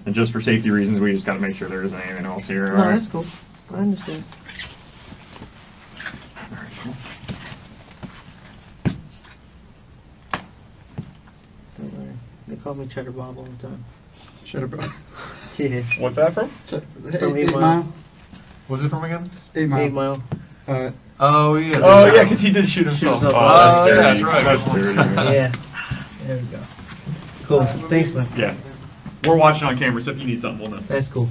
And just for safety reasons, we just got to make sure there isn't anything else here. No, that's cool. I understand. All right, cool. Don't worry. They call me Cheddar Bob all the time. Cheddar Bob. Yeah. What's that from? From 8 Mile. What's it from again? 8 Mile. 8 Mile. Oh yeah, because he did shoot himself. himself. Oh, Oh, that's right. That's dirty. Yeah. There we go. Cool. Thanks, man. Yeah. We're watching on camera, so if you need something, we'll know. That's cool.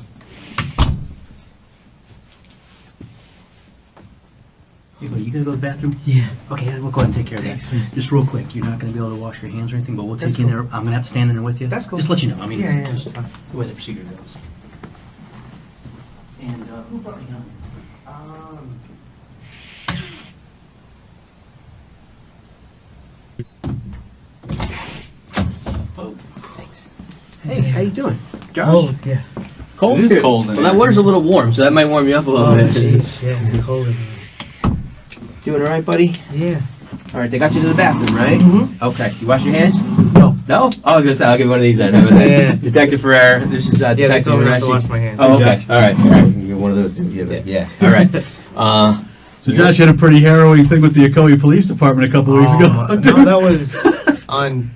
Hey, buddy, you gonna go to the bathroom? Yeah. Okay, we'll go ahead and take care of that. Thanks, man. Just real quick, you're not gonna be able to wash your hands or anything, but we'll take That's you in cool. there. I'm gonna have to stand in there with you. That's cool. Just let you know. I mean, Yeah, yeah, it's it's just fine. the way the procedure goes. And who brought me on? Oh, thanks. Hey, how you doing? Oh, yeah. Cold? It is cold in Well, that here. water's a little warm, so that might warm you up a little Oh, bit. jeez. Yeah, it's cold. Doing all right, buddy? Yeah. All right, they got you to the bathroom, right? Mm-hmm. Okay. You wash your hands? No. No? I was gonna say I'll give you one of these then. Yeah. Detective Ferrer. This is Yeah, they Detective told me not to Ferrer. wash my hands. Oh, okay. All right. All right. You can get one of those. Yeah. All right. So Josh had a pretty harrowing thing with the Ocoee Police Department a couple weeks ago. No, that was on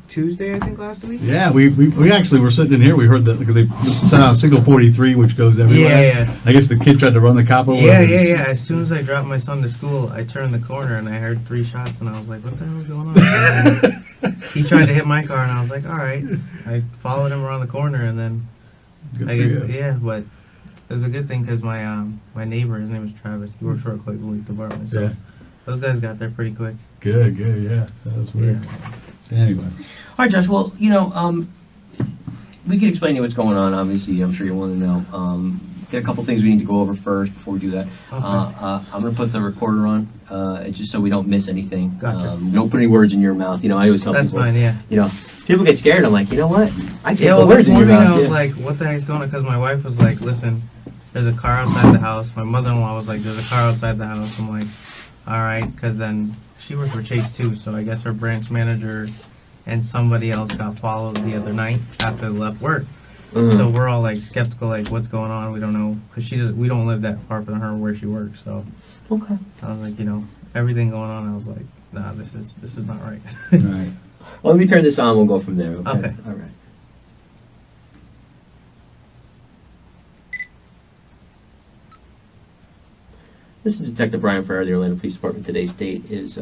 Tuesday, I think, last week. Yeah, we actually were sitting in here. We heard that because they sent out a single 43, which goes everywhere. Yeah. I guess the kid tried to run the cop over. Yeah. As soon as I dropped my son to school, I turned the corner and I heard 3 shots, and I was like, "What the hell is going on?" He tried to hit my car, and I was like, "All right." I followed him around the corner, and then Good I for guess you. yeah, but it was a good thing because my neighbor, his name is Travis. He works for Ocoee Police Department, so Yeah. those guys got there pretty quick. Good, yeah. That was weird. Anyway. All right, Josh. Well, we can explain to you what's going on. Obviously, I'm sure you want to know. Get a couple things we need to go over first before we do that. Okay. I'm going to put the recorder on, just so we don't miss anything. Gotcha. Don't put any words in your mouth. I always tell That's people. fine, yeah. People get scared. I'm like, you know what? I can't Yeah, put well, words this in your morning mouth. I was Yeah. like, what the heck's going on? Because my wife was like, listen, there's a car outside the house. My mother-in-law was like, there's a car outside the house. I'm like, all right, because then she worked for Chase too, so I guess her branch manager and somebody else got followed the other night after they left work. Mhm. So we're all like skeptical, like what's going on? We don't know, because we don't live that far from her where she works. So Okay. I was like, everything going on. I was like, nah, this is not right. All right. Well, let me turn this on. We'll go from there. Okay. Okay. All right. This is Detective Brian Ferrer of the Orlando Police Department. Today's date is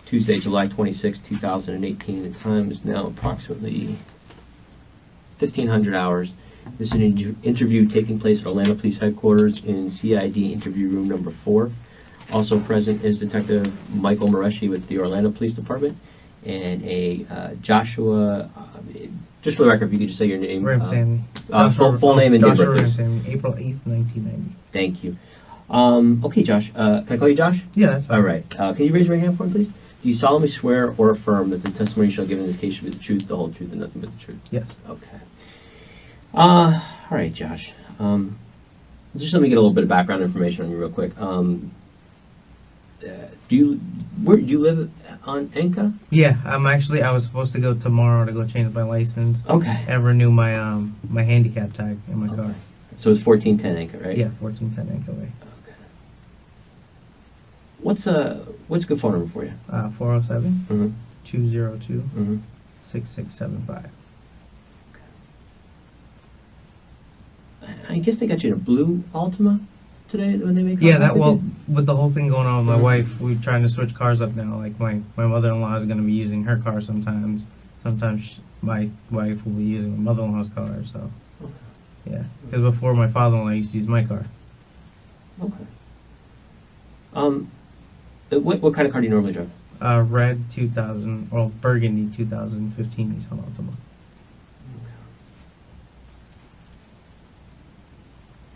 Tuesday, July 26, 2018. The time is now approximately 1500 hours. This is an interview taking place at Orlando Police Headquarters in CID interview room number 4. Also present is Detective Michael Mareshi with the Orlando Police Department and a Joshua, just for the record, if you could just say your name. Ramsawmy. Full name and date of Joshua birth, please. Ramsawmy, April 8th, 1990. Thank you. Okay, Josh, can I call you Josh? Yeah, that's fine. All right. Can you raise your hand for me, please? Do you solemnly swear or affirm that the testimony you shall give in this case should be the truth, the whole truth, and nothing but the truth? Yes. Okay. All right, Josh. Just let me get a little bit of background information on you real quick. Do you live on Enka? Yeah, I was supposed to go tomorrow to go change my license Okay. and renew my my handicap tag in my car. So it's 1410 Enka, right? Yeah, 1410 Anchor Way. Okay. What's a good phone number for you? 407 Mm-hmm. 202 Mm-hmm. 6675. I guess they got you in a blue Altima today when they make. Yeah, contact with the whole thing going on with my wife, we're trying to switch cars up now. Like my mother-in-law is going to be using her car sometimes. Sometimes my wife will be using my mother-in-law's car. So Okay. yeah, because before my father-in-law used to use my car. Okay. What kind of car do you normally drive? Red 2000 or burgundy 2015 Nissan Altima.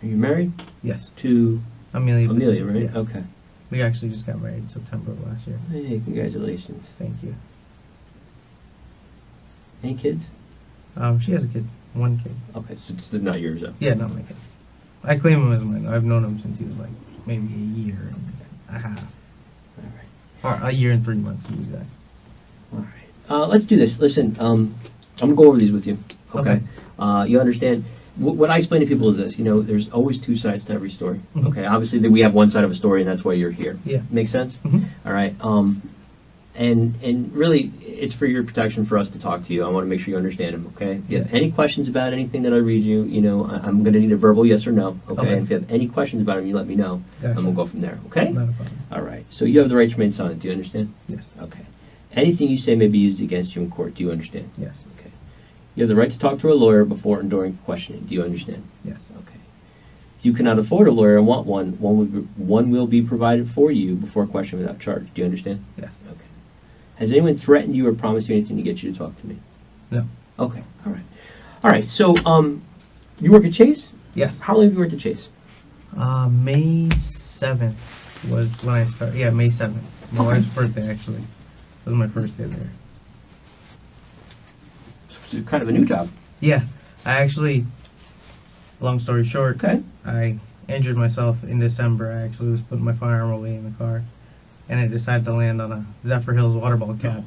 Are you married Yes, to Amelia. Amelia, right? Yeah. Okay. We actually just got married September of last year. Hey, congratulations. Thank you. Any kids? She has a kid, 1 kid. Okay, so it's not yours though. Yeah, not my kid. I claim him as mine. I've known him since he was like maybe a year and a half, All right. or a year and 3 months to be exact. All right. Let's do this. Listen, I'm gonna go over these with you. Okay. Okay. You understand, what I explain to people is this, there's always two sides to every story. Mhm. Okay, obviously we have one side of a story, and that's why you're here. Yeah. Make sense? Mhm. All right. And really, it's for your protection for us to talk to you. I want to make sure you understand them, okay? If you have any questions about anything that I read you, I'm going to need a verbal yes or no, okay? Okay. And if you have any questions about them, you let me know, Gotcha. and we'll go from there, okay? Not a problem. All right. So you have the right to remain silent. Do you understand? Yes. Okay. Anything you say may be used against you in court. Do you understand? Yes. Okay. You have the right to talk to a lawyer before and during questioning. Do you understand? Yes. Okay. If you cannot afford a lawyer and want one will be provided for you before question without charge. Do you understand? Yes. Okay. Has anyone threatened you or promised you anything to get you to talk to me? No. Okay. All right. All right. So, you work at Chase? Yes. How long have you worked at Chase? May 7th was when I started. Yeah, May 7th. My Okay. wife's birthday, actually. It was my first day there. It's kind of a new job. Yeah. I actually, long story short, Okay. I injured myself in December. I actually was putting my firearm away in the car, and I decided to land on a Zephyr Hills water ball cap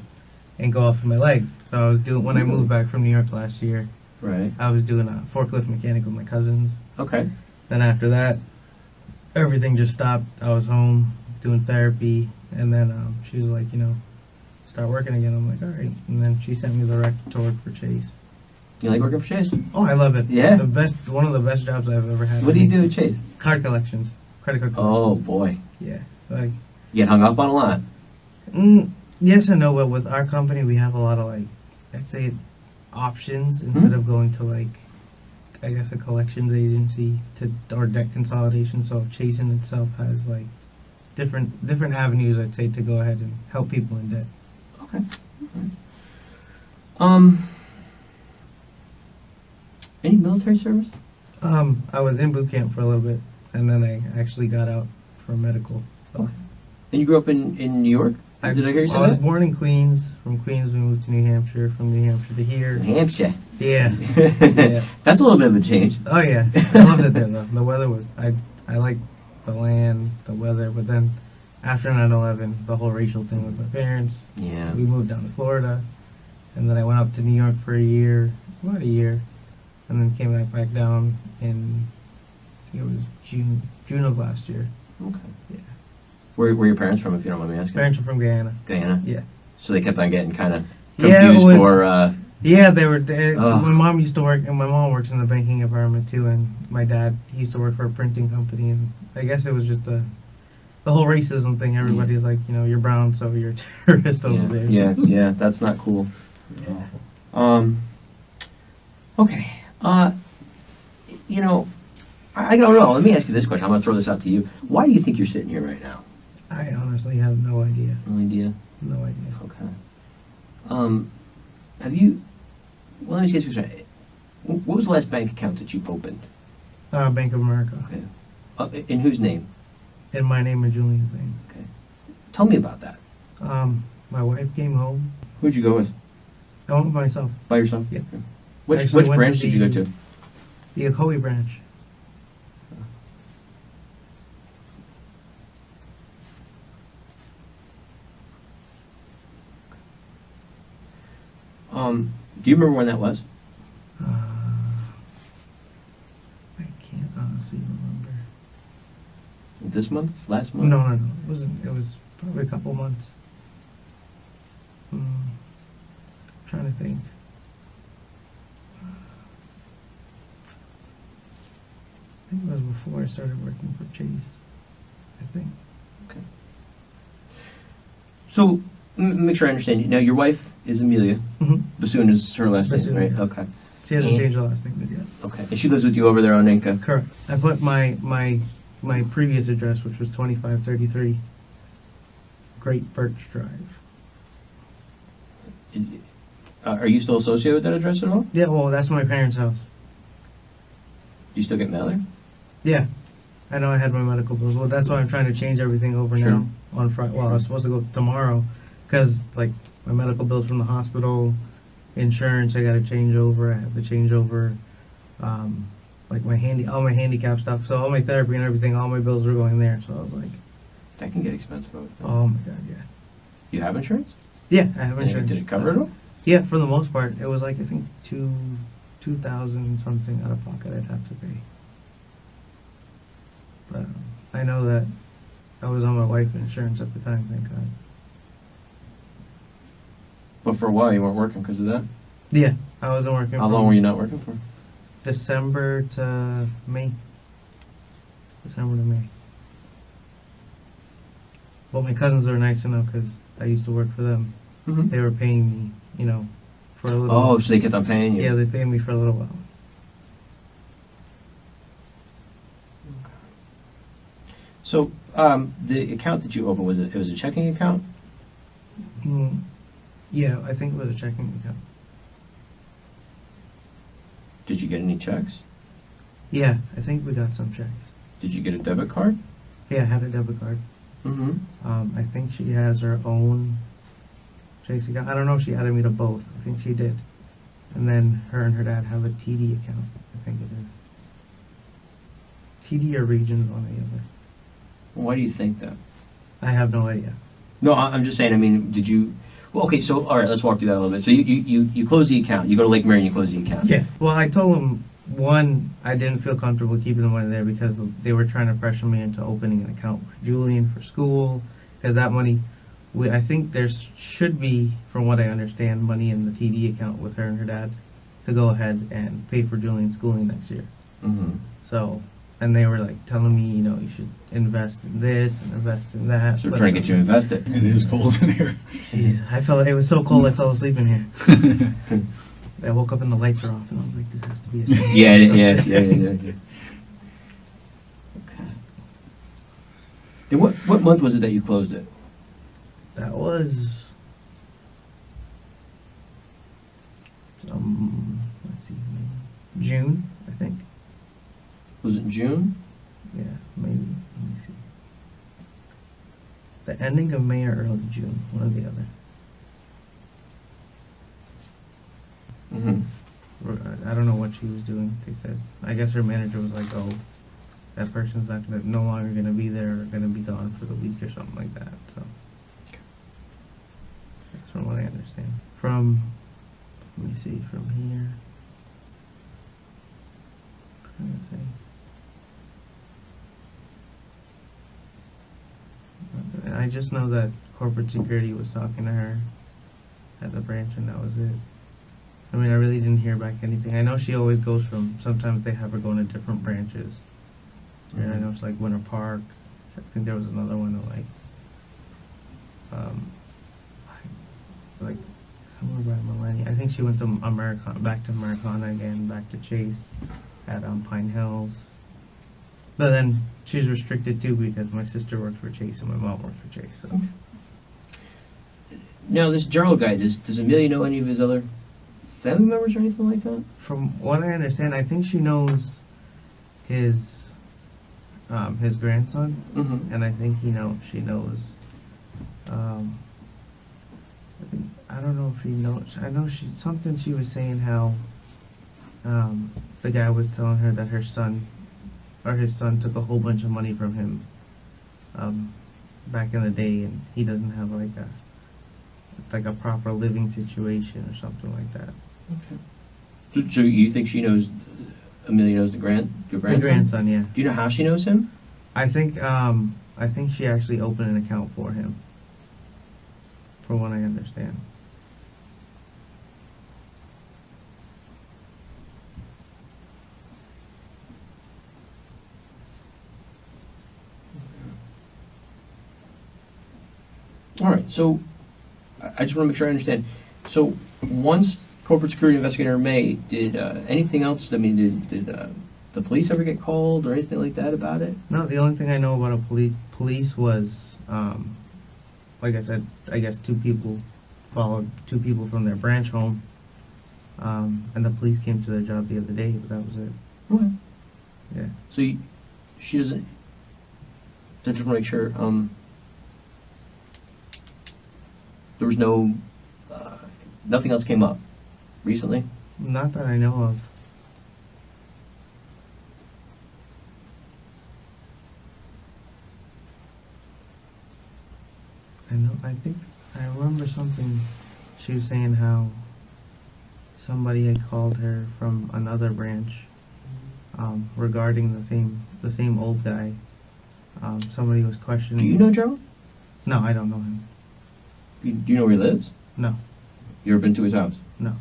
and go off of my leg. So I was doing, when I moved back from New York last year, Right. I was doing a forklift mechanic with my cousins. Okay. Then after that, everything just stopped. I was home doing therapy, and then she was like, start working again. I'm like, all right. And then she sent me the rec to work for Chase. You like working for Chase? Oh, I love it. Yeah? One of the best jobs I've ever had. What do you do at Chase? Card collections, credit card Oh, collections. boy. Yeah. So I, You get hung up on a lot. yes and no, but with our company, we have a lot of I'd say options instead of going to I guess a collections agency or debt consolidation. So Chase in itself has different avenues, I'd say, to go ahead and help people in debt. Okay. All right. Any military service? I was in boot camp for a little bit, and then I actually got out for medical. So Okay. And you grew up in New York? Did I hear you say I was that? born in Queens. From Queens, we moved to New Hampshire. From New Hampshire to here. New Hampshire. Yeah. Yeah. That's a little bit of a change. Oh yeah, I loved it there though. The weather was I liked the land, the weather, but then after 9/11, the whole racial thing with my parents, Yeah. we moved down to Florida, and then I went up to New York for a year, about a year, and then came back down in I think it was June of last year. Okay. Yeah. Where your parents from, if you don't mind me asking? Parents are from Guyana. Guyana? Yeah. So they kept on getting kind of Yeah, confused it was- for, Yeah, Ugh. my mom used to work, and my mom works in the banking environment too, and my dad, he used to work for a printing company, and I guess it was just the whole racism thing. Everybody's like, you're brown, so you're a terrorist over there. yeah, that's not cool. Okay. I don't know. Let me ask you this question. I'm going to throw this out to you. Why do you think you're sitting here right now? I honestly have no idea. No idea. No idea. Okay. Have you? Well, let me ask you a question. What was the last bank account that you opened? Bank of America. Okay. In whose name? In my name and Julian's name. Okay. Tell me about that. My wife came home. Who'd you go with? I went by myself. By yourself? Yeah. Okay. Which Actually went branch to did you go to? The Ocoee branch. Do you remember when that was? I can't honestly remember. This month? Last month? No. It wasn't. It was probably a couple months. Trying to think. I think it was before I started working for Chase. I think. Okay. So, make sure I understand. Now, your wife is Amelia. Mm-hmm. Bassoon is her last Bassoon, name, right? yes. Okay. She hasn't And- changed her last name as yet. Okay. And she lives with you over there on Inca? Correct. I put my previous address, which was 2533 Great Birch Drive. Are you still associated with that address at all? Do Yeah, well, that's my parents' house. you still get mail there? Yeah. I know I had my medical bills. Well, that's why I'm trying to change everything over Sure. now on Friday. Well, I was supposed to go tomorrow because, my medical bills from the hospital, insurance, I got to change over. I have to change over, all my handicap stuff. So all my therapy and everything, all my bills were going there. So I was like, That can get expensive. oh my God, yeah. You have insurance? Yeah, I have And insurance. Did it cover it all? Yeah, for the most part. It was I think $2,000 something out of pocket I'd have to pay. But I know that I was on my wife's insurance at the time, thank God. But for a while, you weren't working because of that? Yeah, I wasn't working. How long were you not working for? December to May. December to May. Well, my cousins were nice enough because I used to work for them. Mm-hmm. They were paying me, you know, for a little Oh, while. so they kept on paying you? Yeah, they paid me for a little while. So, the account that you opened, it was a checking account? Yeah, I think it was a checking account. Did you get any checks? Yeah, I think we got some checks. Did you get a debit card? Yeah, I had a debit card. Mm-hmm. I think she has her own chase account. I don't know if she added me to both. I think she did. And then her and her dad have a TD account. I think it is. TD or Regions, one or the other. Why do you think that? I have no idea. No, I'm just saying, I mean, did you... Well, okay, so, all right, let's walk through that a little bit. So you close the account. You go to Lake Mary and you close the account. Yeah. Well, I told them, one, I didn't feel comfortable keeping the money there because they were trying to pressure me into opening an account for Julian for school. Because that money, I think there should be, from what I understand, money in the TD account with her and her dad to go ahead and pay for Julian's schooling next year. Mm-hmm. So, and they were like telling me, you know, you should invest in this and invest in that. So they're trying to get you invested. It is cold in here. Jeez, it was so cold I fell asleep in here. I woke up and the lights were off and I was like, this has to be a sign. Yeah. Okay. And what month was it that you closed it? That was, let's see, June, I think. Was it in June? Yeah, maybe. Let me see. The ending of May or early June, one or the other. Mm-hmm. I don't know what she was doing. They said, I guess her manager was like, "Oh, that person's no longer gonna be there, or gonna be gone for the week or something like that." So that's from what I understand. Let me see, from here. Trying to think. I just know that corporate security was talking to her at the branch, and that was it. I mean, I really didn't hear back anything. I know she always goes sometimes they have her going to different branches. And I know it's like Winter Park. I think there was another one like somewhere by Millennium. I think she went to back to Americana again, back to Chase at Pine Hills. But then she's restricted too because my sister works for Chase and my mom works for Chase. So. Now, this Gerald guy, does Amelia know any of his other family members or anything like that? From what I understand, I think she knows his grandson, and I think she knows. I don't know if he knows. I know she was saying how the guy was telling her that his son took a whole bunch of money from him back in the day, and he doesn't have like a proper living situation or something like that. Okay. So you think Amelia knows your grandson? The grandson, yeah. Do you know how she knows him? I think she actually opened an account for him, from what I understand. All right, so I just want to make sure I understand. So once corporate security investigator May, did anything else? I mean, did the police ever get called or anything like that about it? No, the only thing I know about police was, like I said, I guess two people from their branch home, and the police came to their job the other day, but that was it. Okay. Yeah. So she doesn't. I just want to make sure. There was nothing else came up recently? Not that I know of. I think I remember something. She was saying how somebody had called her from another branch regarding the same old guy. Somebody was questioning. Do you know Gerald? No, I don't know him. Do you know where he lives? No. You ever been to his house? No.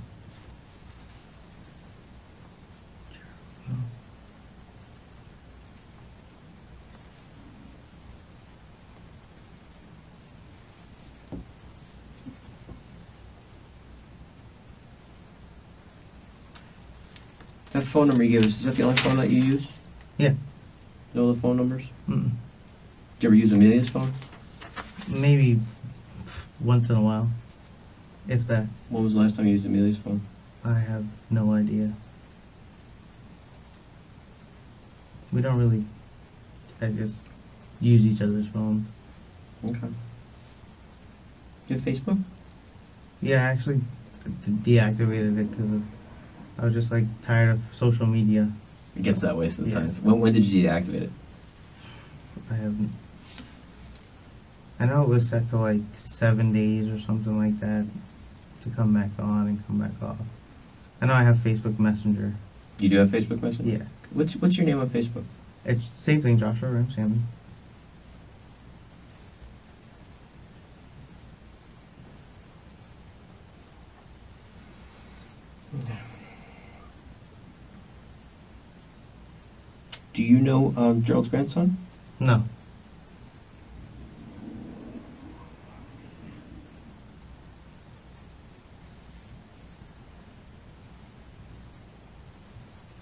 That phone number you gave us, is that the only phone that you use? Yeah. No other phone numbers? Mm-mm. Did you ever use Amelia's phone? Maybe once in a while, if that. When was the last time you used Amelia's phone? I have no idea. We don't really. I just use each other's phones. Okay. Do you have Facebook? Yeah, I actually deactivated it because I was just like tired of social media. It gets that way sometimes. Yeah. When did you deactivate it? I haven't. I know it was set to like 7 days or something like that to come back on and come back off. I know I have Facebook Messenger. You do have Facebook Messenger? Yeah. What's your name on Facebook? It's same thing, Joshua Ramsawmy. Do you know Gerald's grandson? No.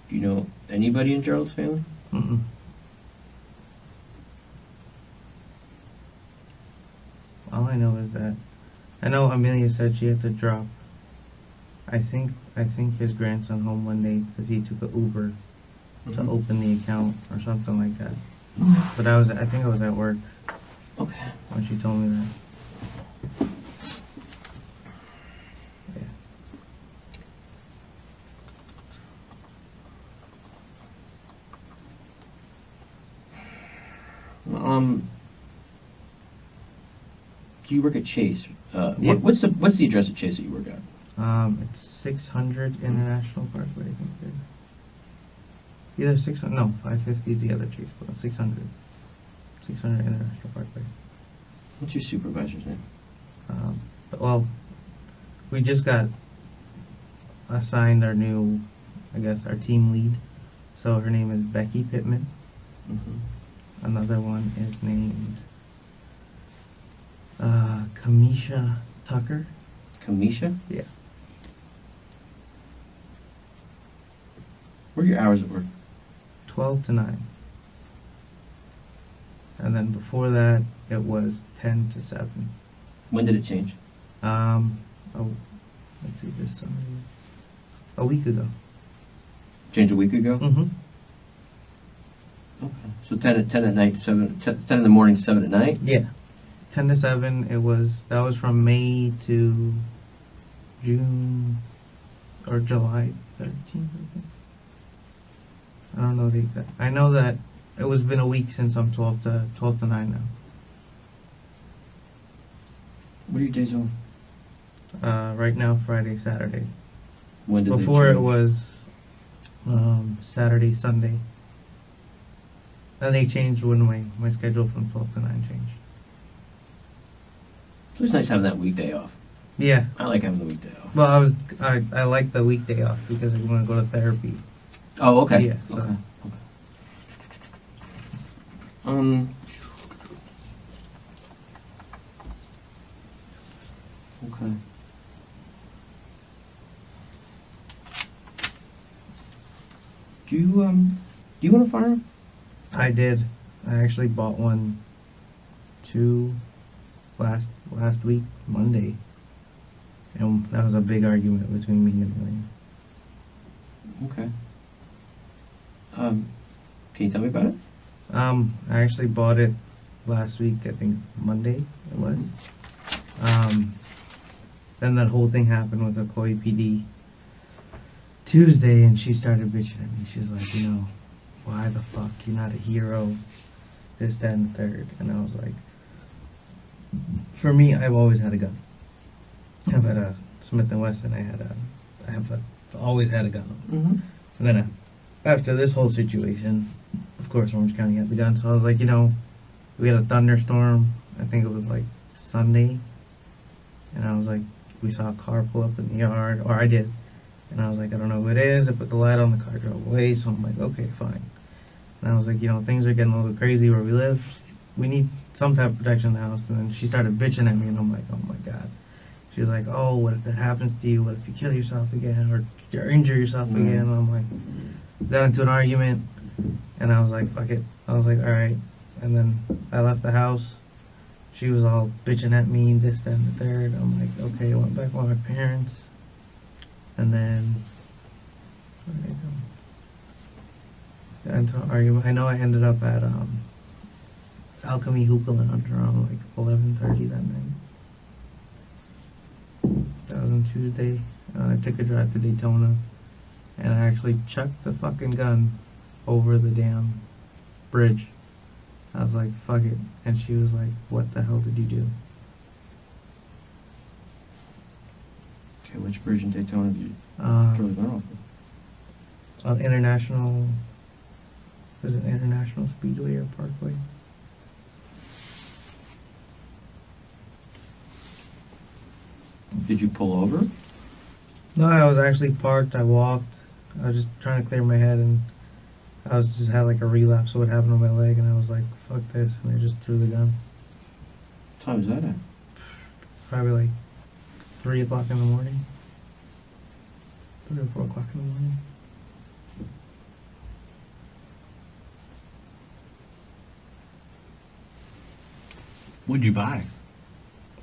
Do you know anybody in Gerald's family? Mm-mm. All I know is that I know Amelia said she had to drop. I think his grandson home one day because he took an Uber to open the account or something like that. But I think I was at work Okay. when she told me that. Do you work at Chase? Yeah. What's the address at Chase that you work at? It's 600 International Parkway, I think. Either 600, no, 550 is the other Chase, but 600 International Parkway. What's your supervisor's name? Well, we just got assigned our new, I guess, our team lead. So her name is Becky Pittman. Mm-hmm. Another one is named Kamisha Tucker. Kamisha? Yeah. What are your hours at work? 12 to 9. And then before that, it was 10 to 7. When did it change? Oh, let's see, this Sunday. A week ago. Changed a week ago? Mm-hmm. Okay. So 10 at night, 10 in the morning, 7 at night? Yeah. 10 to 7, that was from May to June or July 13th, I think. I don't know the exact. I know that it was been a week since I'm 12 to 9 now. What are your days off? Right now, Friday, Saturday. When did Before they it change? was Saturday, Sunday. And they changed when my schedule from 12 to 9 changed. So it's nice having that weekday off. Yeah. I like having the weekday off. Well, I like the weekday off because I want to go to therapy. Oh, okay. Yeah. So. Okay. Okay. Okay. Do you want a farm? I did. I actually bought one last week, Monday. And that was a big argument between me and William. Okay. Can you tell me about it? I actually bought it last week, I think Monday it was. Then that whole thing happened with the Koi PD Tuesday, and she started bitching at me. She's like, why the fuck, you're not a hero, this, that, and the third. And I was like, for me, I've always had a gun. I've had a Smith & Wesson, I have a always had a gun. Mm-hmm. And then after this whole situation, of course, Orange County had the gun. So I was like, we had a thunderstorm. I think it was like Sunday. And I was like, we saw a car pull up in the yard, or I did. And I was like, I don't know who it is. I put the light on, the car drove away. So I'm like, okay, fine. And I was like, things are getting a little crazy where we live. We need some type of protection in the house. And then she started bitching at me, and I'm like, oh my God. She was like, oh, what if that happens to you? What if you kill yourself again or injure yourself again? And I'm like, got into an argument, and I was like, fuck it. I was like, all right. And then I left the house. She was all bitching at me, this, that, and the third. I'm like, okay. I went back with my parents. And then, where did I go? Got into an argument. I know I ended up at Alchemy Hookah Lounge around like 11:30 that night. That was on Tuesday. I took a drive to Daytona, and I actually chucked the fucking gun over the damn bridge. I was like, fuck it. And she was like, what the hell did you do? Okay, which bridge in Daytona did you throw the gun off of? On International, is it International Speedway or Parkway? Did you pull over? No, I was actually parked. I walked. I was just trying to clear my head, and I was just had like a relapse of what happened on my leg, and I was like, fuck this, and I just threw the gun. What time is that at? Probably like 3 o'clock in the morning. 3 or 4 o'clock in the morning. What'd you buy?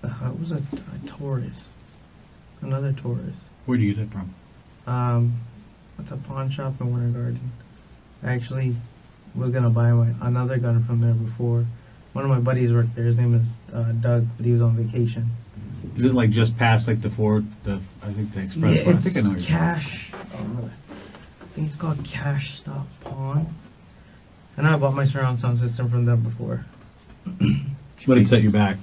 It was a Taurus. Another Taurus. Where'd you get it from? It's a pawn shop in Winter Garden. I actually was gonna buy another gun from there before. One of my buddies worked there. His name is Doug, but he was on vacation. Is it like just past like the Ford, I think the Express? Yeah, I think I know it's you're- Cash. I think it's called Cash Stop Pawn. And I bought my surround sound system from them before. What did it set you back?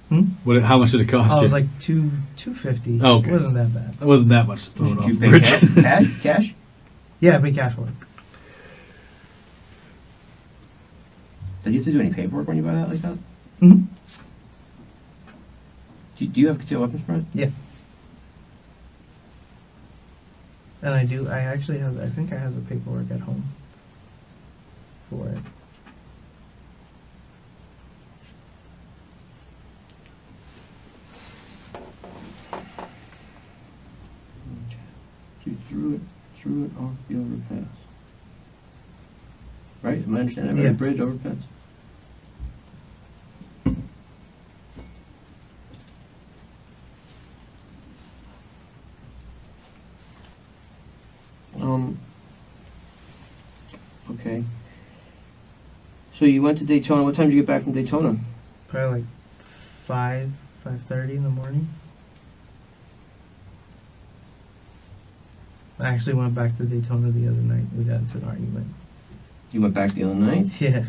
Hmm? How much did it cost Oh, it you? was like $250. Oh, okay. It wasn't that bad. It wasn't that much to throw it Did off. you the pay bridge. cash? Yeah, I paid cash for it. Did you have to do any paperwork when you buy that like that? Mm-hmm. Do you have concealed weapons permit? Yeah. And I do. I actually have. I think I have the paperwork at home for it. You threw it off the overpass. Right? Am I understanding? Yeah. Bridge, overpass? Okay. So you went to Daytona. What time did you get back from Daytona? Probably like 5:30 in the morning. I actually went back to Daytona the other night. We got into an argument. You went back the other night? Yeah.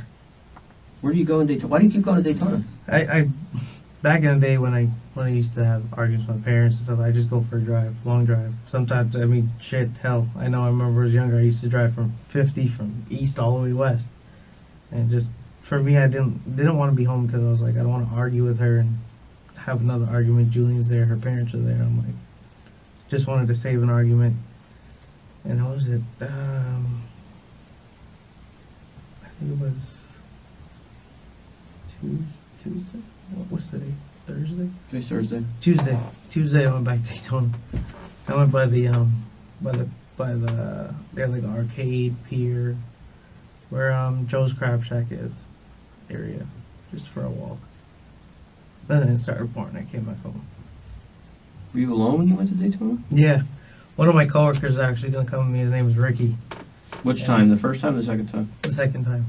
Where do you go in Daytona? Why do you keep going to Daytona? I back in the day when I used to have arguments with my parents and stuff, I just go for a drive, long drive. Sometimes, I mean, shit, hell, I know I remember when I was younger, I used to drive from 50 from east all the way west. And just, for me, I didn't want to be home because I was like, I don't want to argue with her and have another argument. Julian's there, her parents are there. I'm like, just wanted to save an argument. And what was it? I think it was Tuesday? What's the day? Thursday? This Thursday. Tuesday I went back to Daytona. I went by the they have like an arcade pier where Joe's Crab Shack is area, just for a walk. Then it started pouring. I came back home. Were you alone when you went to Daytona? Yeah. One of my coworkers is actually gonna come with me. His name is Ricky. Which time? The first time or the second time? The second time.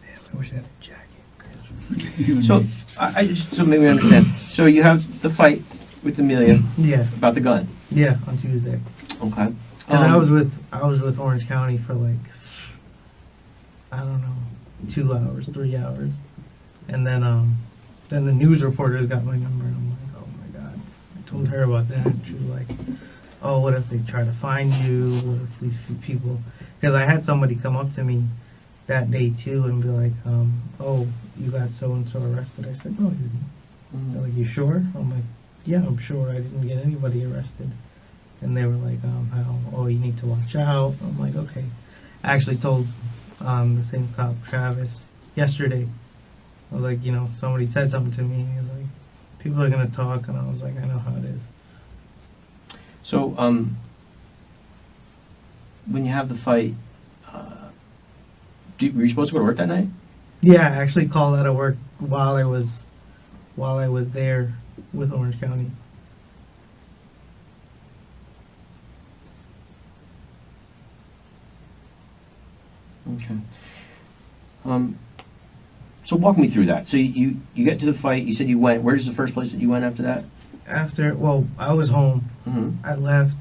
Damn, I wish I had a jacket. So, I just, so maybe I understand. So you have the fight with Amelia Yeah, about the gun. yeah, on Tuesday. Okay. Cause I was with Orange County for like, I don't know, 2 hours, 3 hours, and then the news reporters got my number, and I'm like, oh my god. told her about that. She was like, oh, what if they try to find you? What if these few people... Because I had somebody come up to me that day, too, and be like, oh, you got so-and-so arrested. I said, no, you didn't. They're like, you sure? I'm like, yeah, I'm sure. I didn't get anybody arrested. And they were like, how? Oh, you need to watch out. I'm like, okay. I actually told the same cop, Travis, yesterday. I was like, somebody said something to me. He was like, people are going to talk. And I was like, I know how it is. So, when you have the fight, were you supposed to go to work that night? Yeah, I actually called out of work while I was there with Orange County. Okay. So walk me through that. So you get to the fight. You said you went. Where's the first place that you went after that? I was home. Mm-hmm. I left.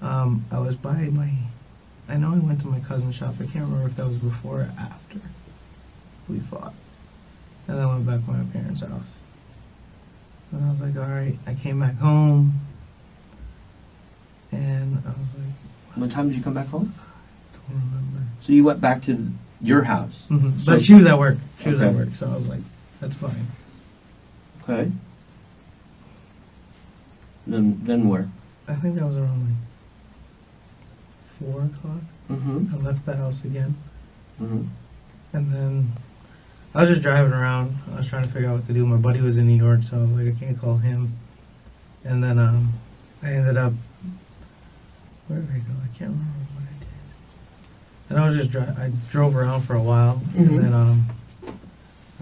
I was by I know I went to my cousin's shop. I can't remember if that was before or after we fought. And then I went back to my parents' house. And I was like, all right. I came back home. And I was like... What time did you come back home? I don't remember. So you went back to your house? Mm-hmm. So, But she was at work. She was okay. at work. So I was like, that's fine. Okay. Then where? I think that was around like 4 o'clock. Mm-hmm. I left the house again. Mm-hmm. And then I was just driving around. I was trying to figure out what to do. My buddy was in New York, so I was like, I can't call him. And then I ended up... Where did I go? I can't remember what I did. And I was just I drove around for a while. Mm-hmm. And then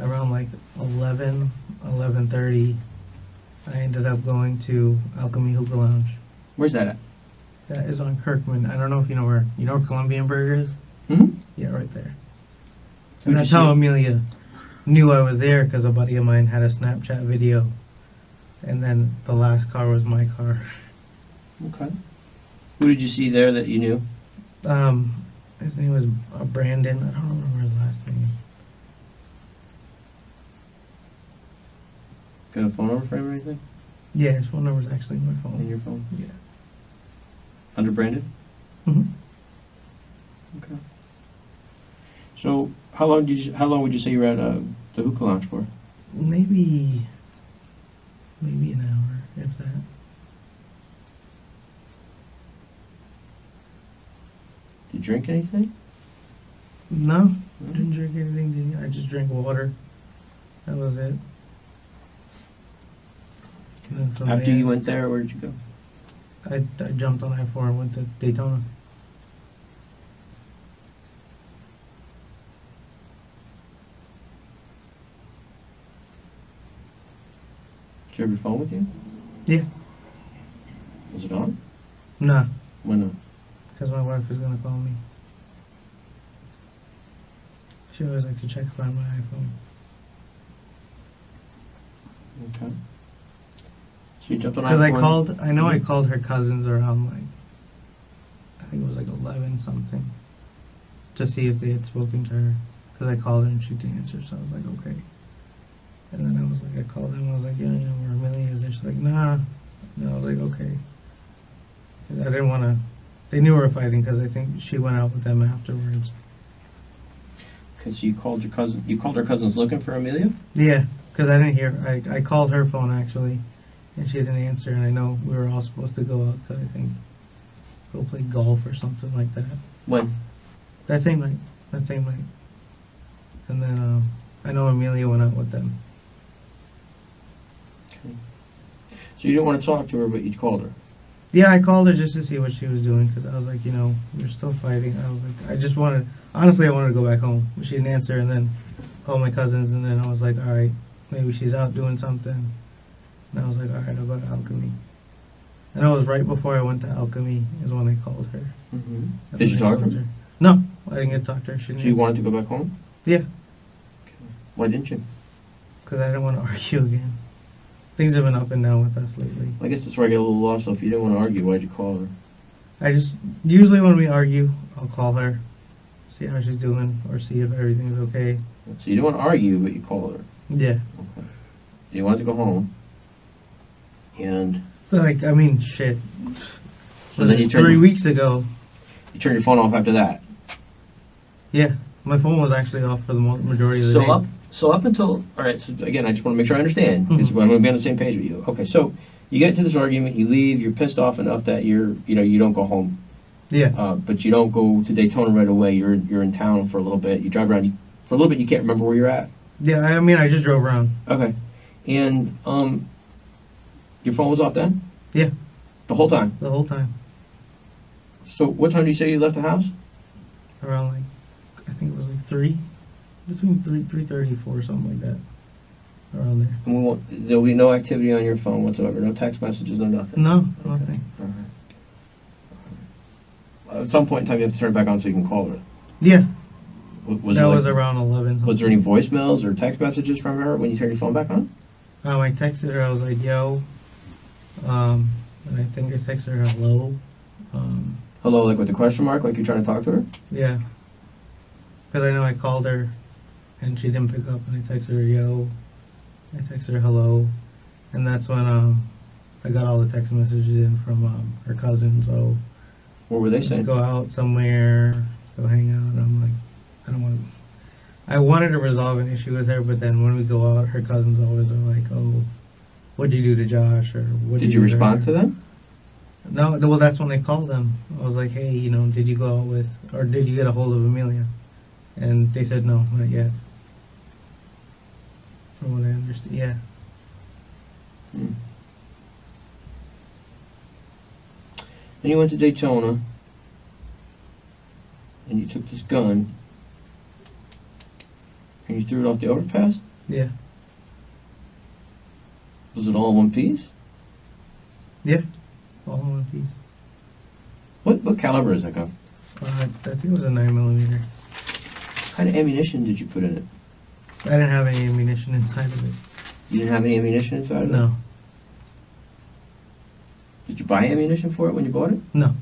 around like 11:30, I ended up going to Alchemy Hookah Lounge. Where's that at? That is on Kirkman. I don't know if you know where Colombian Burger is? Mm-hmm. Yeah, right there. Who'd And that's you how see? Amelia knew I was there, because a buddy of mine had a Snapchat video. And then the last car was my car. Okay. Who did you see there that you knew? His name was Brandon. I don't remember his last name. Got a phone number for him or anything? Yeah, his phone number is actually in my phone. In your phone? Yeah. Under Brandon? hmm Okay. So how long would you say you were at the hookah lounge for? Maybe an hour, if that. Did you drink anything? No, I didn't drink anything. Did you? I just drank water. That was it. And then from After there, you went there, where did you go? I jumped on I-4 and went to Daytona. Did you have your phone with you? Yeah. Was it on? Nah, Why not? because my wife was gonna call me. She always likes to check if I'm on my iPhone. Okay. So you jumped on Because I-4. I called her cousins around like, I think it was like 11 something, to see if they had spoken to her. Because I called her and she didn't answer, so I was like, okay. And then I called them, I was like, yeah, where Amelia is. And she's like, nah. And I was like, okay. And I didn't want to, they knew we were fighting because I think she went out with them afterwards. Okay, so you called her cousins looking for Amelia? Yeah, because I didn't hear, I called her phone actually, and she didn't answer, and I know we were all supposed to go out to, I think, go play golf or something like that. When? That same night. And then I know Amelia went out with them. Okay. So you didn't want to talk to her, but you called her? Yeah, I called her just to see what she was doing, because I was like, we're still fighting. I was like, honestly, I wanted to go back home. But she didn't answer, and then called my cousins, and then I was like, all right, maybe she's out doing something. And I was like, all right, I'll go to Alchemy. And it was right before I went to Alchemy is when I called her. Mm-hmm. Did you talk to her? No, I didn't get to talk to her. She didn't So you answer. wanted to go back home? Yeah, Okay. Why didn't you? because I didn't want to argue again. Things have been up and down with us lately. I guess that's where I get a little lost. So if you didn't want to argue, why'd you call her? Usually when we argue, I'll call her, see how she's doing, or see if everything's okay. So you didn't want to argue, but you called her. Yeah. Okay. You wanted to go home, and Like, I mean, shit. So then you 3 weeks ago. You turn your phone off after that. Yeah, my phone was actually off for the majority of the day. So up until, all right, so again, I just want to make sure I understand, because I'm going to be on the same page with you. Okay, so you get into this argument, you leave, you're pissed off enough that you don't go home. Yeah. But you don't go to Daytona right away. You're in town for a little bit. You drive around. For a little bit, you can't remember where you're at. Yeah, I mean, I just drove around. Okay. And your phone was off then? Yeah. The whole time? The whole time. So what time do you say you left the house? Around, like, I think it was like 3. Between 3:30, 4, something like that. Around there. And there'll be no activity on your phone whatsoever. No text messages, no nothing. No, nothing. At some point in time, you have to turn it back on so you can call her. Yeah. Was around 11. Something. Was there any voicemails or text messages from her when you turned your phone back on? I texted her. I was like, "Yo," and I think I texted her hello. Hello, like with the question mark, like you're trying to talk to her? Yeah. Because I know I called her, and she didn't pick up, and I texted her yo. I texted her hello, and that's when I got all the text messages in from her cousin. So what were they let's saying? go out somewhere, go hang out. And I'm like, I don't want to. I wanted to resolve an issue with her, but then when we go out, her cousins always are like, "Oh, what'd you do to Josh?" Or what Did you respond to them? No, well, that's when I called them. I was like, "Hey, did you go out with, or did you get a hold of Amelia?" And they said, "No, not yet." From what I understood, yeah. Then you went to Daytona, and you took this gun, and you threw it off the overpass? Yeah. Was it all in one piece? Yeah. All in one piece. What caliber is that gun? I think it was a 9mm. What kind of ammunition did you put in it? I didn't have any ammunition inside of it. You didn't have any ammunition inside of it? No. Did you buy ammunition for it when you bought it? No.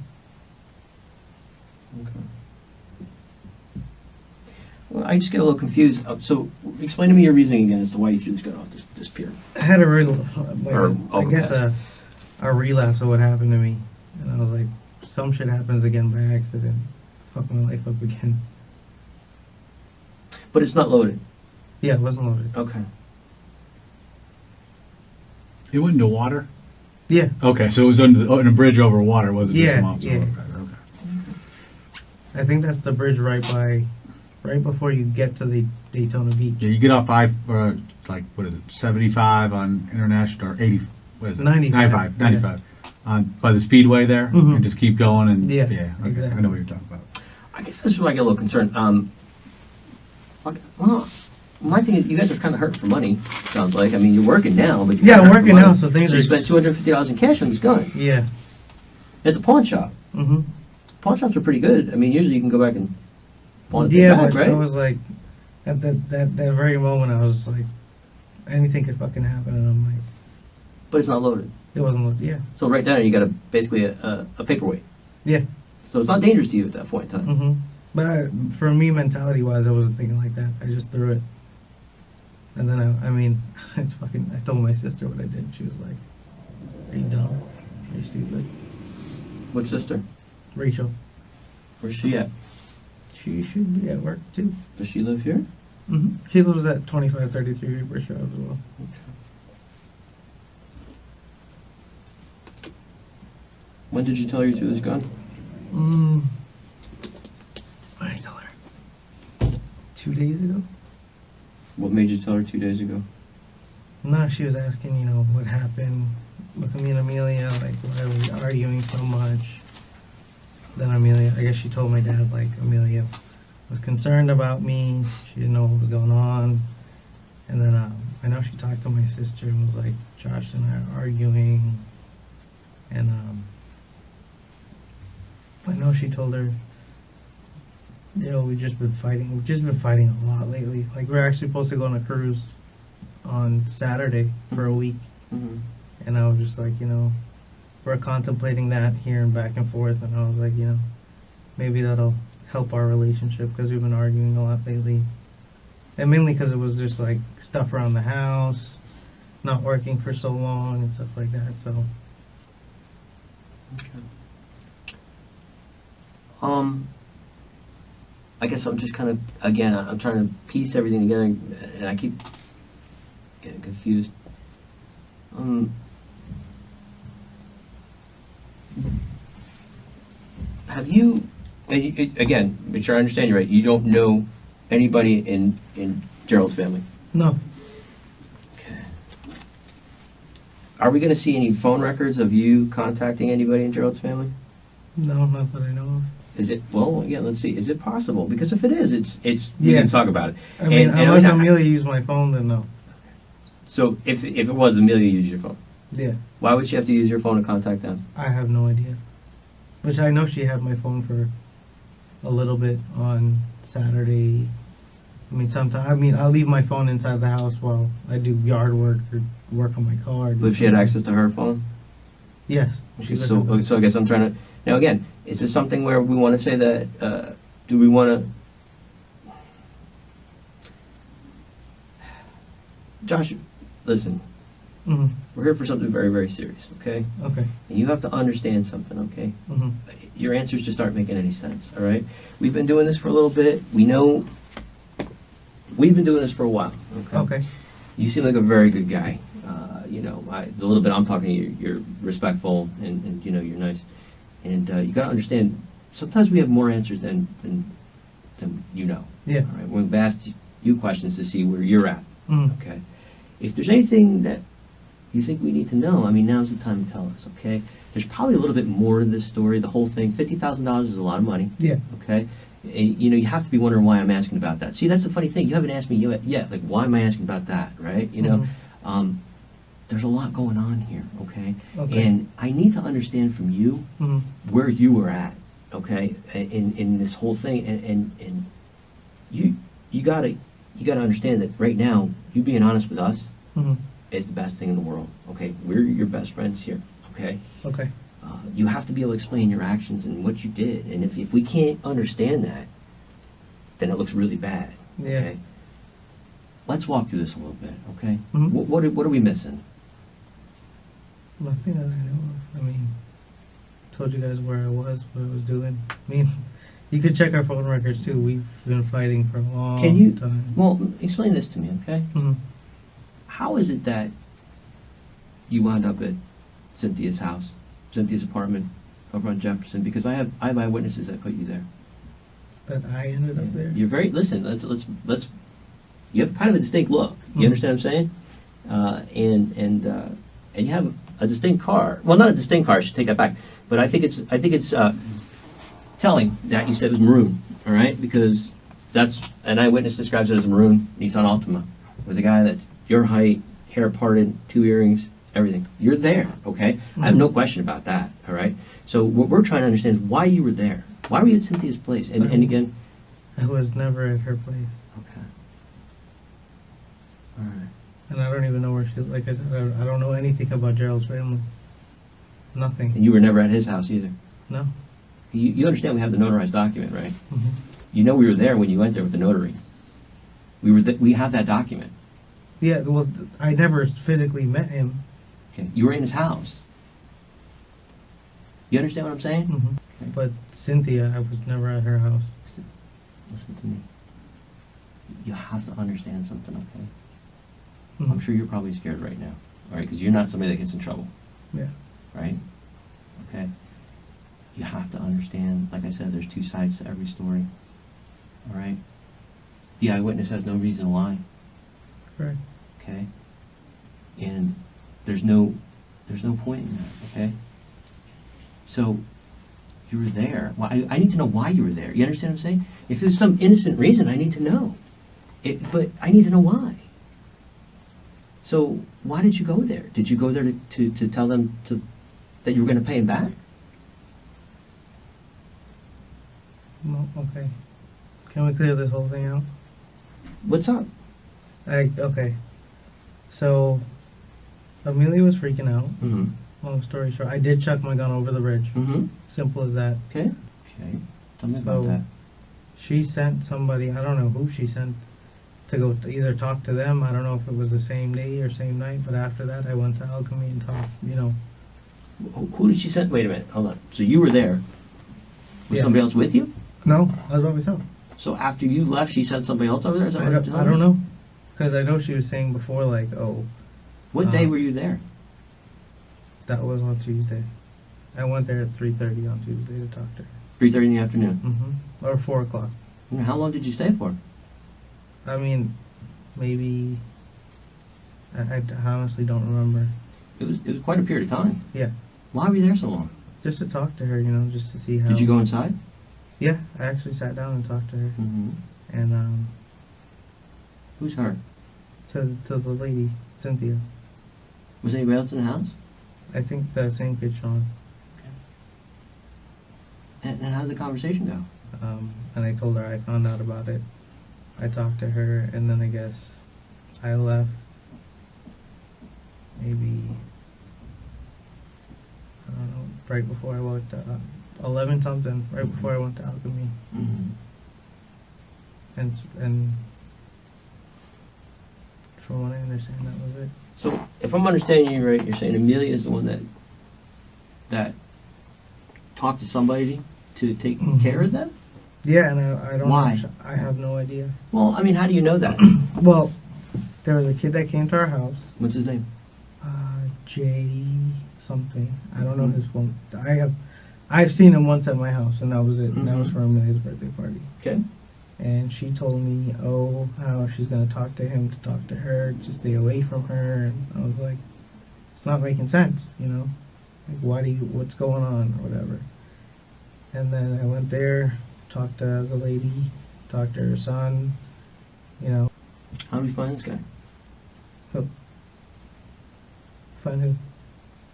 Okay. Well, I just get a little confused. So, explain to me your reasoning again as to why you threw this gun off this pier. I had a real, Or I guess overpass. a relapse of what happened to me. And I was like, some shit happens again by accident. Fuck my life up again. But it's not loaded. Yeah, it wasn't loaded. Okay. It went into water? Yeah. Okay, so it was on a bridge over water, it wasn't just Yeah, some officer yeah. overpass, okay. I think that's the bridge right before you get to the Daytona Beach. Yeah, you get off like, what is it, 75 on International, or 80, what is it? 95, 95. By the Speedway there, Mhm. and just keep going, and, Yeah, okay, I exactly. know what you're talking about. I guess this is where I get a little concerned. Well, my thing is, you guys are kind of hurting for money, sounds like. I mean, you're working now, but you're Yeah, I'm kinda hurting working for now, money. so things So are you spent $250 in cash on this gun. Yeah. It's a pawn shop. Mm-hmm. Pawn shops are pretty good. I mean, usually you can go back and pawn it Yeah, back, but right? I was like, at that very moment, I was like, anything could fucking happen, and I'm like, But it's not loaded. it wasn't loaded. Yeah. So right now you got basically a paperweight. Yeah. So it's not dangerous to you at that point in time. Mm-hmm. But for me, mentality-wise, I wasn't thinking like that. I just threw it. And then, I mean, it's fucking, I told my sister what I did. She was like, are you dumb? Are you stupid? Which sister? Rachel. Where's she at? She should be at work, too. Does she live here? Mm-hmm. She lives at 2533 Reaper Shop as well. When did you tell her you threw this gun? What did I tell her? 2 days ago? What made you tell her 2 days ago? No, she was asking, what happened with me and Amelia, like, why are we arguing so much? Then Amelia, I guess she told my dad, like, Amelia was concerned about me, she didn't know what was going on. And then I know she talked to my sister and was like, Josh and I are arguing. And I know she told her, we've just been fighting a lot lately. Like, we're actually supposed to go on a cruise on Saturday for a week. Mm-hmm. And I was just like, we're contemplating that here and back and forth. And I was like, maybe that'll help our relationship because we've been arguing a lot lately. And mainly because it was just like stuff around the house, not working for so long and stuff like that. So I guess I'm just kind of, again, I'm trying to piece everything together, and I keep getting confused. Have you, again, make sure I understand you right, you don't know anybody in Gerald's family? No. Okay. Are we going to see any phone records of you contacting anybody in Gerald's family? No, not that I know of. Is it, well, yeah, let's see, is it possible? Because if it is, we Yeah. can talk about it. I mean, And unless Amelia used my phone, then no. So if it was Amelia used your phone, Yeah. why would she have to use your phone to contact them? I have no idea. Which I know she had my phone for a little bit on Saturday. I mean, sometimes, I'll leave my phone inside the house while I do yard work or work on my car. But if she had access to her phone? Yes. She would So have. I guess I'm trying to, now again, is this something where we want to say that, do we want to, Josh, listen, Mhm. we're here for something very, very serious, okay? Okay. And you have to understand something, okay? Mhm. Your answers just aren't making any sense, all right? We've been doing this for a little bit. We know, we've been doing this for a while, okay? Okay. You seem like a very good guy. The little bit I'm talking to you, you're respectful and you're nice. And you got to understand, sometimes we have more answers than you know. Yeah. All right? We've asked you questions to see where you're at, Mhm. okay? If there's anything that you think we need to know, now's the time to tell us, okay? There's probably a little bit more to this story, the whole thing. $50,000 is a lot of money. Yeah. Okay? And, you have to be wondering why I'm asking about that. See, that's the funny thing. You haven't asked me yet. Like, why am I asking about that, right? There's a lot going on here, okay? Okay. And I need to understand from you Mhm. where you were at, okay, in this whole thing. And you gotta understand that right now, you being honest with us Mhm. is the best thing in the world, okay? We're your best friends here, okay? Okay. You have to be able to explain your actions and what you did. And if we can't understand that, then it looks really bad. Yeah. Okay? Let's walk through this a little bit, okay? Mhm. What are we missing? Nothing that I know of. Told you guys where I was, what I was doing. You could check our phone records too. We've been fighting for a long Can you, time. well, explain this to me, okay? Mhm. How is it that you wound up at Cynthia's house, Cynthia's apartment over on Jefferson? Because I have eyewitnesses that put you there. That I ended up there. You're very, listen, let's, you have kind of a distinct look. You Mhm. understand what I'm saying? And you have a distinct car. Well, not a distinct car, I should take that back. But I think it's telling that you said it was maroon, all right? Because that's, an eyewitness describes it as a maroon Nissan Altima with a guy that's your height, hair parted, 2 earrings, everything. You're there, okay? I have no question about that, all right? So what we're trying to understand is why you were there. Why were you at Cynthia's place? And again... I was never at her place. Okay. All right. And I don't even know where she, like I said, I don't know anything about Gerald's family. Nothing. And you were never at his house either? No. You understand we have the notarized document, right? Mhm. You know we were there when you went there with the notary. We have that document. Yeah, well, I never physically met him. Okay. You were in his house. You understand what I'm saying? Mhm. Okay. But Cynthia, I was never at her house. Listen to me. You have to understand something, okay? Mhm. I'm sure you're probably scared right now, all right? Because you're not somebody that gets in trouble. Yeah. Right? Okay? You have to understand, like I said, there's 2 sides to every story. All right? The eyewitness has no reason to lie. Correct. Okay? And there's no point in that, okay? So, you were there. Well, I need to know why you were there. You understand what I'm saying? If there's some innocent reason, I need to know. But I need to know why. So, why did you go there? Did you go there to tell them that you were going to pay him back? No, okay. Can we clear this whole thing out? What's up? Okay. So, Amelia was freaking out. Mm-hmm. Long story short, I did chuck my gun over the bridge. Mm-hmm. Simple as that. Okay. Okay. Tell me about So, that. She sent somebody, I don't know who she sent, to go to either talk to them. I don't know if it was the same day or same night, but after that I went to Alchemy and talked, Who did she send? Wait a minute, hold on. So you were there. Was Yeah. somebody else with you? No, I was by myself. So after you left, she sent somebody else over there? Is that I what don't, you're I telling don't me? know. Because I know she was saying before, like, oh, What day were you there? that was on Tuesday. I went there at 3:30 on Tuesday to talk to her. 3:30 in the afternoon. Mm-hmm. Or 4 o'clock. How long did you stay for? I mean, maybe. I honestly don't remember. It was quite a period of time. Yeah. Why were you there so long? Just to talk to her, just to see how. Did you go inside? Yeah, I actually sat down and talked to her. Mm-hmm. And, Who's her? to the lady, Cynthia. Was anybody else in the house? I think the same kid, Sean. And how did the conversation go? And I told her I found out about it. I talked to her, and then I guess I left maybe, I don't know, right before I went to 11 something, right before I went to Alchemy. Mm-hmm. And from what I understand, that was it. So, if I'm understanding you right, you're saying Amelia is the one that talked to somebody to take care of them? Yeah, and I don't Why? know. I have no idea. Well, I mean, how do you know that? Well, there was a kid that came to our house, What's his name? Jay something. I don't know his phone. I've seen him once at my house, and that was it. And that was for Amelia's birthday party. Okay. And she told me, how she's gonna talk to him to talk to her, to stay away from her. And I was like, it's not making sense, Like, what's going on, or whatever. And then I went there, talked to the lady, talked to her son, How do we find this guy? Find who?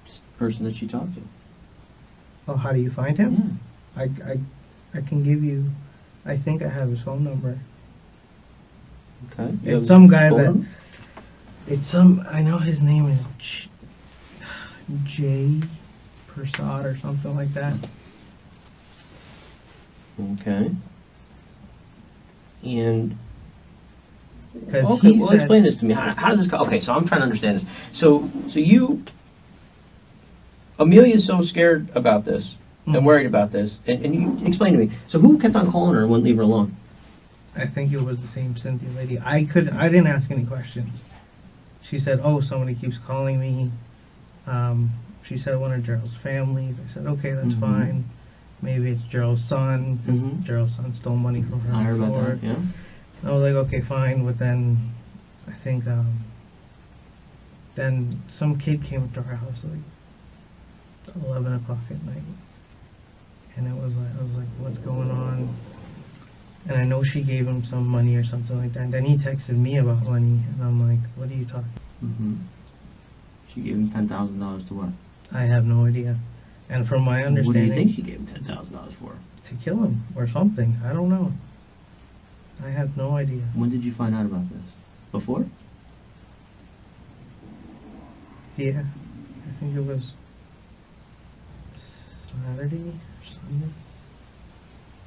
Just the person that she talked to. Oh, how do you find him? I can give you. I think I have his phone number. Okay. It's some guy that. Number? It's some. I know his name is Jay Prasad or something like that. Okay. And Because okay, he well, said, explain this to me. How does this go? Okay, so I'm trying to understand this. So Amelia's so scared about this and worried about this, and you explain to me. So who kept on calling her and wouldn't leave her alone? I think it was the same Cynthia lady. I didn't ask any questions. She said, somebody keeps calling me. She said one of Gerald's families. I said, okay, that's fine. Maybe it's Gerald's son, because Gerald's son stole money from her. I heard before. about that. Yeah. I was like, okay, fine. But then, I think, then some kid came up to our house like 11 o'clock at night, and I was like, what's going on? And I know she gave him some money or something like that. And then he texted me about money, and I'm like, what are you talking? Mm-hmm. She gave him $10,000 to what? I have no idea. And from my understanding, What do you think she gave him $10,000 for? to kill him or something. I don't know. I have no idea. When did you find out about this? Before? Yeah, I think it was Saturday or Sunday.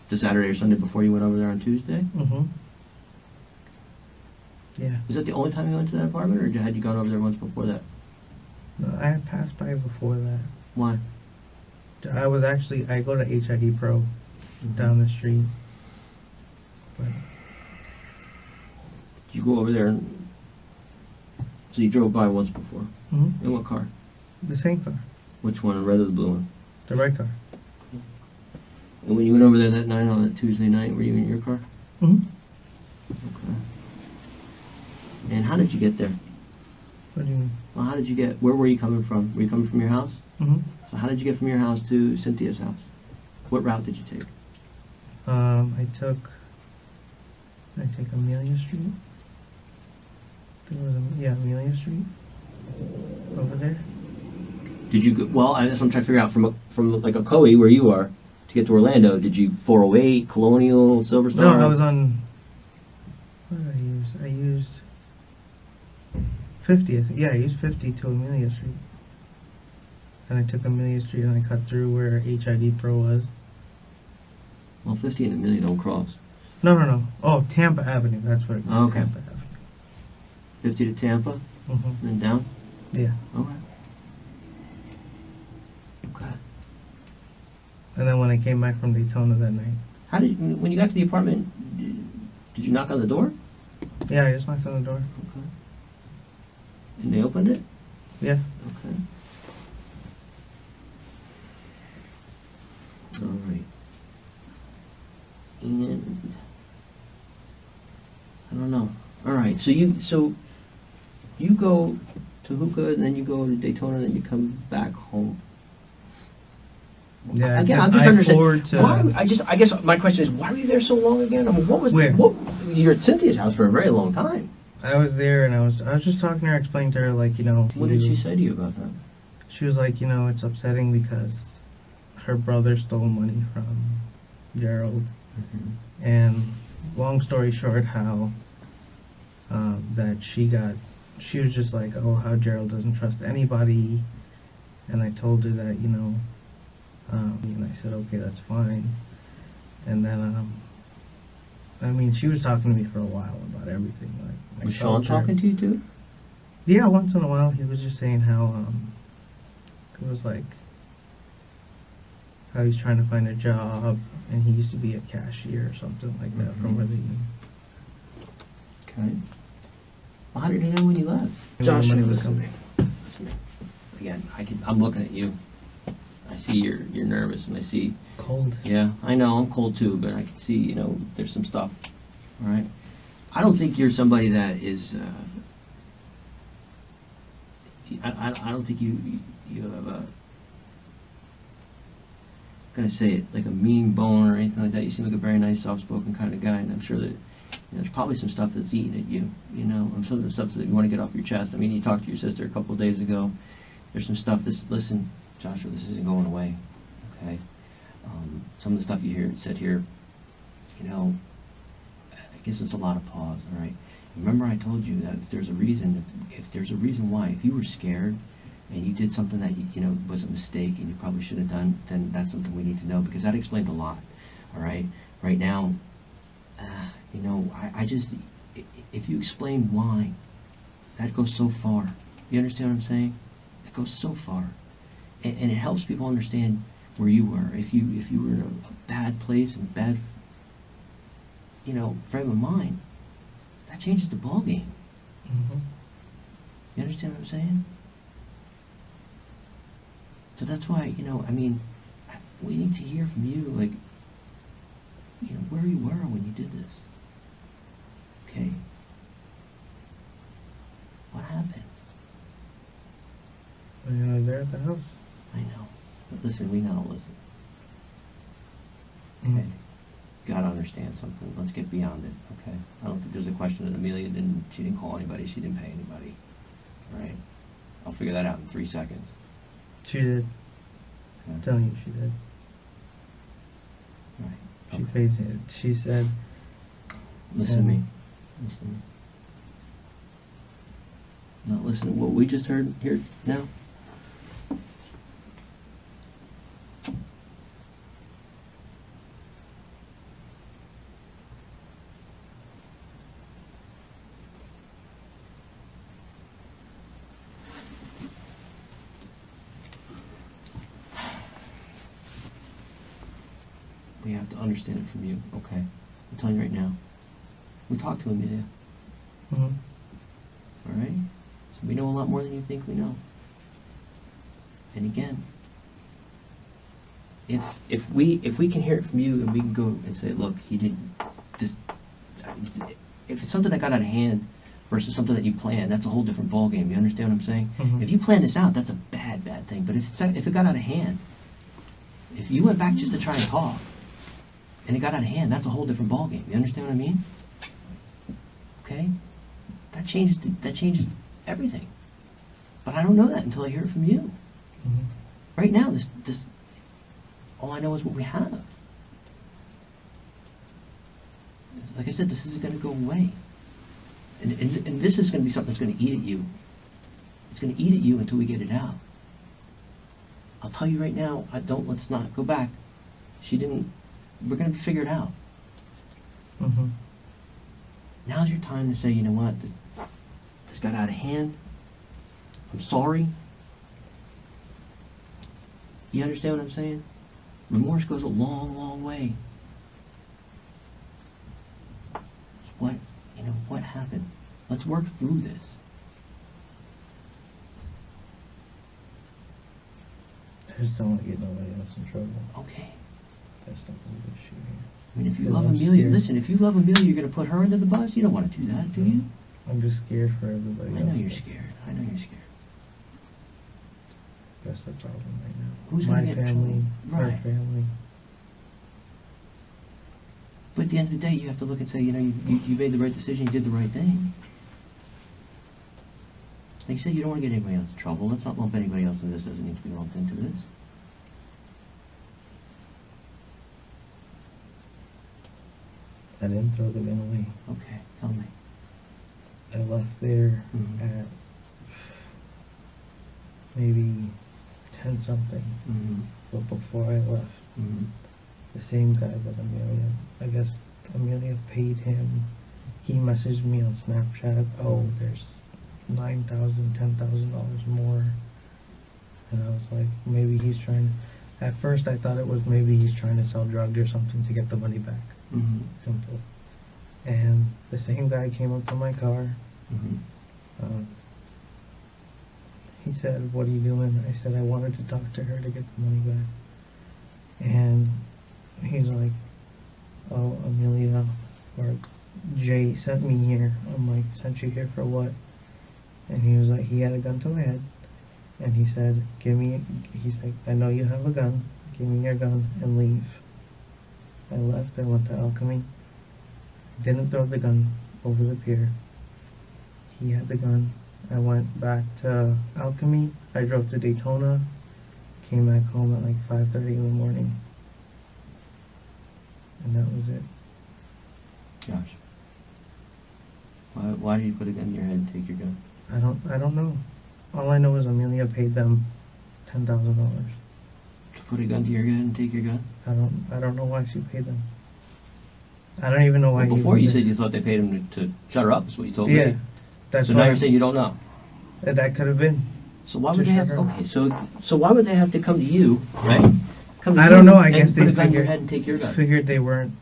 The Saturday or Sunday before you went over there on Tuesday? Mm-hmm. Yeah. Was that the only time you went to that apartment, or had you gone over there once before that? No, I had passed by before that. Why? I go to HID Pro down the street. But Did you go over there and... So you drove by once before? Mhm. In what car? The same car. Which one, the red or the blue one? The red car. And when you went over there that night, on that Tuesday night, were you in your car? Mm-hmm. Okay. And how did you get there? What do you mean? Well, how did you get... Where were you coming from? Were you coming from your house? Mm-hmm. So how did you get from your house to Cynthia's house? What route did you take? I took Amelia Street. Amelia Street. Over there. Did you go... Well, that's what I'm trying to figure out. From like Ocoee, where you are, to get to Orlando, did you 408, Colonial, Silver Star? No, I was on... What did I use? I used 50th. Yeah, I used 50 to Amelia Street. And I took Amelia Street and I cut through where HID Pro was. Well, 50 and Amelia don't cross. No. Oh, Tampa Avenue. That's what it was. Oh, okay. Tampa Avenue. 50 to Tampa, Mm-hmm. and then down? Yeah. Okay. And then when I came back from Daytona that night. How did when you got to the apartment? Did you knock on the door? Yeah, I just knocked on the door. Okay. And they opened it? Yeah. Okay. All right. And I don't know. All right. So you go to hookah, and then you go to Daytona, and then you come back home. Yeah. Again, I'm just understanding. To, why, I guess my question is, why were you there so long again? I mean, Where? You're at Cynthia's house for a very long time. I was there, and I was just talking to her, explaining to her, like, What did she say to you about that? She was like, it's upsetting because her brother stole money from Gerald. Mm-hmm. And long story short, how that she was just like, oh, how Gerald doesn't trust anybody. And I told her that, and I said, okay, that's fine. And then, I mean, she was talking to me for a while about everything. Like, Was Sean talking to you too? Yeah, once in a while. He was just saying how, it was like, how he's trying to find a job, and he used to be a cashier or something like that from where they. Okay. Well, how did you know when you left? Josh, Joshua, when he was listen to me. Listen to me. Again, I'm looking at you. I see you're nervous, and I see. Cold. Yeah, I know I'm cold too, but I can see there's some stuff. All right. I don't think you're somebody that is. I don't think you have a. Gonna say it like a mean bone or anything like that. You seem like a very nice, soft-spoken kind of guy, and I'm sure that there's probably some stuff that's eating at you. I'm some of the stuff that you want to get off your chest. I mean, you talked to your sister a couple of days ago. There's some stuff. Listen, Joshua, this isn't going away. Okay. Some of the stuff you said here. I guess it's a lot of pause. All right. Remember, I told you that if there's a reason, if there's a reason why, if you were scared and you did something that was a mistake and you probably should have done, then that's something we need to know, because that explains a lot. All right. Right now, I just, if you explain why, that goes so far. You understand what I'm saying? It goes so far, and it helps people understand where you were. If you were in a bad place and bad, frame of mind, that changes the ball game. Mm-hmm. You understand what I'm saying? So that's why, we need to hear from you, like, where you were when you did this. Okay? What happened? I was there at the house. I know. But listen, we know, listen. Mm-hmm. Okay? Gotta understand something. Let's get beyond it, okay? I don't think there's a question that Amelia she didn't call anybody, she didn't pay anybody. All right? I'll figure that out in 3 seconds. She did. Okay. I'm telling you, she did. Right. She Okay. paid it. She said. Listen to me. Listen to me. Not listen to what we just heard here now. We have to understand it from you, okay? I'm telling you right now. We talked to Amelia, Mm-hmm. all right? So we know a lot more than you think we know. And again, if we can hear it from you and we can go and say, look, he didn't just. If it's something that got out of hand versus something that you planned, that's a whole different ballgame. You understand what I'm saying? Mm-hmm. If you plan this out, that's a bad thing. But if it got out of hand, if you went back just to try and talk, and it got out of hand, that's a whole different ballgame. You understand what I mean? Okay? That changes everything. But I don't know that until I hear it from you. Mm-hmm. Right now, this all I know is what we have. Like I said, this isn't going to go away. And this is going to be something that's going to eat at you. It's going to eat at you until we get it out. I'll tell you right now, let's not go back. We're going to figure it out. Mm-hmm. Now's your time to say, you know what, this got out of hand. I'm sorry. You understand what I'm saying? Remorse goes a long, long way. What happened? Let's work through this. I just don't want to get nobody else in trouble. Okay. That's not the issue here. I mean, if you Because love I'm Amelia, scared. listen, if you love Amelia, you're going to put her under the bus? You don't want to do that, do you? I'm just scared for everybody I else. know you're that's- scared. I know you're scared. That's the problem right now. Who's My going to get in family, trouble? her Right. family. But at the end of the day, you have to look and say, you made the right decision, you did the right thing. Like you said, you don't want to get anybody else in trouble. Let's not lump anybody else in this. Doesn't need to be lumped into this. I didn't throw the gun away. Okay, tell me. I left there Mhm. at maybe 10 something. Mm-hmm. But before I left, Mm-hmm. the same guy that I guess Amelia paid him. He messaged me on Snapchat, oh, there's $9,000, $10,000 more. And I was like, maybe he's trying, at first I thought it was maybe he's trying to sell drugs or something to get the money back. Mm-hmm. Simple. And the same guy came up to my car. Mm-hmm. He said, what are you doing? I said, I wanted to talk to her to get the money back. And he's like, oh, Amelia, or Jay sent me here. I'm like, sent you here for what? And he was like, he had a gun to my head. And he said, he's like, I know you have a gun. Give me your gun and leave. I left. I went to Alchemy. Didn't throw the gun over the pier. He had the gun. I went back to Alchemy. I drove to Daytona. Came back home at like 5:30 in the morning. And that was it. Josh, why did you put a gun in your head and take your gun? I don't know. All I know is Amelia paid them $10,000. To put a gun to your head and take your gun? I don't know why she paid them. I don't even know why. Well, before you said you thought they paid him to shut her up, is what you told yeah, me. that's So why now you're saying you don't know. that could have been. So why To would they have? shut her up. Okay, so why would they have to come to you, right? Come to I you don't know. I and guess put they a gun to your figured head and take your gun. figured they weren't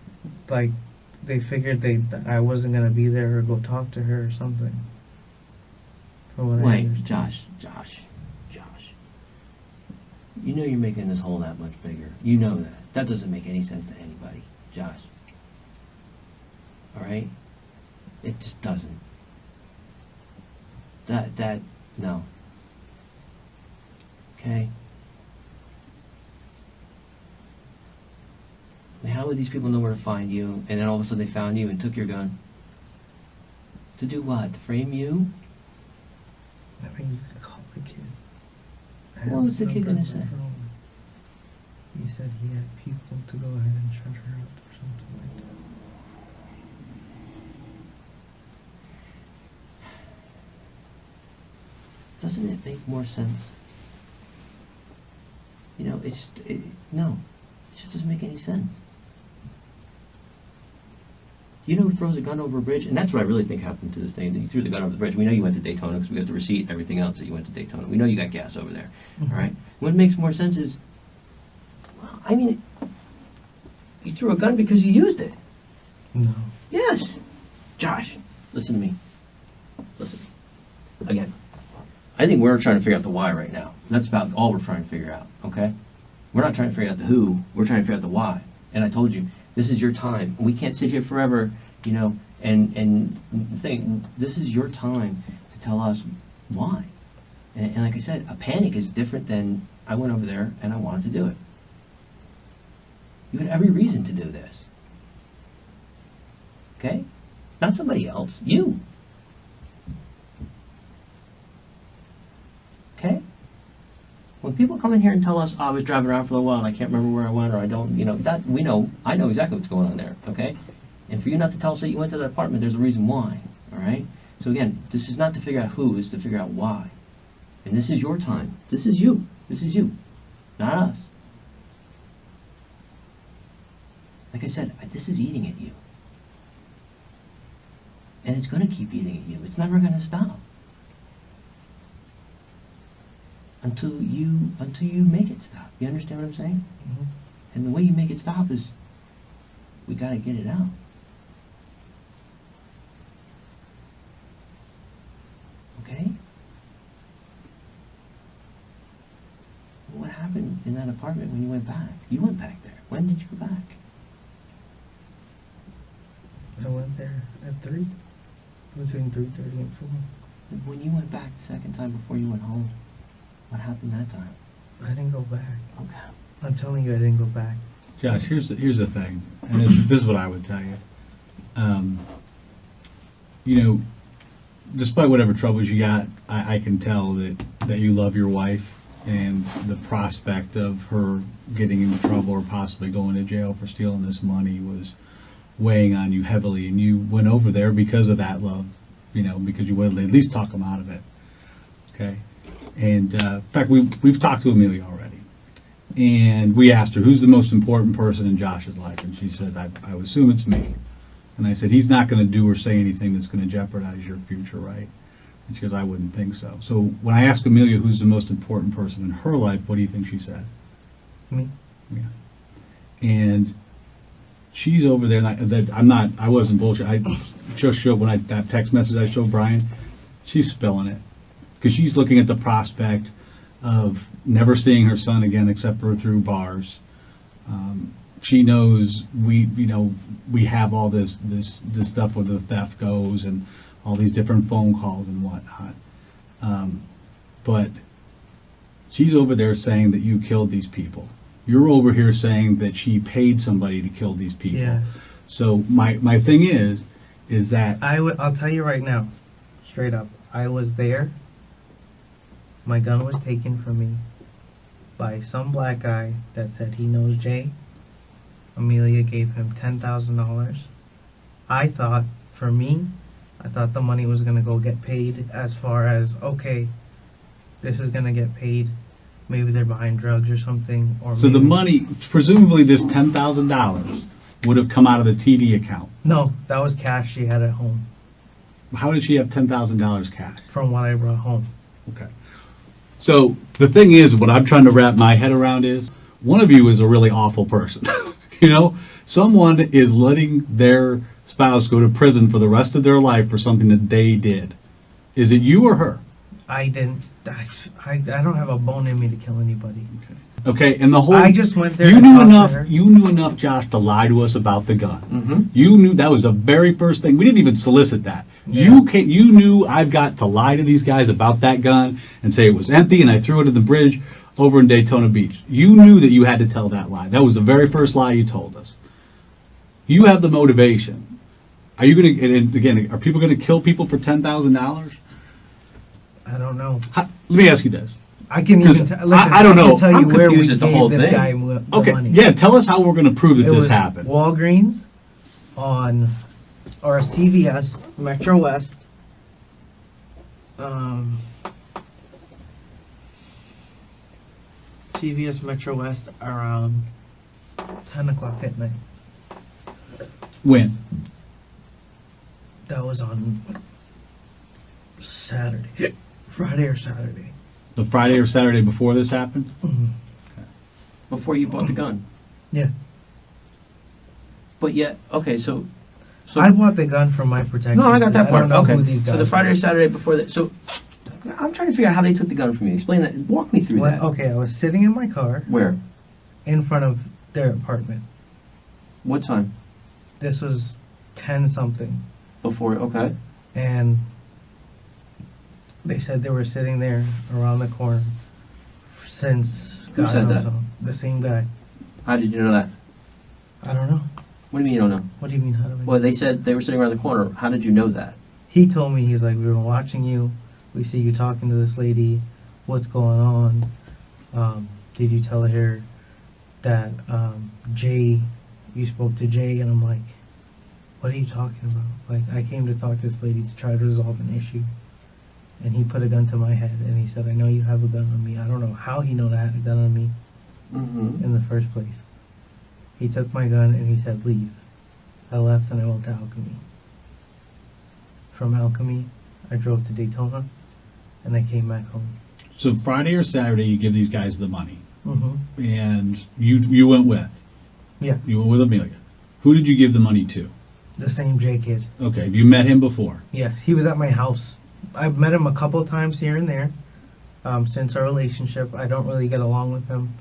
like they figured that I wasn't gonna be there or go talk to her or something. From what I Wait, understand. Josh. You know you're making this hole that much bigger. You know that. That doesn't make any sense to anybody, Josh. All right? It just doesn't. No. Okay? I mean, how would these people know where to find you, and then all of a sudden they found you and took your gun? To do what? To frame you? I mean, you could call the kid. I What have was the his kid number gonna on say? my phone. He said he had people to go ahead and shut her up or something like that. Doesn't it make more sense? You know, no. It just doesn't make any sense. You know who throws a gun over a bridge? And that's what I really think happened to this thing. You threw the gun over the bridge. We know you went to Daytona because we got the receipt and everything else that you went to Daytona. We know you got gas over there. Mhm. All right? What makes more sense is, well, I mean, you threw a gun because you used it. No. Yes. Josh, listen to me. Listen. Again, I think we're trying to figure out the why right now. That's about all we're trying to figure out, okay? We're not trying to figure out the who. We're trying to figure out the why. And I told you, this is your time. We can't sit here forever, you know, and think, this is your time to tell us why. And like I said, a panic is different than I went over there and I wanted to do it. You had every reason to do this. Okay? Not somebody else. You. Okay? When people come in here and tell us, oh, I was driving around for a little while and I can't remember where I went, or I don't, you know, that we know, I know exactly what's going on there, okay? And for you not to tell us that you went to that apartment, there's a reason why, all right? So again, this is not to figure out who, it's to figure out why. And this is your time. This is you. This is you, not us. Like I said, this is eating at you. And it's going to keep eating at you. It's never going to stop. Until you make it stop. You understand what I'm saying? Mhm. And the way you make it stop is, we gotta get it out. Okay? What happened in that apartment when you went back? You went back there. When did you go back? I went there at 3, between 3:30 and 4. When you went back the second time before you went home, what happened that time? I didn't go back. Okay. I'm telling you, I didn't go back. Josh, here's the thing, and this is what I would tell you. You know, despite whatever troubles you got, I can tell that you love your wife, and the prospect of her getting into trouble or possibly going to jail for stealing this money was weighing on you heavily, and you went over there because of that love, you know, because you wanted to at least talk them out of it. Okay, and in fact, we've talked to Amelia already. And we asked her, who's the most important person in Josh's life? And she said, I would assume it's me. And I said, he's not going to do or say anything that's going to jeopardize your future, right? And she goes, I wouldn't think so. So when I asked Amelia who's the most important person in her life, what do you think she said? Me. Yeah. And she's over there, and I wasn't bullshit. I just showed, that text message I showed Brian, she's spilling it. Because she's looking at the prospect of never seeing her son again except for through bars. She knows we have all this stuff where the theft goes and all these different phone calls and whatnot. But she's over there saying that you killed these people. You're over here saying that she paid somebody to kill these people. Yes. So my thing is that I'll tell you right now, straight up, I was there. My gun was taken from me by some black guy that said he knows Jay. Amelia gave him $10,000. I thought the money was going to go get paid, as far as, okay, this is going to get paid. Maybe they're buying drugs or something. So the money, presumably this $10,000 would have come out of the TD account. No, that was cash she had at home. How did she have $10,000 cash? From what I brought home. Okay. So the thing is, what I'm trying to wrap my head around is, one of you is a really awful person. You know, someone is letting their spouse go to prison for the rest of their life for something that they did. Is it you or her? I didn't. I don't have a bone in me to kill anybody. Okay, and the whole. I just went there. You to knew talk enough. to her. You knew enough, Josh, to lie to us about the gun. Mm-hmm. You knew that was the very first thing. We didn't even solicit that. Yeah. You knew I've got to lie to these guys about that gun and say it was empty and I threw it in the bridge over in Daytona Beach. You knew that you had to tell that lie. That was the very first lie you told us. You have the motivation. Are you going to? And again, are people going to kill people for $10,000? I don't know. Let me ask you this. I can even listen. I don't know. I can tell I'm you where we confused as to the gave whole this thing. guy the Okay, money. yeah, tell us how we're going to prove that It this was happened. Walgreens or CVS, Metro West. CVS Metro West around 10 o'clock at night. When? That was on Saturday. Friday or Saturday. The Friday or Saturday before this happened? Mhm. Before you bought the gun. Yeah. But yet, okay, so I bought the gun for my protection. no, I got that I part. don't know Okay, who these so the guys Friday were. or Saturday before that. So I'm trying to figure out how they took the gun from you. Explain that. Walk me through that. Okay, I was sitting in my car Where? in front of their apartment. What time? This was 10 something. Before? Okay. And they said they were sitting there around the corner since Who God said knows that? how. The same guy. How did you know that? I don't know. What do you mean you don't know? What do you mean? How do I? Well, they said they were sitting around the corner. How did you know that? He told me, he's like, we've been watching you. We see you talking to this lady. What's going on? Did you tell her that Jay, you spoke to Jay? And I'm like, what are you talking about? Like, I came to talk to this lady to try to resolve an issue. And he put a gun to my head and he said, I know you have a gun on me. I don't know how he knew I had a gun on me Mm-hmm. in the first place. He took my gun and he said, leave. I left and I went to Alchemy. From Alchemy, I drove to Daytona and I came back home. So Friday or Saturday, you give these guys the money. Mm-hmm. and you went with. Yeah. You went with Amelia. Who did you give the money to? The same J kid. Okay. Have you met him before? Yes, he was at my house. I've met him a couple times here and there. Since our relationship, I don't really get along with him.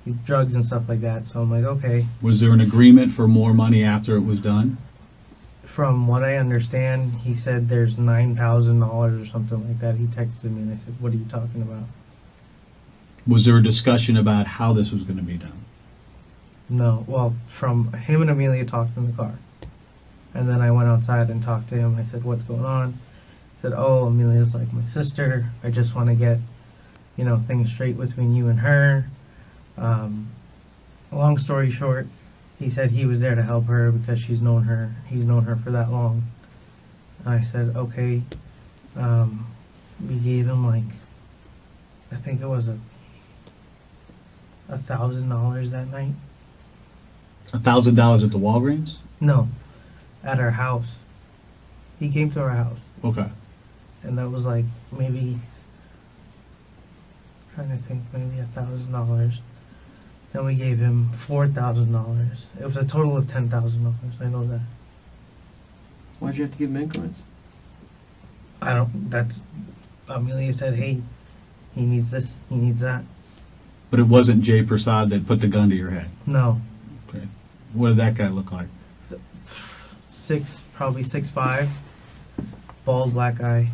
He's drugs and stuff like that. So I'm like, okay. Was there an agreement for more money after it was done? From what I understand, he said there's $9,000 or something like that. He texted me and I said, what are you talking about? Was there a discussion about how this was going to be done? No. Well, from him and Amelia talked in the car. And then I went outside and talked to him. I said, what's going on? He said, oh, Amelia's like my sister. I just want to get, things straight between you and her. Long story short, he said he was there to help her because he's known her for that long. I said, okay. We gave him I think it was $1,000 that night. $1,000 at the Walgreens? No, at our house. He came to our house, Okay. and that was maybe, trying to think, maybe $1,000. Then we gave him $4,000. It was a total of $10,000. I know that. Why'd you have to give him increments? Amelia said, hey, he needs this, he needs that. But it wasn't Jay Prasad that put the gun to your head? No. Okay. What did that guy look like? Probably 6'5", bald black guy.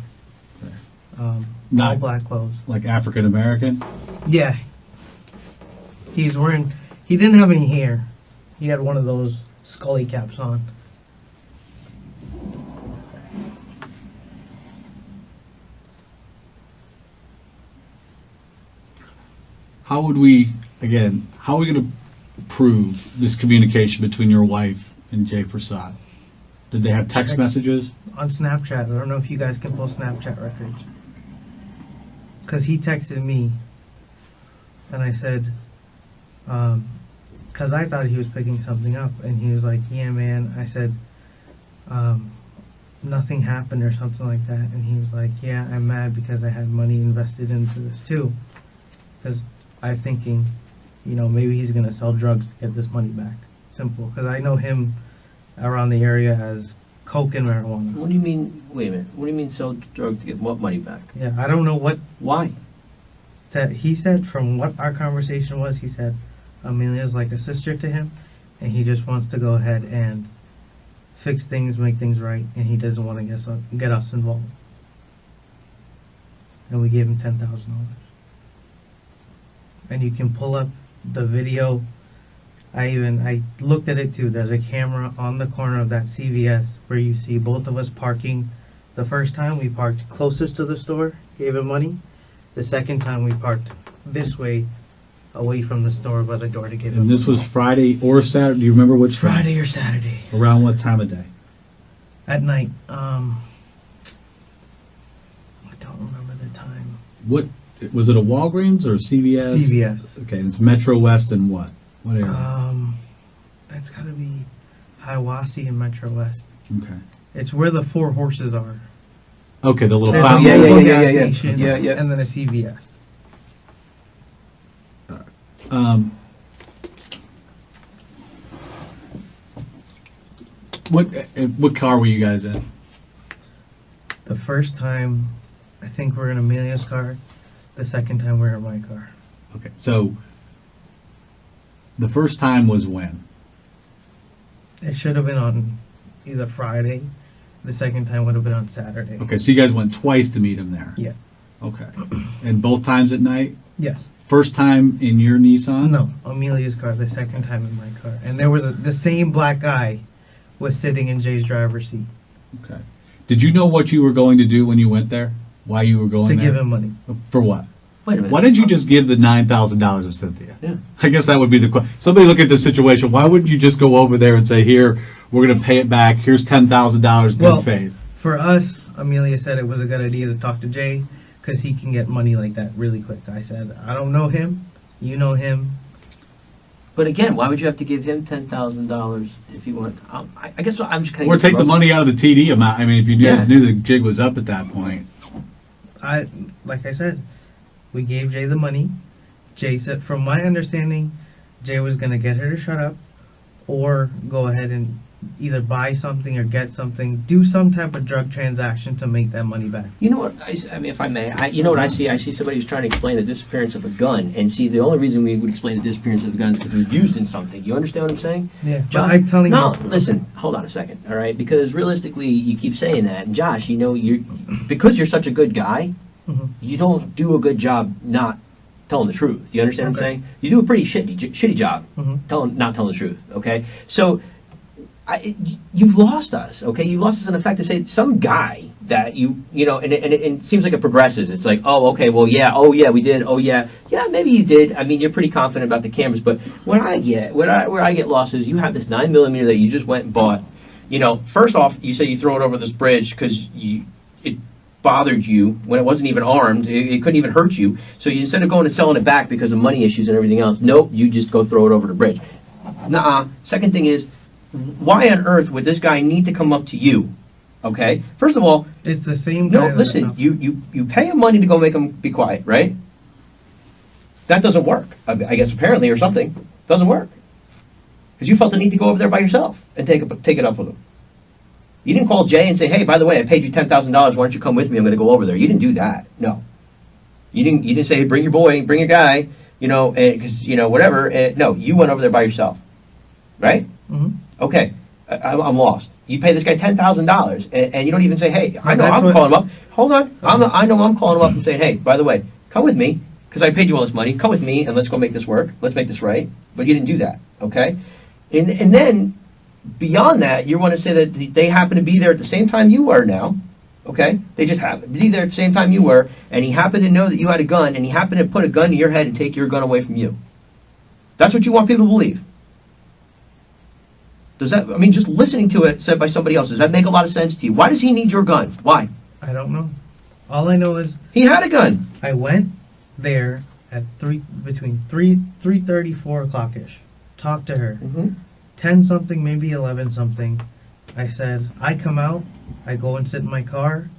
Okay. All Not black clothes. like African American? Yeah. He didn't have any hair. He had one of those scully caps on. How are we going to prove this communication between your wife and Jay Prasad? Did they have text messages? On Snapchat. I don't know if you guys can pull Snapchat records. Because he texted me. And I said, because I thought he was picking something up. And he was like, yeah, man. I said, nothing happened or something like that. And he was like, yeah, I'm mad because I had money invested into this too. Because I'm thinking, maybe he's going to sell drugs to get this money back. Simple. Because I know him around the area as coke and marijuana. What do you mean, wait a minute, what do you mean sell drugs to get what money back? Yeah, I don't know what Why? that he said. From what our conversation was, he said Amelia's like a sister to him, and he just wants to go ahead and fix things, make things right, and he doesn't want to get us involved. And we gave him $10,000. And you can pull up the video. I looked at it too. There's a camera on the corner of that CVS where you see both of us parking. The first time we parked closest to the store, gave him money. The second time we parked this way, away from the store by the door to give him And this was money. Friday or Saturday? Do you remember which time? Friday or Saturday. Around what time of day? At night. I don't remember the time. What was it, a Walgreens or CVS? CVS. Okay, it's Metro West and what? What area? That's gotta be Hiawassee and Metro West. Okay. It's where the Four Horses are. Okay, the little There's fountain. a local yeah, gas yeah. station, Yeah. and then a CVS. What car were you guys in? The first time, I think we're in Amelia's car. The second time we're in my car. Okay, so the first time was when? It should have been on either Friday. The second time would have been on Saturday. Okay, so you guys went twice to meet him there? Yeah. Okay. And both times at night? Yes. First time in your Nissan? No, Amelia's car. The second time in my car. And there was the same black guy was sitting in Jay's driver's seat. Okay. Did you know what you were going to do when you went there? Why you were going To there? give him money. For what? Wait a minute. Why didn't you just give the $9,000 to Cynthia? Yeah. I guess that would be the question. Somebody look at this situation. Why wouldn't you just go over there and say, here, we're going to pay it back. Here's $10,000, good Well, faith. For us, Amelia said it was a good idea to talk to Jay because he can get money like that really quick. I said, I don't know him. You know him. But again, why would you have to give him $10,000 if you want? I guess what I'm just kind of. Or take the money out of the TD amount. I mean, if you guys Yeah. knew the jig was up at that point. Like I said, we gave Jay the money, Jay said, from my understanding, Jay was gonna get her to shut up, or go ahead and either buy something or get something, do some type of drug transaction to make that money back. You know what, I mean, if I may, you know what I see? I see somebody who's trying to explain the disappearance of a gun, and see, the only reason we would explain the disappearance of the gun is because it was used in something. You understand what I'm saying? Yeah, Josh, but I'm telling no, you. listen, hold on a second, all right? Because realistically, you keep saying that, and Josh, you know, because you're such a good guy, Mhm. you don't do a good job not telling the truth. You understand what I'm Okay. saying? You do a pretty shitty job Mhm. not telling the truth, okay? So, you've lost us, okay? You lost us in the fact to say some guy that you know, and it seems like it progresses. It's like, oh, okay, well, yeah, oh, yeah, we did, oh, yeah, maybe you did. I mean, you're pretty confident about the cameras, but where I get lost is you have this 9mm that you just went and bought. You know, first off, you say you throw it over this bridge because it bothered you when it wasn't even armed. It couldn't even hurt you. So instead of going and selling it back because of money issues and everything else, nope, you just go throw it over the bridge. Nuh-uh. Second thing is, why on earth would this guy need to come up to you? Okay? First of all, It's the same no, guy. listen, you pay him money to go make him be quiet, right? That doesn't work. I guess apparently or something. Doesn't work. Because you felt the need to go over there by yourself and take it up with him. You didn't call Jay and say, hey, by the way, I paid you $10,000. Why don't you come with me? I'm going to go over there. You didn't do that. No. You didn't say, hey, bring your boy, bring your guy, you know, because, you know, whatever. No, you went over there by yourself. Right? Mhm. Okay, I'm lost. You pay this guy $10,000, and you don't even say, "Hey, I know that's I'm what- calling him up." Hold on, Okay. I know I'm calling him up and saying, "Hey, by the way, come with me because I paid you all this money. Come with me and let's go make this work. Let's make this right." But you didn't do that, okay? And then beyond that, you want to say that they happen to be there at the same time you were now, okay? They just happened to be there at the same time you were, and he happened to know that you had a gun, and he happened to put a gun to your head and take your gun away from you. That's what you want people to believe. Does that, I mean, just listening to it said by somebody else, does that make a lot of sense to you? Why does he need your gun? Why? I don't know. All I know is He had a gun. I went there at between 3:30, 4 o'clock ish. Talked to her. Mm-hmm. 10 something, maybe 11 something. I said, I come out, I go and sit in my car,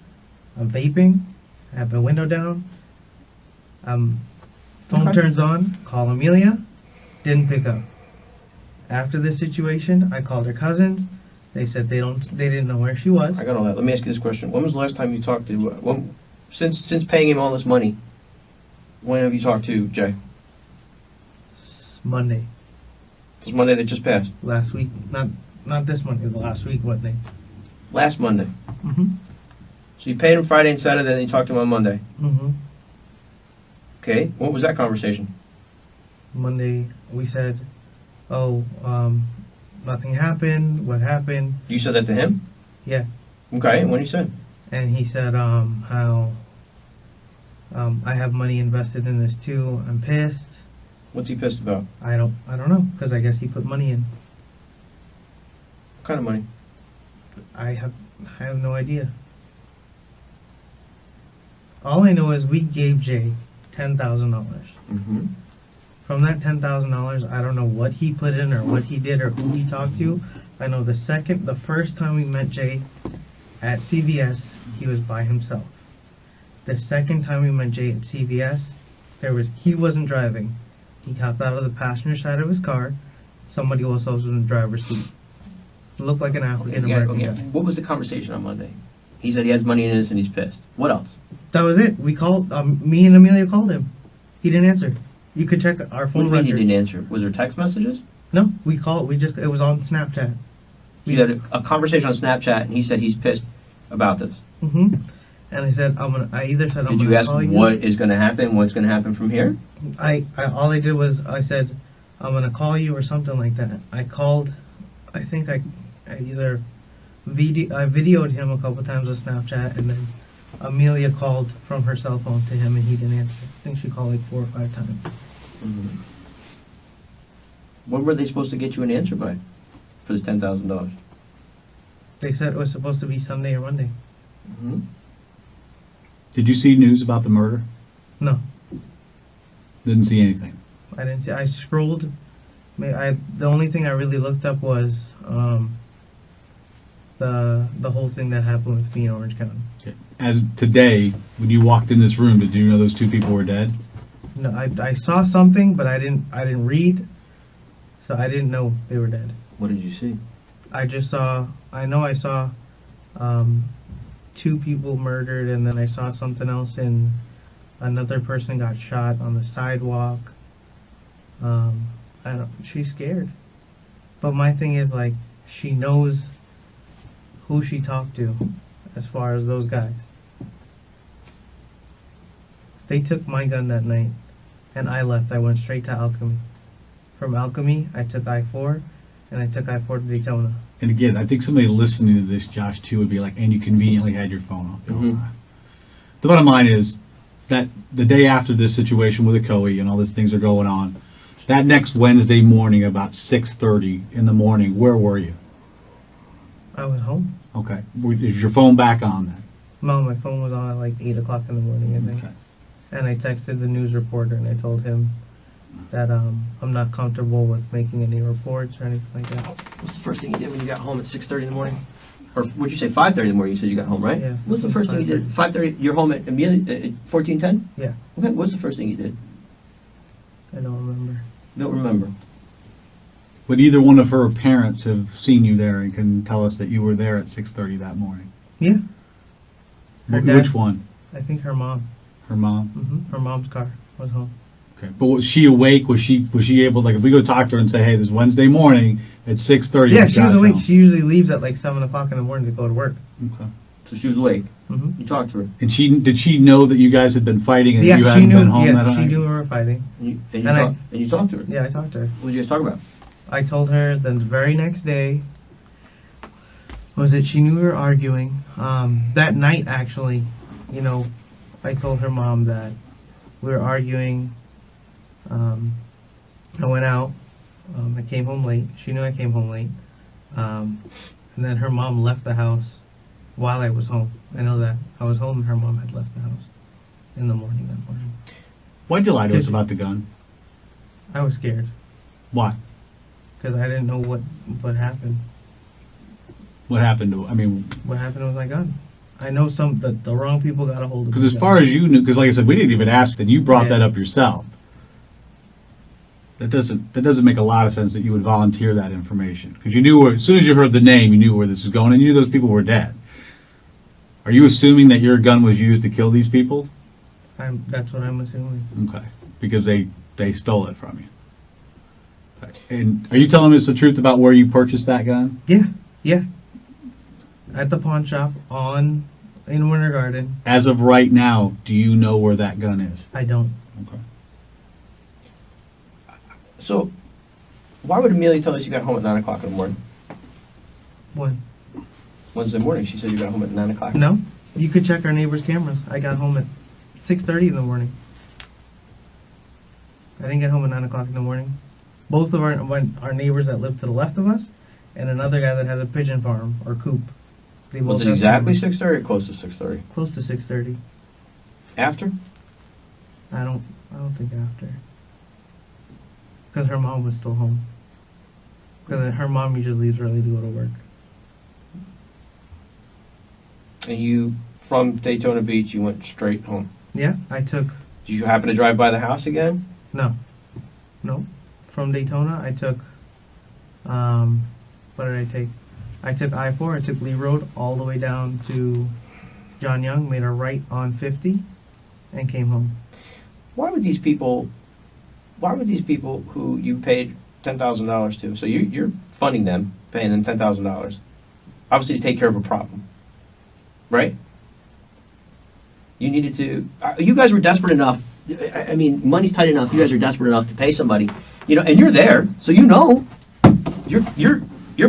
I'm vaping, I have my window down, phone Okay. turns on, call Amelia, didn't pick up. After this situation, I called her cousins, they said they didn't know where she was. I got all that. Let me ask you this question. When was the last time you talked to, since paying him all this money, when have you talked to Jay? Monday, This Monday that just passed. last week, not this Monday, the last week, Monday. Last Monday. Mm-hmm. So you paid him Friday and Saturday, then you talked to him on Monday. Mm-hmm. Okay. What was that conversation? Monday, we said, oh, nothing happened, what happened? You said that to him? Yeah. Okay. And what did you say? And he said how I have money invested in this too. I'm pissed. What's he pissed about? I don't know, because I guess he put money in. What kind of money? I have no idea. All I know is we gave Jay $10,000. Mm-hmm. From that $10,000, I don't know what he put in or what he did or who he talked to. I know the first time we met Jay at CVS, he was by himself. The second time we met Jay at CVS, he wasn't driving. He hopped out of the passenger side of his car. Somebody else was in the driver's seat. It looked like an African American guy. What was the conversation on Monday? He said he has money in this and he's pissed. What else? That was it. We called. Me and Amelia called him. He didn't answer. You could check our What do phone you mean he record. didn't answer? Was there text messages? No, we called. It was on Snapchat. You had a conversation on Snapchat and he said he's pissed about this. Mm-hmm. And I said I either said I'm Did you gonna ask call you. what is going to happen? What's going to happen from here? I all I did was I said I'm gonna call you or something like that. I called. I think I either videoed him a couple times on Snapchat, and then Amelia called from her cell phone to him and he didn't answer. I think she called like 4 or 5 times. Mm-hmm. When were they supposed to get you an answer by for this $10,000? They said it was supposed to be Sunday or Monday. Mm-hmm. Did you see news about the murder? No, Didn't see anything. I didn't see. I scrolled. The only thing I really looked up was the whole thing that happened with me in Orange County. As of today, when you walked in this room, did you know those two people were dead? No, I saw something, but I didn't read, so I didn't know they were dead. What did you see? I saw 2 people murdered, and then I saw something else in another person got shot on the sidewalk. She's scared. But my thing is, like, she knows who she talked to as far as those guys. They took my gun that night, and I left. I went straight to Alchemy. From Alchemy, I took I-4, and I took I-4 to Daytona. And again, I think somebody listening to this, Josh, too, would be like, and you conveniently had your phone off the whole time. The bottom line is that the day after this situation with Ocoee and all these things are going on, that next Wednesday morning, about 6:30 in the morning, where were you? I was home. Okay. Is your phone back on then? No, my phone was on at like 8 o'clock in the morning, I think. Okay. And I texted the news reporter, and I told him that I'm not comfortable with making any reports or anything like that. What's the first thing you did when you got home at 6:30 in the morning? Or would you say 5:30 in the morning? You said you got home, right? Yeah. What's the first thing you did? 5:30. You're home at immediately at 14:10. Yeah. Okay. What's the first thing you did? I don't remember. Don't remember. Would either one of her parents have seen you there and can tell us that you were there at 6:30 that morning? Yeah. Her dad. Which one? I think her mom. Her mom? Her mom's car was home. Okay. But was she awake? Was she able, like, if we go talk to her and say, hey, this is Wednesday morning at 6:30? Yeah, she was awake. She usually leaves at like 7 o'clock in the morning to go to work. Okay. So she was awake. Mm-hmm. You talked to her. And did she know that you guys had been fighting and Yeah, you she hadn't knew. been home that Yeah, night? she knew we were fighting. And And you talked to her. Yeah, I talked to her. What did you guys talk about? I told her the very next day was that she knew we were arguing. That night, actually, I told her mom that we were arguing. I went out. I came home late. She knew I came home late. And then her mom left the house while I was home. I know that. I was home and her mom had left the house in the morning that morning. Why'd you lie to us about the gun? I was scared Why? because I didn't know what happened. What happened to, What happened with my gun. I know the wrong people got a hold of it. because as far as you knew, because like I said, we didn't even ask, and you brought Yeah. that up yourself. That doesn't make a lot of sense that you would volunteer that information. Because you knew as soon as you heard the name, you knew where this is going, and you knew those people were dead. Are you assuming that your gun was used to kill these people? That's what I'm assuming. Okay. Because they stole it from you. Okay. And are you telling us the truth about where you purchased that gun? Yeah. At the pawn shop in Winter Garden. As of right now, do you know where that gun is? I don't. Okay. So, why would Amelia tell us you got home at 9 o'clock in the morning? When? Wednesday morning, she said you got home at 9 o'clock. No. You could check our neighbor's cameras. I got home at 6:30 in the morning. I didn't get home at 9 o'clock in the morning. Both of our neighbors that live to the left of us, and another guy that has a pigeon farm or coop. They both Was it have exactly cameras. 6:30 or close to 6:30? Close to 6:30. After? I don't think after. Because her mom was still home. Because her mom usually leaves early to go to work. And you, from Daytona Beach, you went straight home. Yeah, I took. Did you happen to drive by the house again? No. From Daytona, I took. What did I take? I took I-4. I took Lee Road all the way down to John Young, made a right on 50, and came home. Why would these people who you paid $10,000 to, so you're funding them, paying them $10,000, obviously to take care of a problem, right? You needed to, you guys were desperate enough, I mean, money's tight enough, you guys are desperate enough to pay somebody, and you're there, so you're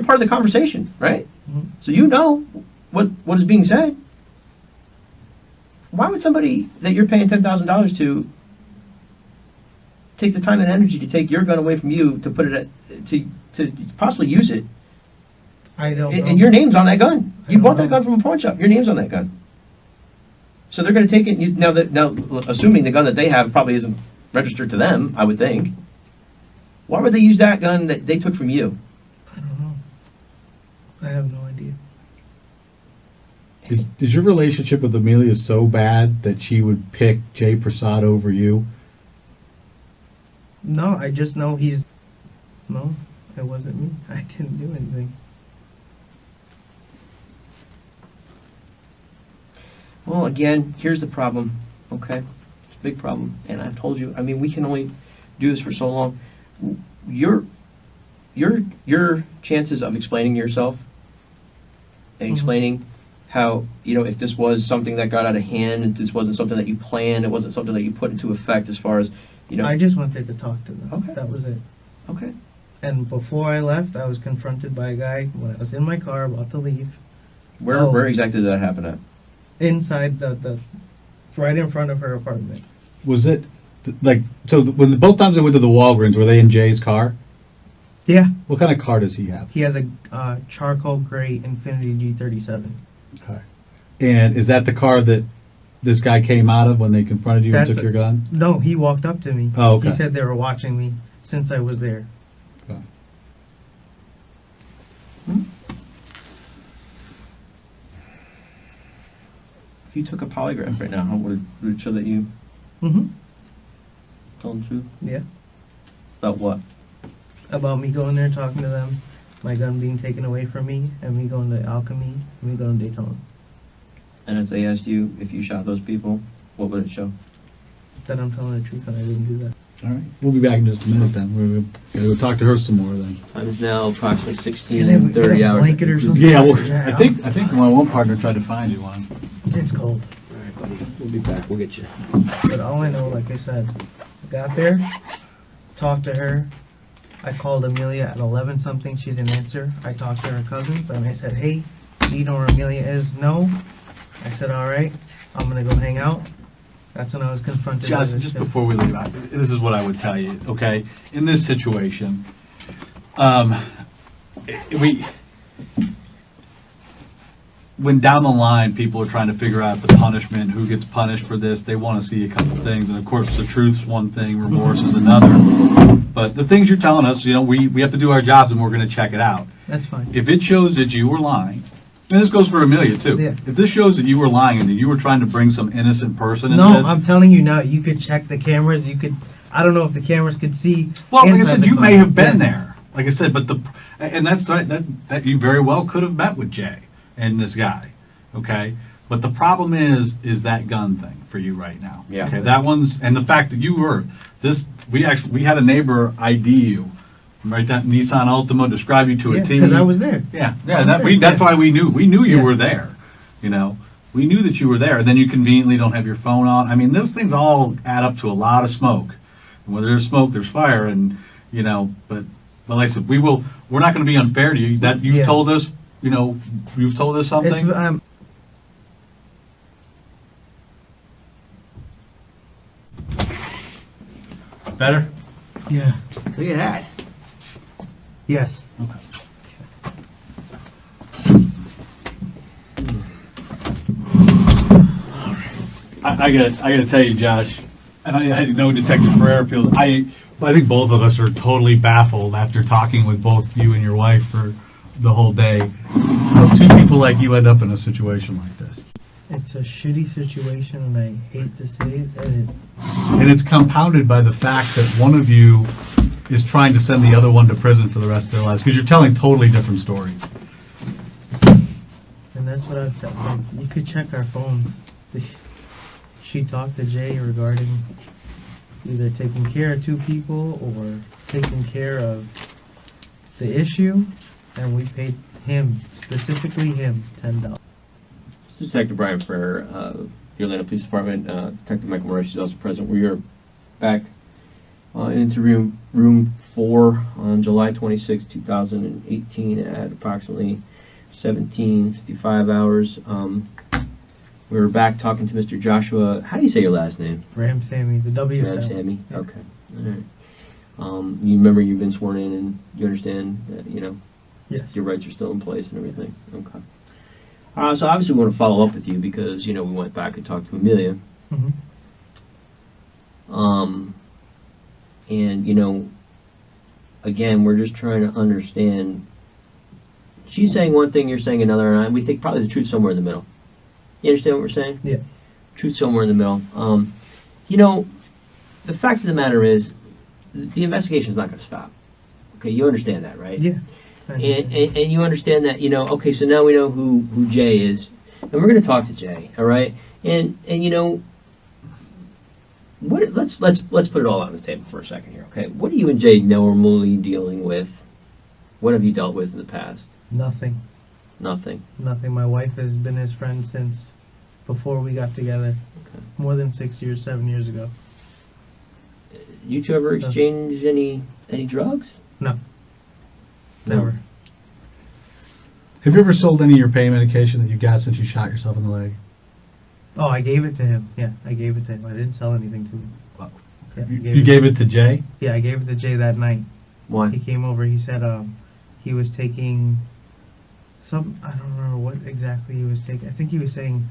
part of the conversation, right? Mhm. So you know what is being said. Why would somebody that you're paying $10,000 to take the time and energy to take your gun away from you to put it to possibly use it? I don't know. And your name's on that gun. I You don't bought that know. gun from a pawn shop. Your name's on that gun. So they're going to take it. Now, assuming the gun that they have probably isn't registered to them, I would think. Why would they use that gun that they took from you? I don't know. I have no idea. Is your relationship with Amelia so bad that she would pick Jay Prasad over you? No, I just know he's. No, it wasn't me. I didn't do anything. Well, again, here's the problem, okay? It's a big problem, and I've told you, I mean, we can only do this for so long. Your chances of explaining yourself and explaining how, you know, if this was something that got out of hand, and this wasn't something that you planned, it wasn't something that you put into effect as far as, you know. I just wanted to talk to them. Okay. That was it. Okay. And before I left, I was confronted by a guy when I was in my car about to leave. Where exactly did that happen at? Inside the right in front of her apartment. Was it like so? When both times I went to the Walgreens, were they in Jay's car? Yeah. What kind of car does he have? He has a charcoal gray Infiniti G37. Okay. And is that the car that this guy came out of when they confronted you and took your gun? No, he walked up to me. Oh, okay. He said they were watching me since I was there. Okay. If you took a polygraph right now, would it show that you Mm-hmm. told the truth? Yeah. About what? About me going there talking to them, my gun being taken away from me, and me going to Alchemy, and me going to Daytona. And if they asked you if you shot those people, what would it show? That I'm telling the truth and I didn't do that. All right. We'll be back in just a minute then. We're gonna go talk to her some more then. Time is now approximately Get 16:30 a hours. blanket or something. Yeah. Well, Yeah, I think my one partner tried to find you one. It's cold. All right, buddy. We'll be back. We'll get you. But all I know, like I said, I got there, talked to her. I called Amelia at 11 something. She didn't answer. I talked to her cousins and I said, hey, do you know where Amelia is? No. I said, all right, I'm going to go hang out. That's when I was confronted. Justin, just before we leave, this is what I would tell you, okay? In this situation, when down the line people are trying to figure out the punishment, who gets punished for this, they want to see a couple things. And of course, the truth's one thing, remorse is another. But the things you're telling us, you know, we have to do our jobs and we're going to check it out. That's fine. If it shows that you were lying, and this goes for Amelia too. Yeah. If this shows that you were lying and that you were trying to bring some innocent person No, into this, I'm telling you now, you could check the cameras. You could, I don't know if the cameras could see. well, like I inside said, the you car. may have been Yeah. there. Like I said, but and that's right, that you very well could have met with Jay and this guy, okay? But the problem is that gun thing for you right now. Yeah. Okay, that one's, and the fact that you were we had a neighbor ID you, right? That Nissan Altima, describe you to a Yeah, T. because I was there. Yeah, I was that's there. why we knew you Yeah. were there. You know, we knew that you were there. And then you conveniently don't have your phone on. I mean, those things all add up to a lot of smoke. And where there's smoke, there's fire. And you know, but like I said, we're not going to be unfair to you. That you've Yeah. told us, you know, you've told us something. It's, Better. yeah. Look at that. Yes. Okay. I gotta tell you, Josh, and I know Detective Ferrer feels. I think both of us are totally baffled after talking with both you and your wife for the whole day. How two people like you end up in a situation like this. It's a shitty situation, and I hate to say it. And it's compounded by the fact that one of you is trying to send the other one to prison for the rest of their lives because you're telling totally different stories. And that's what I've said. Like, you could check our phones. She talked to Jay regarding either taking care of two people or taking care of the issue, and we paid him, specifically him, $10. Detective Brian Ferrer, the Atlanta Police Department. Detective Michael Moresh is also present. We are back into room 4 on July 26, 2018 at approximately 17:55 hours. We were back talking to Mr. Joshua. How do you say your last name? Ramsawmy, the W sound. Ramsawmy. Yeah. Okay. All right. You remember you've been sworn in and you understand that, you know, Yes. your rights are still in place and everything. Okay. So obviously we want to follow up with you because, you know, we went back and talked to Amelia. Mhm. And, you know, again, we're just trying to understand. She's saying one thing, you're saying another, and we think probably the truth's somewhere in the middle. You understand what we're saying? Yeah. Truth somewhere in the middle. You know, the fact of the matter is, the investigation's not going to stop. Okay, you understand that, right? Yeah. And you understand that, okay, so now we know who Jay is, and we're going to talk to Jay, all right? And let's put it all on the table for a second here, okay? What are you and Jay normally dealing with? What have you dealt with in the past? Nothing. Nothing. Nothing. My wife has been his friend since before we got together. Okay. More than 6 years, 7 years ago. You two ever exchanged any drugs? No. No. Never. Have you ever sold any of your pain medication that you got since you shot yourself in the leg? Oh, I gave it to him. Yeah, I gave it to him. I didn't sell anything to him. Wow. Yeah, You gave it to Jay? Yeah, I gave it to Jay that night. Why? He came over. He said he was taking some. I don't remember what exactly he was taking. I think he was saying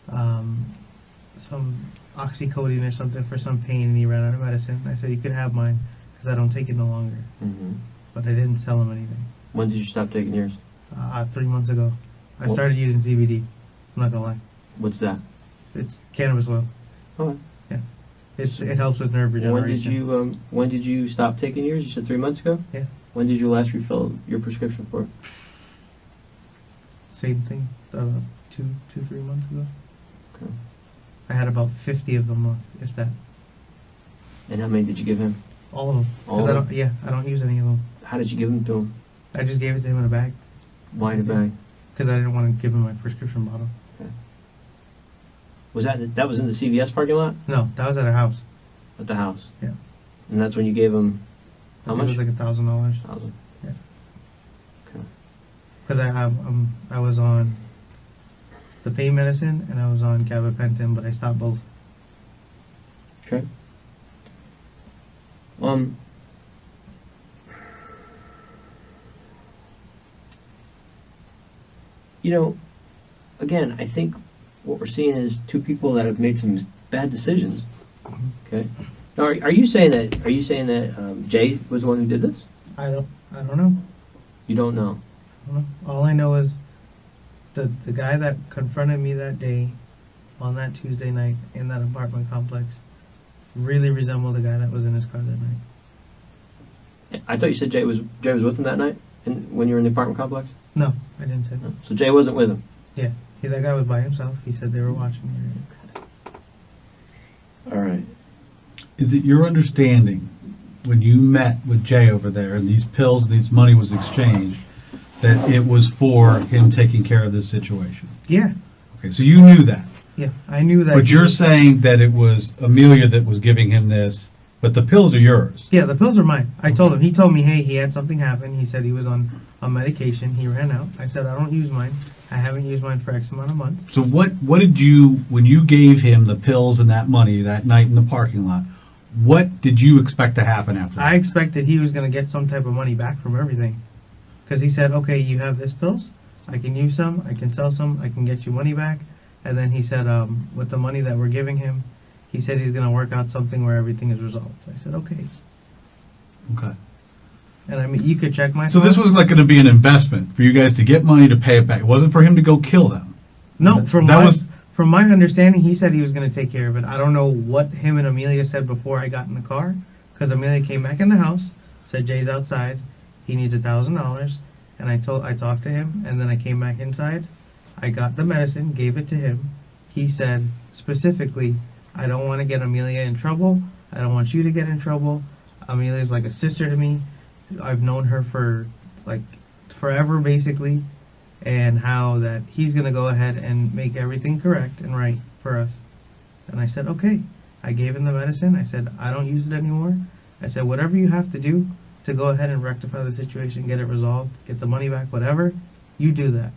some oxycodone or something for some pain, and he ran out of medicine. I said, you could have mine because I don't take it no longer. Mm-hmm. But I didn't sell him anything. When did you stop taking yours? 3 months ago. I Well- started using CBD. I'm not gonna lie. What's that? It's cannabis oil. Okay. Yeah. It helps with nerve regeneration. When did you stop taking yours? You said 3 months ago? Yeah. When did you last refill your prescription for it? Same thing. 3 months ago. Okay. I had about 50 of them left, if that. And how many did you give him? All of them. All of them? I don't use any of them. How did you give them to him? I just gave it to him in a bag Why in a bag? because I didn't want to give him my prescription bottle. Was that was in the CVS parking lot No, that was at our house. at the house? Yeah. And that's when you gave him how It much? was like $1,000 $1,000. because I was on the pain medicine and I was on gabapentin, but I stopped both. Okay. Again, I think what we're seeing is two people that have made some bad decisions. Okay. Now, are you saying that Jay was the one who did this? I don't know. You don't know. I don't know. All I know is the guy that confronted me that day on that Tuesday night in that apartment complex really resembled the guy that was in his car that night. I thought you said Jay was with him that night, when you were in the apartment complex. No, I didn't say that. So Jay wasn't with him. Yeah, that guy was by himself. He said they were watching me. All right. Is it your understanding when you met with Jay over there and these pills and this money was exchanged that it was for him taking care of this situation? Yeah, Okay, so you knew that. yeah, I knew that. But you're saying that it was Amelia that was giving him this, but the pills are yours. Yeah, the pills are mine. I told him. He told me, hey, he had something happen. He said he was on a medication. He ran out. I said, I don't use mine. I haven't used mine for X amount of months. So what did you, when you gave him the pills and that money that night in the parking lot, what did you expect to happen after that? I expected he was going to get some type of money back from everything. Because he said, okay, you have this pills. I can use some. I can sell some. I can get you money back. And then he said, with the money that we're giving him, he said he's going to work out something where everything is resolved. I said, okay. Okay. And I mean, you could check my So this was like going to be an investment for you guys to get money to pay it back. It wasn't for him to go kill them. No, from That my understanding, he said he was going to take care of it. I don't know what him and Amelia said before I got in the car, because Amelia came back in the house, said Jay's outside, he needs $1,000, and I talked to him, and then I came back inside. I got the medicine, gave it to him. He said specifically, I don't want to get Amelia in trouble. I don't want you to get in trouble. Amelia's like a sister to me. I've known her for like forever basically, and how that he's going to go ahead and make everything correct and right for us. And I said, okay. I gave him the medicine. I said, I don't use it anymore. I said, whatever you have to do to go ahead and rectify the situation, get it resolved, get the money back, whatever, you do that.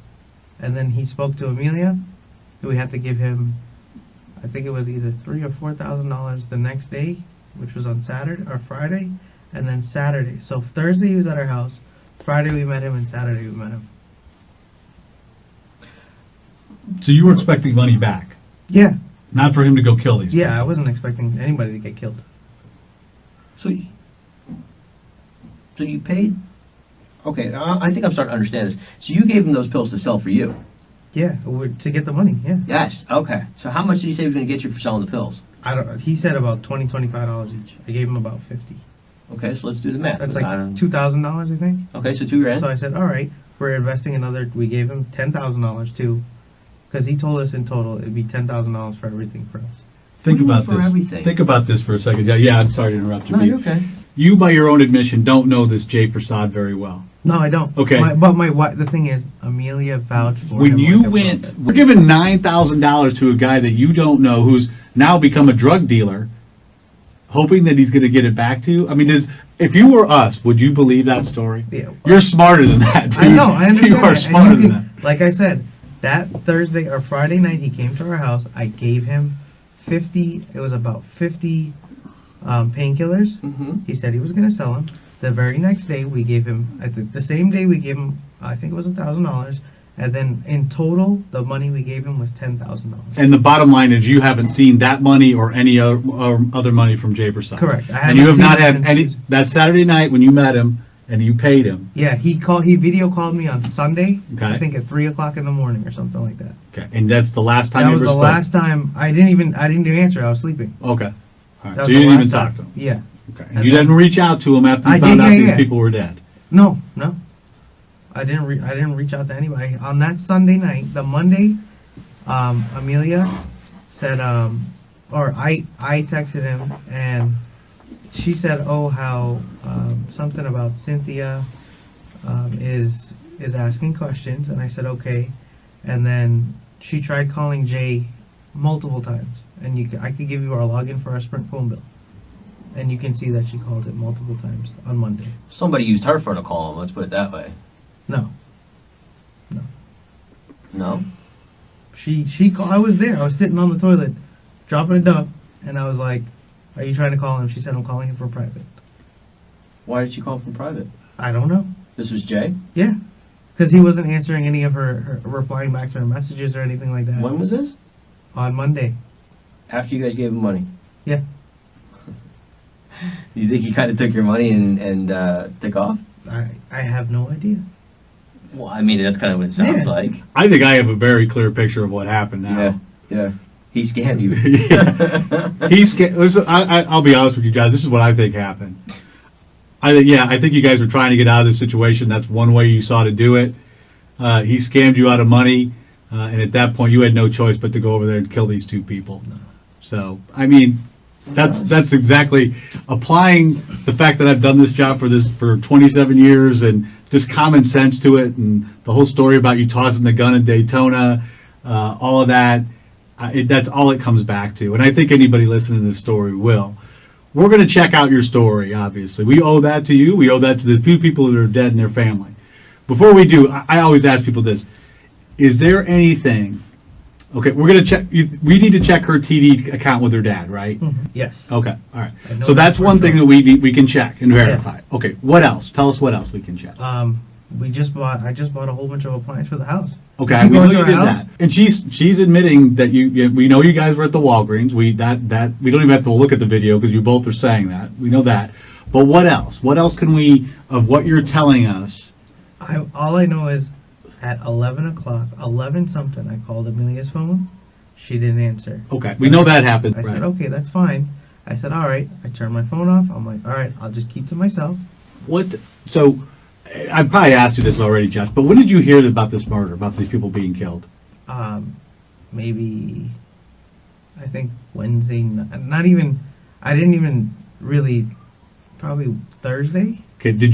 And then he spoke to Amelia. We had to give him, I think it was either $3,000 or $4,000 the next day, which was on Saturday or Friday, and then Saturday. So Thursday he was at our house, Friday we met him, and Saturday we met him. So you were expecting money back, Yeah, not for him to go kill these yeah, I wasn't expecting anybody to get killed. So you paid? Okay, I think I'm starting to understand this. So you gave him those pills to sell for you? Yeah, to get the money. Yeah. Yes. Okay. So how much did he say he was going to get you for selling the pills? I don't. He said about $20, $25 each. I gave him about 50. Okay, so let's do the math. That's We got like him- $2,000, I think. Okay, so $2,000. So I said, all right, we're investing another. We gave him $10,000 too, because he told us in total it'd be $10,000 for everything for us. Think What do you about mean for this. everything? Think about this for a second. Yeah, I'm sorry to interrupt you. No, you're okay. You, by your own admission, don't know this Jay Prasad very well. No, I don't. Okay. But my wife. The thing is, Amelia vouched for When him you like a went, prophet. we're giving $9,000 to a guy that you don't know, who's now become a drug dealer, hoping that he's going to get it back to you. I mean, if you were us, would you believe that story? Yeah. You're smarter than that, dude. I know. I understand. You are that. smarter And than you that. Like I said, that Thursday or Friday night, he came to our house. I gave him 50. It was about 50 painkillers. Mm-hmm. He said he was going to sell them. The very next day, we gave him. The same day, we gave him. I think it was $1,000. And then in total, the money we gave him was $10,000. And the bottom line is, you haven't seen that money or any other money from Jay Prasad. Correct. I And you have haven't not seen had him any. since- That Saturday night when you met him and you paid him. Yeah, he video called me on Sunday. Okay. I think at 3:00 in the morning or something like that. Okay. And that's the last time That you was ever the spoke. last time. I didn't even answer. I was sleeping. Okay. All right. That So was you the didn't even last talk time. to him. Yeah. Okay. And You then- didn't reach out to him after you I found did, out yeah, these yeah. people were dead. No. I didn't reach out to anybody on that Sunday night. The Monday, Amelia said, or I texted him and she said, oh, how something about Cynthia is asking questions, and I said okay, and then she tried calling Jay multiple times, and I could give you our login for our Sprint phone bill, and you can see that she called it multiple times on Monday. Somebody used her phone to call him. Let's put it that way. No. No. She called. I was there. I was sitting on the toilet, dropping a dump, and I was like, "Are you trying to call him?" She said, "I'm calling him for private." Why did she call him from private? I don't know. This was Jay? Yeah, because he wasn't answering any of her replying back to her messages or anything like that. When was this? On Monday. After you guys gave him money? Yeah. You think he kind of took your money and took off? I have no idea. Well, I mean, that's kind of what it sounds Yeah. like. I think I have a very clear picture of what happened now. Yeah. He scammed you. Yeah. Listen, I'll be honest with you guys. This is what I think happened. I think you guys were trying to get out of this situation. That's one way you saw to do it. He scammed you out of money, and at that point, you had no choice but to go over there and kill these two people. So, I mean, that's exactly applying the fact that I've done this job for 27 years and just common sense to it, and the whole story about you tossing the gun in Daytona, all of that. That's all it comes back to, and I think anybody listening to this story will. We're going to check out your story, obviously. We owe that to you. We owe that to the few people that are dead and their family. Before we do, I always ask people this. Is there anything... Okay, we're going to check... We need to check her TD account with her dad, right? Yes. Okay, all right. I know So that's that for one thing sure. that we can check and verify. Okay, what else? Tell us what else we can check. I just bought a whole bunch of appliances for the house. Okay, You we go know to you our did house? that, and she's admitting that we know you guys were at the Walgreens. We don't even have to look at the video because you both are saying that. We know that, but what else? What else can we of what you're telling us? All I know is at 11 something, I called Amelia's phone. She didn't answer. Okay, we know that happened. I right. said, okay, that's fine. I said, all right. I turned my phone off. I'm like, all right, I'll just keep to myself. So, I probably asked you this already, Josh, but when did you hear about this murder, about these people being killed? Maybe, I think Wednesday, I didn't even really, probably Thursday. Okay, did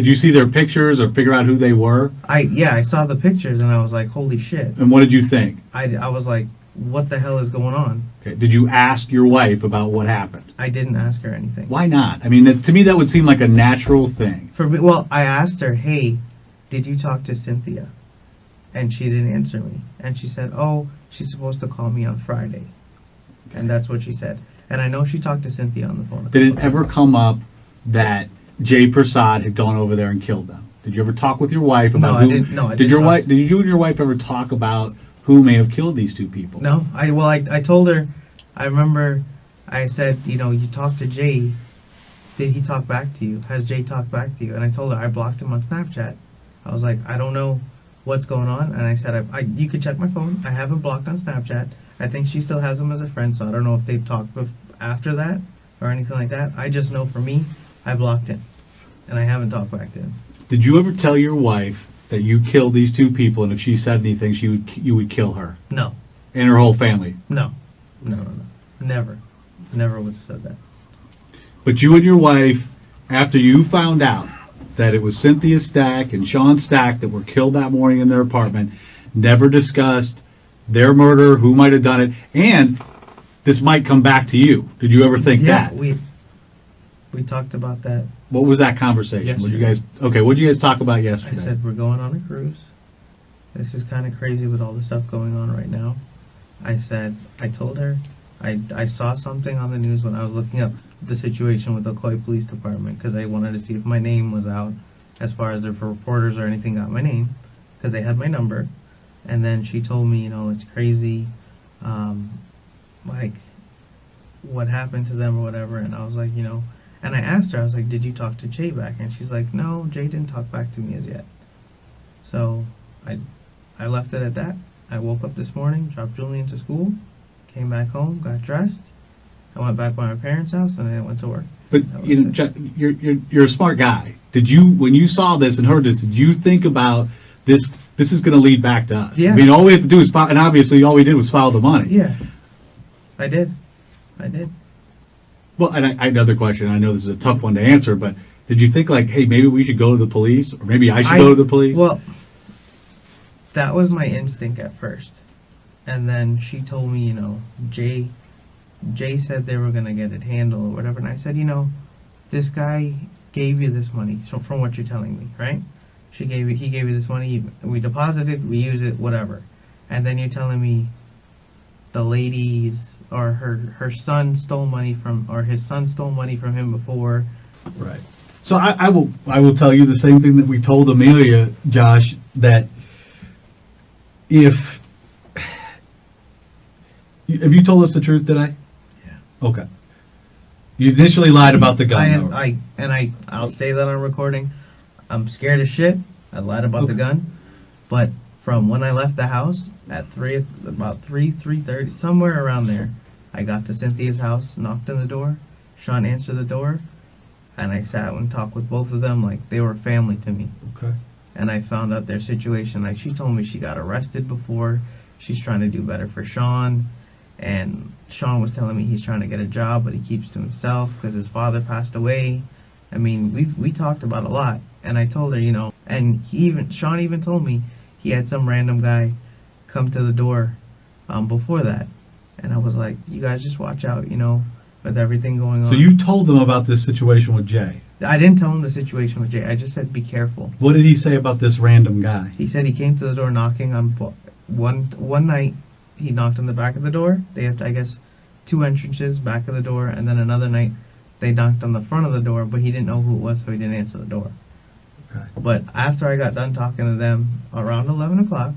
you see their pictures or figure out who they were? I saw the pictures and I was like, holy shit. And what did you think? I was like, what the hell is going on? Okay, did you ask your wife about what happened? I didn't ask her anything. Why not? I mean, to me, that would seem like a natural thing. For me, well, I asked her, hey, did you talk to Cynthia? And she didn't answer me. And she said, oh, she's supposed to call me on Friday. And that's what she said. And I know she talked to Cynthia on the phone. Did it ever come up that Jay Prasad had gone over there and killed them? Did you ever talk with your wife about No, who? I didn't. No, I Did didn't your talk. wife? Did you and your wife ever talk about who may have killed these two people? No, I told her, I remember I said, you talked to Jay. Did he talk back to you? Has Jay talked back to you? And I told her I blocked him on Snapchat. I was like, I don't know what's going on. And I said, you could check my phone. I have him blocked on Snapchat. I think she still has him as a friend, so I don't know if they've talked after that or anything like that. I just know for me, I blocked him, and I haven't talked back to him. Did you ever tell your wife that you killed these two people, and if she said anything, you would kill her No, and her whole family? no, never would have said that. But you and your wife, after you found out that it was Cynthia Stack and Sean Stack that were killed that morning in their apartment, never discussed their murder, who might have done it, and this might come back to you. Did you ever think that? Yeah, we talked about that. What was that conversation? What did you guys talk about yesterday? I said, we're going on a cruise. This is kind of crazy with all the stuff going on right now. I told her, I saw something on the news when I was looking up the situation with the Coy Police Department, because I wanted to see if my name was out as far as if reporters or anything got my name, because they had my number. And then she told me, it's crazy, like what happened to them or whatever. And I was like, and I asked her, I was like, did you talk to Jay back? And she's like, no, Jay didn't talk back to me as yet. So I left it at that. I woke up this morning, dropped Julian to school, came back home, got dressed. I went back by my parents' house, and then I went to work. But you're a smart guy. Did you, when you saw this and heard this, did you think about this? This is going to lead back to us. Yeah. I mean, all we have to do is file, and obviously all we did was file the money. Yeah, I did. Well, and another question. I know this is a tough one to answer, but did you think like, hey, maybe we should go to the police, or maybe I should go to the police? Well, that was my instinct at first, and then she told me, Jay said they were gonna get it handled or whatever, and I said, this guy gave you this money, so from what you're telling me, right? He gave you this money, we deposited, we use it, whatever, and then you're telling me the ladies or her son stole money from, or his son stole money from him before. Right. So I will tell you the same thing that we told Amelia, Josh, that have you told us the truth today? Yeah. Okay. You initially lied about the gun. I'll say that on recording. I'm scared as shit. I lied about the gun, but from when I left the house at about 3:30, somewhere around there, I got to Cynthia's house, knocked on the door. Sean answered the door, and I sat and talked with both of them like they were family to me. Okay. And I found out their situation. Like, she told me she got arrested before. She's trying to do better for Sean. And Sean was telling me he's trying to get a job, but he keeps to himself because his father passed away. I mean, we talked about a lot. And I told her, and Sean even told me he had some random guy come to the door before that. And I was like, you guys just watch out, with everything going on. So you told them about this situation with Jay? I didn't tell him the situation with Jay. I just said, be careful. What did he say about this random guy? He said he came to the door knocking on one night. He knocked on the back of the door. They have, I guess, 2 entrances, back of the door, and then another night they knocked on the front of the door, but he didn't know who it was, so he didn't answer the door. Okay. But after I got done talking to them around 11 o'clock,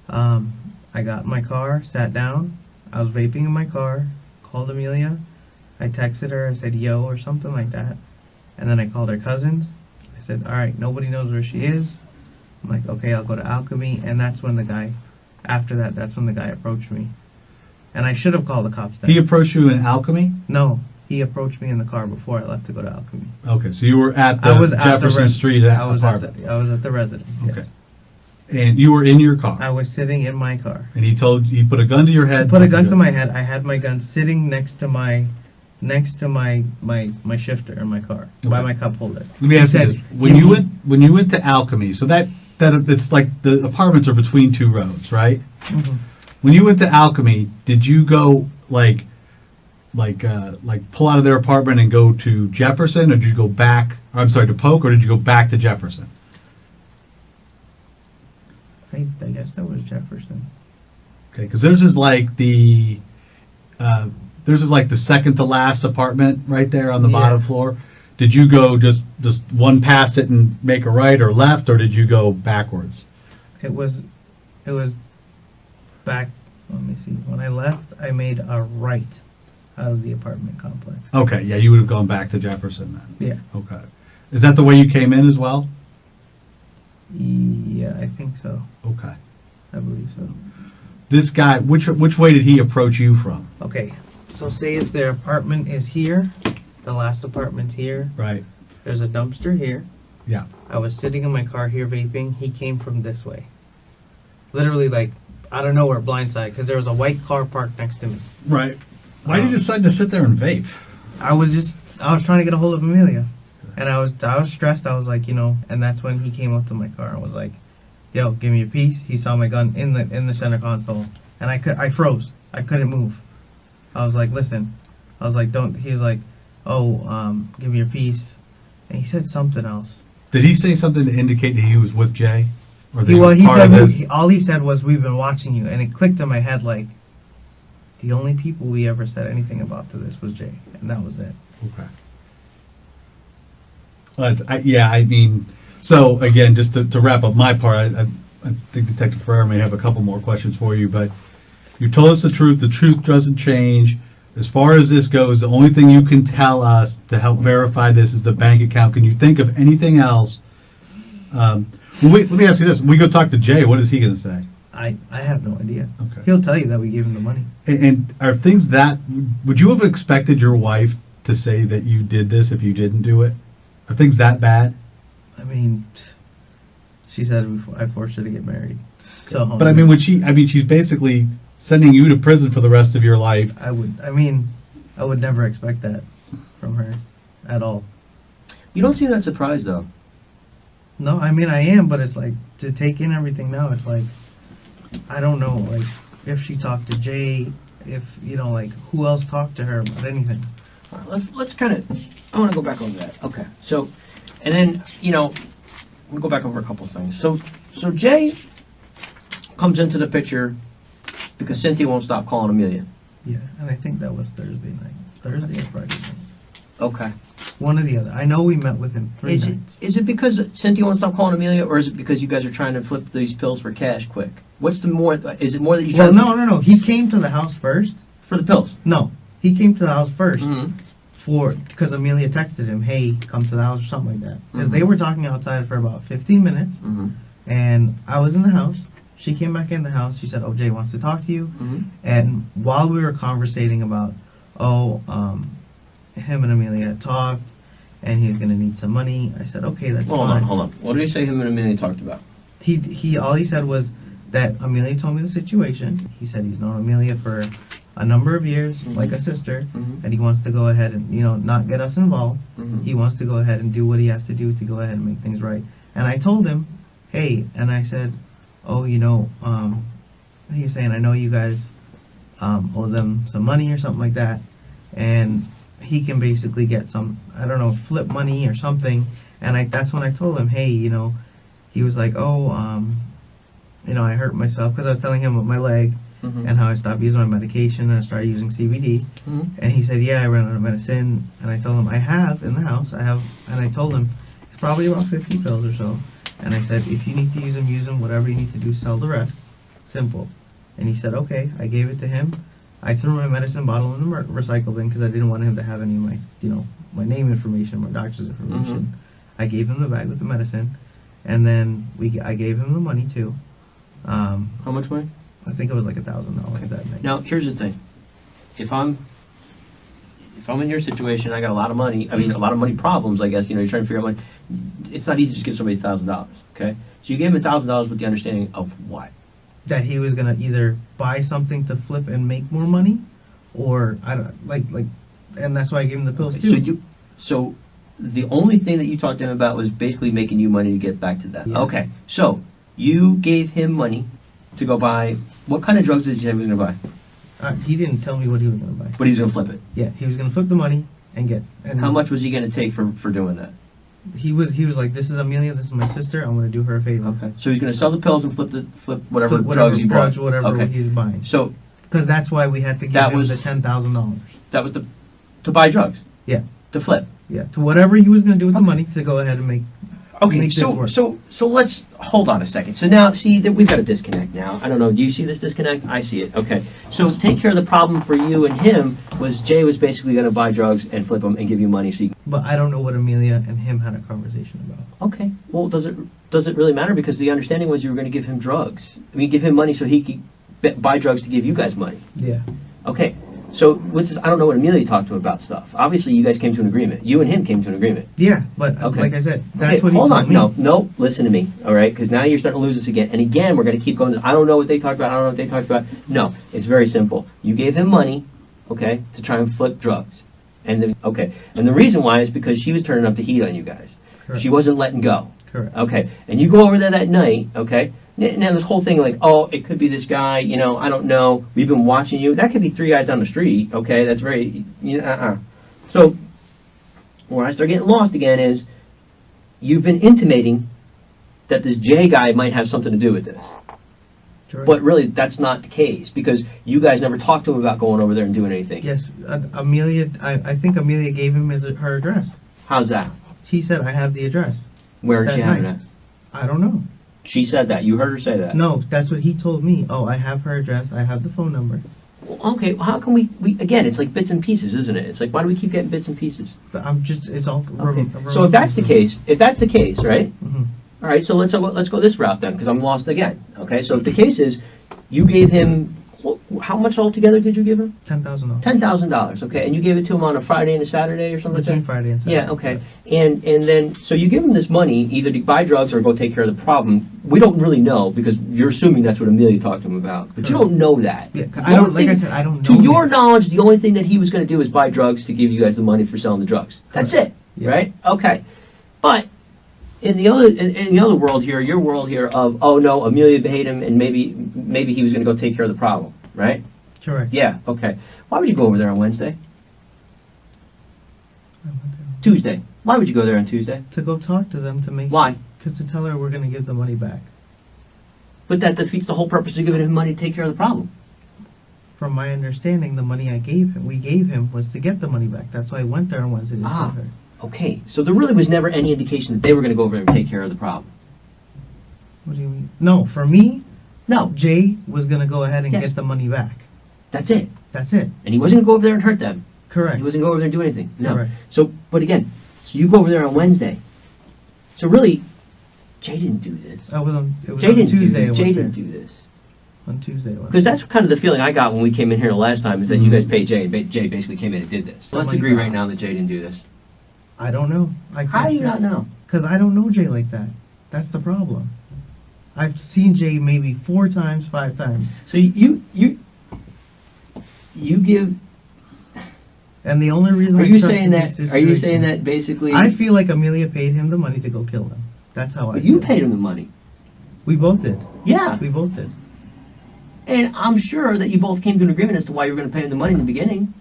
I got in my car, sat down. I was vaping in my car, called Amelia. I texted her. I said, yo, or something like that. And then I called her cousins. I said, all right, nobody knows where she is. I'm like, okay, I'll go to Alchemy. And that's when the guy approached me. And I should have called the cops then. He approached you in Alchemy? No, he approached me in the car before I left to go to Alchemy. Okay, so you were at the Jefferson Street apartment. I was at the residence, Okay. yes. And you were in your car? I was sitting in my car. And he put a gun to your head? He put a gun to my head. I had my gun sitting next to my shifter in my car, by my cup holder. Let me ask you this. When you went to Alchemy, so that it's like the apartments are between 2 roads, right? Mm-hmm. When you went to Alchemy, did you go like pull out of their apartment and go to Jefferson, or did you go back? I'm sorry, to Polk, or did you go back to Jefferson? I guess that was Jefferson. Okay, because theirs is like the second to last apartment right there on the bottom floor. Did you go just one past it and make a right or left, or did you go backwards? It was back. Let me see. When I left, I made a right out of the apartment complex. Okay, yeah, you would have gone back to Jefferson then. Yeah. Okay. Is that the way you came in as well? Yeah, I think so. Okay. I believe so. This guy, which way did he approach you from? Okay, so say if their apartment is here, the last apartment's here. Right. There's a dumpster here. Yeah. I was sitting in my car here vaping. He came from this way. Literally, like, out of nowhere, blindside, because there was a white car parked next to me. Right. Why did you decide to sit there and vape? I was trying to get a hold of Amelia. And I was stressed. I was like, you know, and that's when he came up to my car and was like, yo, give me a piece. He saw my gun in the center console. And I froze. I couldn't move. I was like, listen. I was like, don't. He was like, oh, give me your piece. And he said something else. Did he say something to indicate that he was with Jay? Or that He part of this? said, all he said was, we've been watching you. And it clicked in my head like, the only people we ever said anything about to this was Jay. And that was it. Okay. Well, I mean, so again, just to wrap up my part, I think Detective Ferrer may have a couple more questions for you, but you told us the truth doesn't change. As far as this goes, the only thing you can tell us to help verify this is the bank account. Can you think of anything else? Well, let me ask you this. When we go talk to Jay, what is he going to say? I have no idea. Okay. He'll tell you that we gave him the money. And are things that, would you have expected your wife to say that you did this if you didn't do it? Are things that bad? I mean, she said I forced her to get married. So, But I mean, she's basically sending you to prison for the rest of your life. I would never expect that from her at all. You don't seem that surprised, though. No, I mean, I am, but it's like, to take in everything now, it's like, I don't know, like, if she talked to Jay, if, you know, like, who else talked to her about anything. Let's kind of, I want to go back over that. Okay. So, and then, you know, we'll go back over a couple of things. So Jay comes into the picture because Cynthia won't stop calling Amelia. Yeah, and I think that was Thursday night. Thursday or Friday night. Okay. One or the other. I know we met with him 3 nights. Is it because Cynthia won't stop calling Amelia, or is it because you guys are trying to flip these pills for cash quick? What's the more, is it more that you try Well, no. He came to the house first. for the pills? No, he came to the house first. Mm-hmm. Because Amelia texted him, hey, come to the house or something like that. Because Mm-hmm. they were talking outside for about 15 minutes, Mm-hmm. and I was in the house. She came back in the house. She said, oh, Jay wants to talk to you. Mm-hmm. And while we were conversating about, him and Amelia had talked, and he's going to need some money, I said, okay, that's fine. Hold on. What did he say him and Amelia talked about? All he said was that Amelia told me the situation. He said he's known Amelia for a number of years, Mm-hmm. like a sister, Mm-hmm. and he wants to go ahead and, you know, not get us involved. Mm-hmm. He wants to go ahead and do what he has to do to go ahead and make things right. And I told him, hey, and I said, oh, you know, he's saying, I know you guys owe them some money or something like that, and he can basically get some, I don't know, flip money or something. And that's when I told him, hey, you know, he was like, oh, you know, I hurt myself because I was telling him about my leg. Mm-hmm. And how I stopped using my medication and I started using CBD. Mm-hmm. And he said, yeah, I ran out of medicine. And I told him, I have in the house. And I told him, it's probably about 50 pills or so. And I said, if you need to use them, whatever you need to do, sell the rest. Simple. And he said, okay. I gave it to him. I threw my medicine bottle in the recycle bin because I didn't want him to have any of my, you know, my name information, my doctor's information. Mm-hmm. I gave him the bag with the medicine. And then I gave him the money too. How much money? I think it was like $1,000 that night. Now, here's the thing. If I'm in your situation, I got a lot of money. I mean, a lot of money problems, I guess. You know, you're trying to figure out money. It's not easy to just give somebody $1,000, okay? So you gave him $1,000 with the understanding of what? That he was gonna either buy something to flip and make more money, or I don't like, and that's why I gave him the pills too. So the only thing that you talked to him about was basically making you money to get back to that. Yeah. Okay, so you gave him money to go buy. What kind of drugs did you say he was gonna buy? He didn't tell me what he was gonna buy. But he was gonna flip it. Yeah, he was gonna flip the money and get. And How much was he gonna take for doing that? He was like, this is Amelia, this is my sister. I'm gonna do her a favor. Okay, so he's gonna sell the pills and flip whatever drugs he bought. Whatever Okay. he's buying. So Because that's why we had to give That him was- the $10,000. that was to buy drugs. Yeah. To flip. Yeah, to whatever he was gonna do with the money to go ahead and make. Okay, Make this work. so let's hold on a second. So now, see that we've got a disconnect now. I don't know. Do you see this disconnect? I see it. Okay. So take care of the problem for you and him was Jay was basically going to buy drugs and flip them and give you money. So you. But I don't know what Amelia and him had a conversation about. Okay. Well, does it really matter? Because the understanding was you were going to give him drugs. I mean, give him money so he could buy drugs to give you guys money. Yeah. Okay. So what's this? I don't know what Amelia talked to him about stuff. Obviously, you guys came to an agreement. You and him came to an agreement. Yeah, but Okay. like I said, that's Okay, what he hold told on. me. No, listen to me, all right? Because now you're starting to lose us again. And again, we're going to keep going. I don't know what they talked about. I don't know what they talked about. No, it's very simple. You gave him money, okay, to try and flip drugs. And the reason why is because she was turning up the heat on you guys. Correct. She wasn't letting go. Correct. Okay, and you go over there that night, okay? Now this whole thing like, oh, it could be this guy, you know, I don't know. We've been watching you. That could be 3 guys down the street, okay? That's very, So where I start getting lost again is you've been intimating that this Jay guy might have something to do with this. Correct. But really, that's not the case because you guys never talked to him about going over there and doing anything. Yes, Amelia. I think Amelia gave him her address. How's that? She said, "I have the address." Where did she have it night. at? I don't know. She said that. You heard her say that. No, that's what he told me. Oh, I have her address. I have the phone number. Well, okay, well, how can we again, it's like bits and pieces, isn't it? It's like, why do we keep getting bits and pieces? But it's all. Okay. So if that's the case, right? Mhm. All right, so let's go this route then, because I'm lost again. Okay, so if the case is, you gave him, how much altogether did you give him? $10,000. $10,000, okay, and you gave it to him on a Friday and a Saturday or something like Between that? Friday and Saturday. Yeah, okay, and then, so you give him this money either to buy drugs or go take care of the problem. We don't really know, because you're assuming that's what Amelia talked to him about, but you don't know that. Yeah, The I don't. only Like I thing- said, I don't know. To your him. knowledge, the only thing that he was going to do is buy drugs to give you guys the money for selling the drugs. That's it, Yeah. right? Okay. But in the other world here, your world here of, oh no, Amelia paid him and maybe he was going to go take care of the problem, right? Correct. Yeah, okay. Why would you go over there on Wednesday? I went there Tuesday. Why would you go there on Tuesday? to go talk to them to make. Why? Because to tell her we're going to give the money back. But that defeats the whole purpose of giving him money to take care of the problem. From my understanding, the money we gave him, was to get the money back. That's why I went there on Wednesday to tell her. Okay, so there really was never any indication that they were going to go over there and take care of the problem. What do you mean? No, for me, No, Jay was going to go ahead and Yes. get the money back. that's it. That's it. And he wasn't going to go over there and hurt them. Correct. He wasn't going to go over there and do anything. No. Correct. So, but again, so you go over there on Wednesday. So really, Jay didn't do this. It was on Jay didn't Tuesday. do. Jay didn't do this. On Tuesday. I went Because that's kind of the feeling I got when we came in here the last time is that you guys paid Jay, and Jay basically came in and did this. Let's money agree back. right now that Jay didn't do this. I don't know. How do you not know? Because I don't know Jay like that. That's the problem. I've seen Jay maybe 4 times, 5 times. So you give. And the only reason Are I you trusted saying this that? Are situation- you saying that basically? I feel like Amelia paid him the money to go kill them. That's how I But you feel. paid him the money. We both did. Yeah, We both did. and I'm sure that you both came to an agreement as to why you were going to pay him the money in the beginning.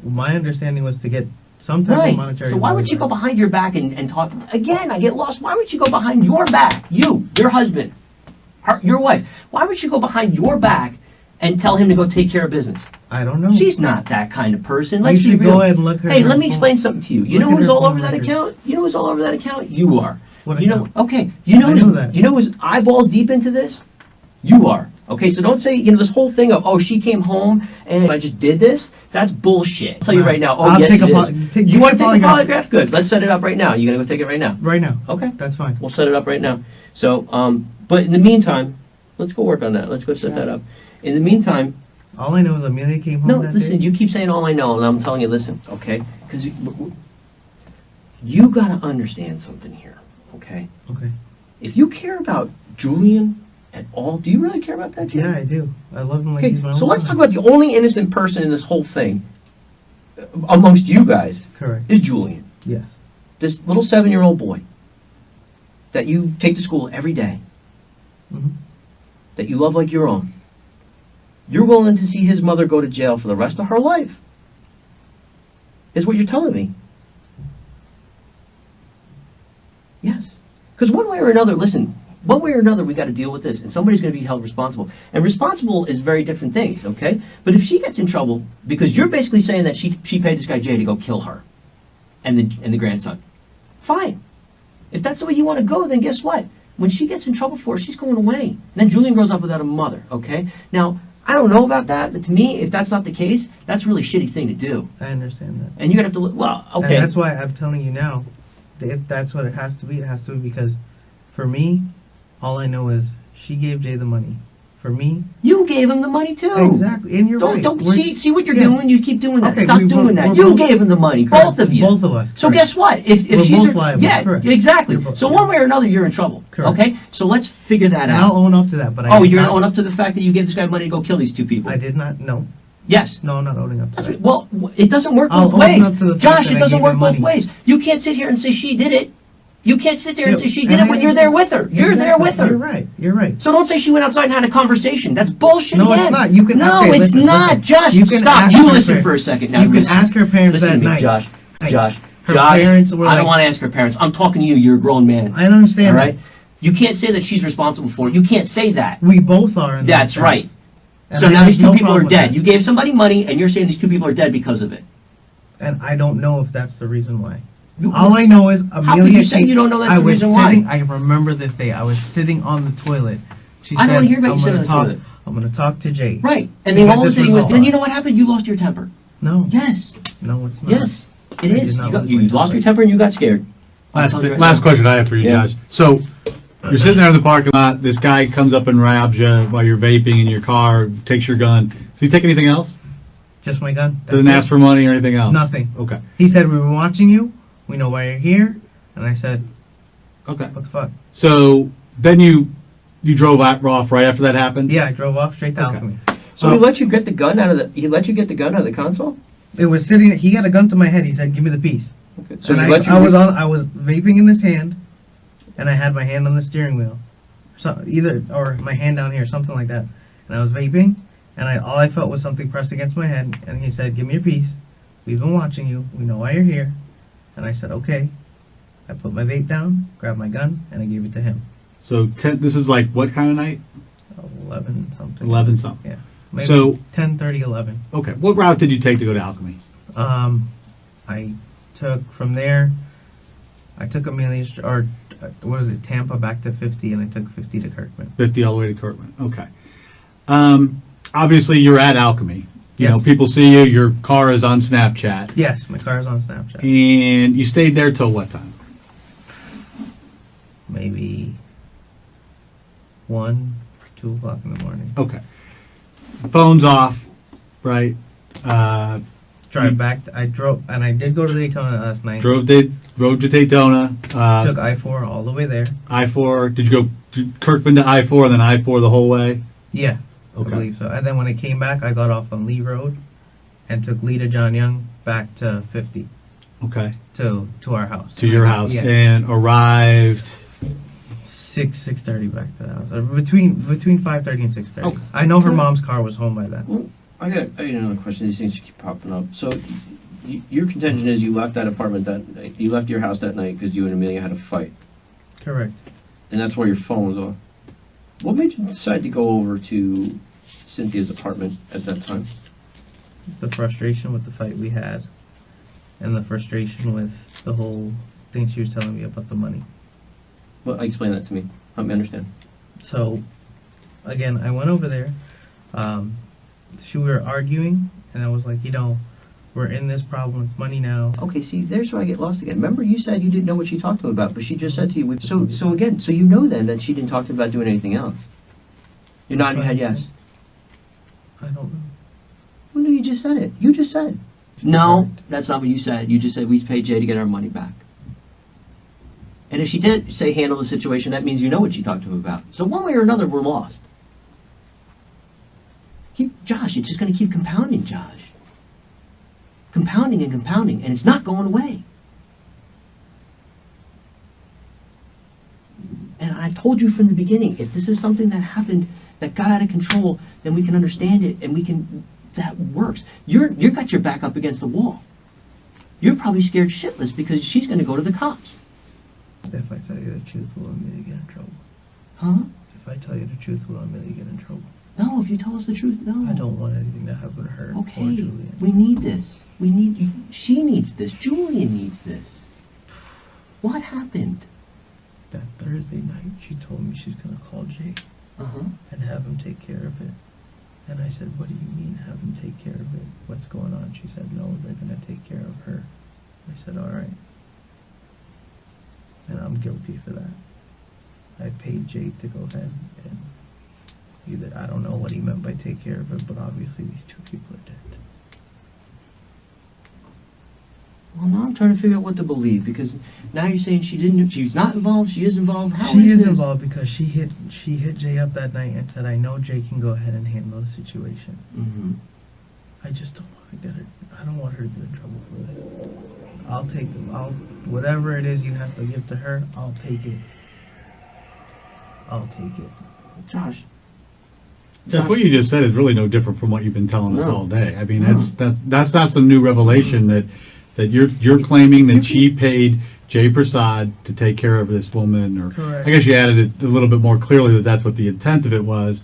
My understanding was to get some type of Right. monetary. So why would you go behind your back and talk? Again, I get lost. Why would you go behind your back? You, your husband, your wife. Why would you go behind your back and tell him to go take care of business? I don't know. She's not that kind of person. You Let's be should real. go ahead and look her. Hey, her let me phone. explain something to you. You Look know at who's her all phone over that records. account? You know who's all over that account? You are. What You know, account? okay. You know, I know that. You know who's eyeballs deep into this? You are. Okay, so don't say, this whole thing of, oh, she came home and I just did this. That's bullshit. I'll tell you right now. Oh, I'll yes, take it a is. You want to take a polygraph? Good. Let's set it up right now. You gonna go take it right now? Right now. Okay. That's fine. We'll set it up right now. So, but in the meantime, let's go work on that. Let's go set that up. In the meantime, All I know is Amelia came home no, that listen, day. you keep saying all I know, and I'm telling you, listen, okay? Because you got to understand something here, okay? Okay. If you care about Julian at all, do you really care about that kid? Yeah, I do. I love him like Okay, he's my own so let's son. talk about the only innocent person in this whole thing, amongst you guys, Correct. is Julian. Yes. This little 7-year-old boy that you take to school every day, Mhm. that you love like your own. You're willing to see his mother go to jail for the rest of her life, is what you're telling me. Yes. Because one way or another, listen, one way or another, we got to deal with this, and somebody's going to be held responsible. And responsible is very different things, okay? But if she gets in trouble, because you're basically saying that she paid this guy Jay to go kill her and the grandson, fine. If that's the way you want to go, then guess what? When she gets in trouble for it, she's going away. And then Julian grows up without a mother, okay? Now, I don't know about that, but to me, if that's not the case, that's a really shitty thing to do. I understand that. And you're going to have to, well, okay. And that's why I'm telling you now, that if that's what it has to be because for me, all I know is she gave Jay the money For me? You gave him the money too. Exactly, and you're right. Don't see what you're yeah. doing. You keep doing that. Okay, Stop doing that. You both, gave him the money, correct. both of you. Both of us. So correct. guess what? If We're she's both liable. yeah, Correct. exactly. Both, So one way or another, you're in trouble. Correct. Okay. So let's figure that And out. I'll own up to that. But You're gonna own up to the fact that you gave this guy money to go kill these two people. I did not. No. Yes. No, I'm not owning up to that. Well, it doesn't work I'll both own ways. up to the fact Josh, that it I doesn't gave work him both money. ways. You can't sit here and say she did it. You can't sit there and Yeah, say she and did it I when you're there with her. You're there with her. You're right. You're right. So don't say she went outside and had a conversation. That's bullshit No, again. it's not. You can. No, okay, it's listen, not. listen. Josh, You can stop. ask You her listen parents. for a second. Now You can listen. ask her parents Listen that to me, night. Josh. Hey, Josh. her Josh. parents were I don't like- want to ask her parents. I'm talking to you. You're a grown man. I understand. All right. You can't say that she's responsible for it. You can't say that. We both are. In That's that right. sense. And So I now have these two no people are problem with dead. that. You gave somebody money, and you're saying these two people are dead because of it. And I don't know if that's the reason why. You- All I know is could Amelia you say you don't know that's I the was reason why? sitting, I remember this day. I was sitting on the toilet. She I don't said, wanna hear about you I'm sitting gonna on the talk. toilet. I'm gonna talk to Jay. Right. And To then get all the this thing was, resolved. then you know what happened? You lost your temper. No. Yes. No, it's not. Yes. It I is. did not lose You my lost temper. your temper and you got scared. Last question I have for you, Yeah. Josh. So, you're sitting there in the parking lot. This guy comes up and robs you while you're vaping in your car, takes your gun. Does he take anything else? Just my gun. Doesn't That's ask it. for money or anything else? Nothing. Okay. He said, we've been watching you. We know why you're here. And I said, Okay. what the fuck? So, then you drove off right after that happened? Yeah, I drove off straight to Okay. Alchemy. So he let you get the gun out of the. He let you get the gun out of the console. It was sitting. He had a gun to my head. He said, "Give me the piece." Okay. So and he let you. I was vaping in this hand, and I had my hand on the steering wheel, so or my hand down here, something like that. And I was vaping, and all I felt was something pressed against my head. And he said, "Give me a piece. We've been watching you. We know why you're here." And I said, "Okay." I put my vape down, grabbed my gun, and I gave it to him. So, this is like what kind of night? 11 something. 11 something. Yeah. Maybe So- 10:30, 11. Okay. What route did you take to go to Alchemy? I took from there. I took Amelia's, or what is it, Tampa back to 50, and I took 50 to Kirkman. 50 all the way to Kirkman. Okay. Obviously, you're at Alchemy. You know, Yes. people see you. Your car is on Snapchat. Yes, my car is on Snapchat. And you stayed there till what time? Maybe 1, 2 o'clock in the morning. Okay. Phone's off, right? Drive back. I drove, and I did go to Daytona last night. Drove to Daytona. Took I-4 all the way there. I-4. Did you go to Kirkman to I-4 and then I-4 the whole way? Yeah, Okay. I believe so. And then when I came back, I got off on Lee Road, and took Lee to John Young back to 50 Okay. to our house. To your house Yeah. and arrived. 6:30 back to the house. Between 5:30 and 6:30. Okay. I know her mom's car was home by then. I got another question. These things keep popping up. So, your contention is you left that apartment that night. You left your house that night because you and Amelia had a fight, Correct. and that's why your phone was off. What made you decide to go over to Cynthia's apartment at that time? The frustration with the fight we had, and the frustration with the whole thing she was telling me about the money. Well, explain that to me. Help me understand. So, again, I went over there. We were arguing, and I was like, we're in this problem with money now. Okay, see, there's where I get lost again. Remember, you said you didn't know what she talked to him about, but she just said to you. So again, so you know then that she didn't talk to him about doing anything else. You're nodding your head, yes. I don't know. Well, no, you just said it. You just said. No, that's not what you said. You just said we paid Jay to get our money back. And if she did say handle the situation, that means you know what she talked to him about. So one way or another, we're lost. Josh, it's just going to keep compounding, Josh. Compounding and compounding, and it's not going away. And I told you from the beginning, if this is something that happened that got out of control, then we can understand it, and that works. You're got your back up against the wall. You're probably scared shitless because she's going to go to the cops. If I tell you the truth, will Amelia get in trouble? Huh? If I tell you the truth, will Amelia get in trouble? No, if you tell us the truth, no. I don't want anything to happen to her or Okay, Julian. we need this. She needs this. Julian needs this. What happened? That Thursday night, she told me she's going to call Jay Uh-huh. and have him take care of it. And I said, what do you mean have him take care of it? What's going on? She said, no, they're going to take care of her. I said, all right. And I'm guilty for that. I paid Jay to go ahead and either I don't know what he meant by take care of it, but obviously these two people are dead. Well, now I'm trying to figure out what to believe, because now you're saying she's not involved, she is involved. How She is this? involved because she hit Jay up that night and said, "I know Jay can go ahead and handle the situation." Mm-hmm. I just don't want to get her. I don't want her to get in trouble for this. I'll take them. Whatever it is you have to give to her, I'll take it. I'll take it. Josh. Jeff, what you just said is really no different from what you've been telling us No. all day. I mean, that's not some new revelation that you're claiming that she paid Jay Prasad to take care of this woman, or Correct. I guess you added it a little bit more clearly that that's what the intent of it was,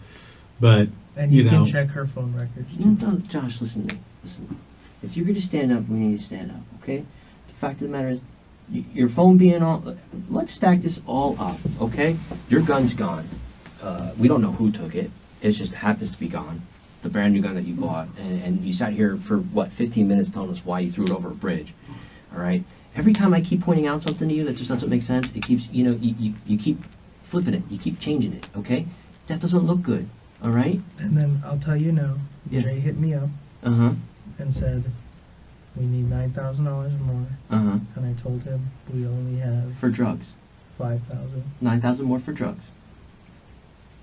but And you can check her phone records too. No, Josh, listen to me. Listen. If you're going to stand up, we need to stand up, okay? The fact of the matter is, your phone being on, let's stack this all up, okay? Your gun's gone. We don't know who took it. It just happens to be gone. The brand new gun that you bought. And you sat here for, 15 minutes telling us why you threw it over a bridge, all right? Every time I keep pointing out something to you that just doesn't make sense, it keeps, you keep flipping it. You keep changing it, okay? That doesn't look good, all right? And then I'll tell you now, Yeah. Jay hit me up Uh-huh, and said, "We need $9,000 more." uh-huh. And I told him we only have For drugs. 5,000. 9,000 more for drugs.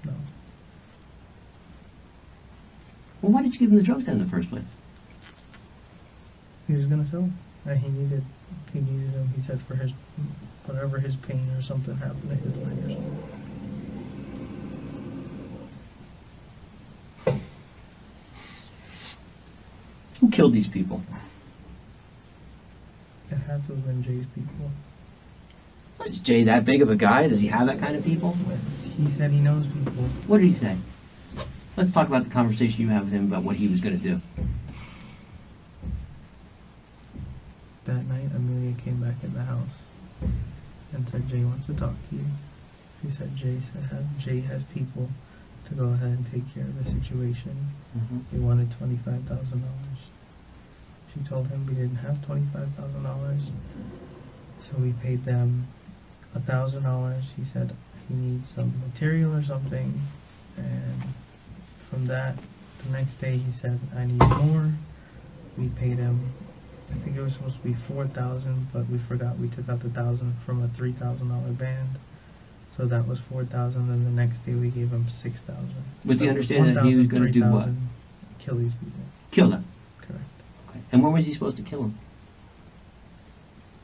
No. Well, why did you give him the drugs then in the first place? He was gonna sell them. He needed them. He said for his whatever his pain or something happened to his leg or something. Who killed these people? It had to have been Jay's people. Is Jay that big of a guy? Does he have that kind of people? He said he knows people. What did he say? Let's talk about the conversation you had with him about what he was going to do. That night, Amelia came back in the house and said, "Jay wants to talk to you." She said, Jay has people to go ahead and take care of the situation. He wanted $25,000. She told him we didn't have $25,000, so we paid them $1,000. He said he needs some material or something, and from that, the next day he said, "I need more." We paid him. I think it was supposed to be $4,000, but we forgot we took out the $1,000 from a $3,000 band, so that was $4,000. Then the next day we gave him $6,000. With the understanding that he was going to do what? Kill these people. Kill them. Correct. Okay. And when was he supposed to kill them?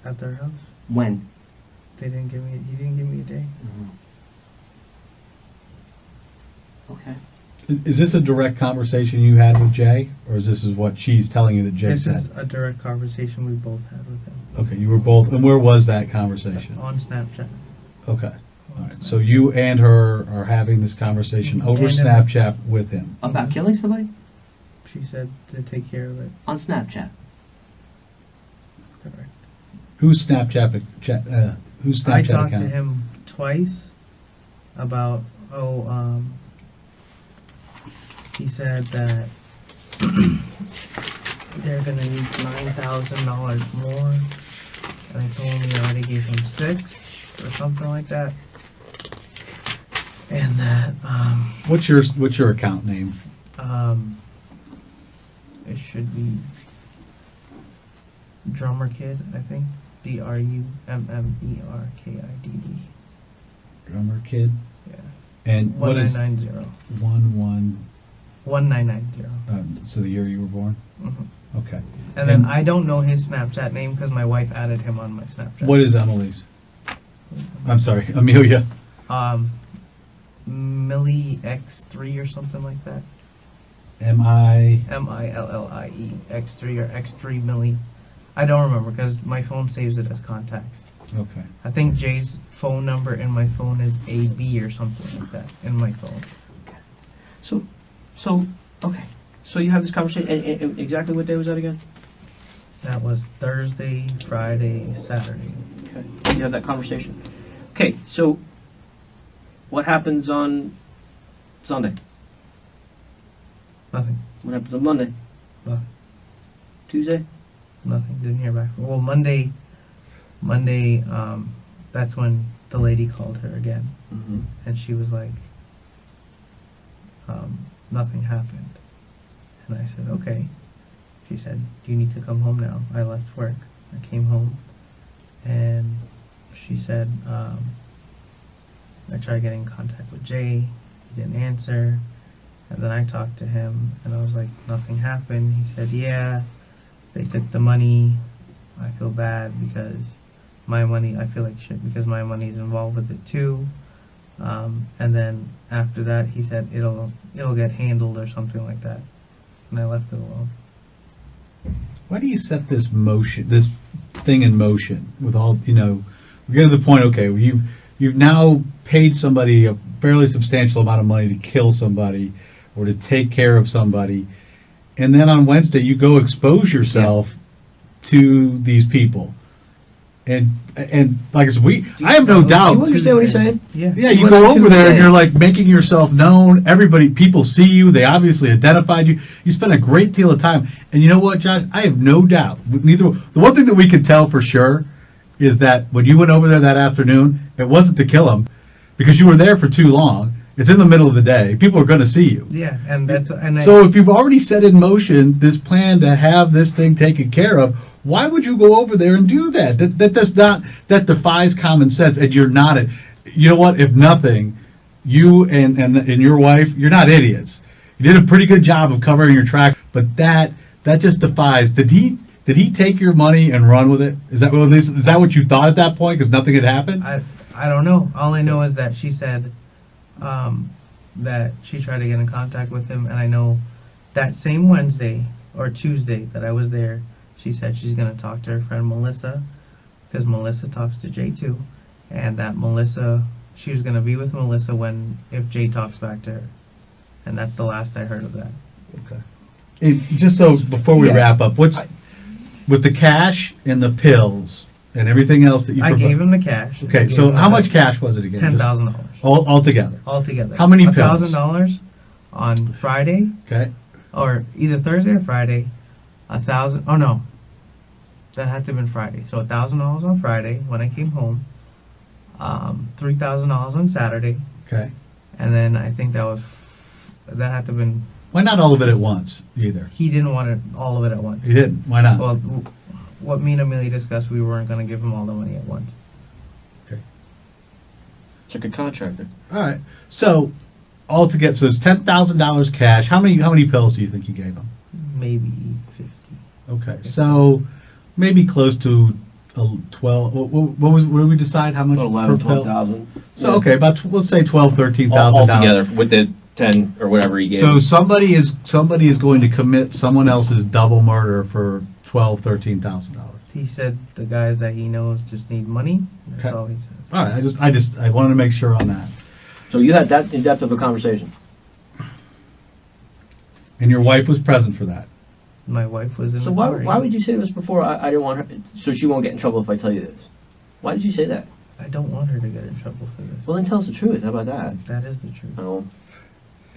At their house. When? He didn't give me a day. Okay. is this a direct conversation you had with Jay, or is this what she's telling you that Jay This said? is a direct conversation we both had with him. Okay, you were both, and where was that conversation? On Snapchat. Okay. All right. So you and her are having this conversation over And him. Snapchat with him. About killing somebody? She said to take care of it. On Snapchat. Correct. Who's Snapchat? Who's Snapchat I talked account? to him twice about, he said that they're going to need $9,000 more, and I told him we already gave him 6 or something like that. And that, What's your account name? it should be Drummer Kid, I think. DRUMMERKIDD. Drummer Kid. Yeah. And what is 1990. 1990. So the year you were born. Mhm. Okay. And then I don't know his Snapchat name because my wife added him on my Snapchat. What is Emily's? I'm sorry, Amelia. Millie X3 or something like that. M-I. MILLIE X3 or X3 Millie. I don't remember because my phone saves it as contacts. Okay. I think Jay's phone number in my phone is AB or something like that in my phone. So, okay. So you have this conversation, and exactly what day was that again? That was Thursday, Friday, Saturday. Okay. You have that conversation. Okay, so what happens on Sunday? Nothing. What happens on Monday? Nothing. Tuesday? Nothing. Didn't hear back. Well, Monday, that's when the lady called her again. Mm-hmm. And she was like, nothing happened. And I said, okay. She said, do you need to come home now? I left work. I came home, and she said, I tried getting in contact with Jay. He didn't answer. And then I talked to him, and I was like, nothing happened. He said, yeah, they took the money. I feel bad because my money, I feel like shit because my money's involved with it too. And then after that, he said it'll get handled or something like that. And I left it alone. Why do you set this thing in motion with all, we're getting to the point, okay, you've now paid somebody a fairly substantial amount of money to kill somebody or to take care of somebody, and then on Wednesday you go expose yourself to these people. And like I said, I have no doubt. Do you understand what he's saying? Yeah, you go over there and you're like making yourself known. People see you. They obviously identified you. You spend a great deal of time. And you know what, Josh? I have no doubt. The one thing that we can tell for sure is that when you went over there that afternoon, it wasn't to kill him, because you were there for too long. It's in the middle of the day. People are going to see you. Yeah, so if you've already set in motion this plan to have this thing taken care of, why would you go over there and do that? That defies common sense. And you're not you know what? If nothing, you and your wife, you're not idiots. You did a pretty good job of covering your tracks, but that just defies. Did he take your money and run with it? Is that what you thought at that point? Because nothing had happened. I don't know. All I know is that she said that she tried to get in contact with him, and I know that same Wednesday or Tuesday that I was there, she said she's going to talk to her friend Melissa, because Melissa talks to Jay too, and that she was going to be with Melissa if Jay talks back to her. And that's the last I heard of that. Okay. Just so before we wrap up, with the cash and the pills and everything else that you I gave him the cash. Okay, so how much cash was it again? $10,000. Altogether? Altogether. How many pills? $1,000 on Friday. Okay. Or either Thursday or Friday. 1,000. Oh no, that had to have been Friday. So $1,000 on Friday when I came home. $3,000 on Saturday. Okay. And then I think that had to have been. Why not all of it at once either? He didn't want all of it at once. He didn't. Why not? Well, what me and Amelia discussed, we weren't going to give him all the money at once. Okay. It's like a contractor. All right. So altogether, so it's $10,000 cash. How many pills do you think you gave him? Maybe 50. Okay. So maybe close to 12. What did we decide? How much? 11, per pill? 12,000. So okay, about let's say $13,000 all together with the 10 or whatever he gave. So somebody is going to commit someone else's double murder for $13,000. He said the guys that he knows just need money. That's all he said. All right, I wanted to make sure on that. So you had that in depth of a conversation, and your wife was present for that. My wife was in. So the car. why would you say this before? I didn't want her, so she won't get in trouble if I tell you this. Why did you say that? I don't want her to get in trouble for this. Well, then tell us the truth. How about that? That is the truth. Oh.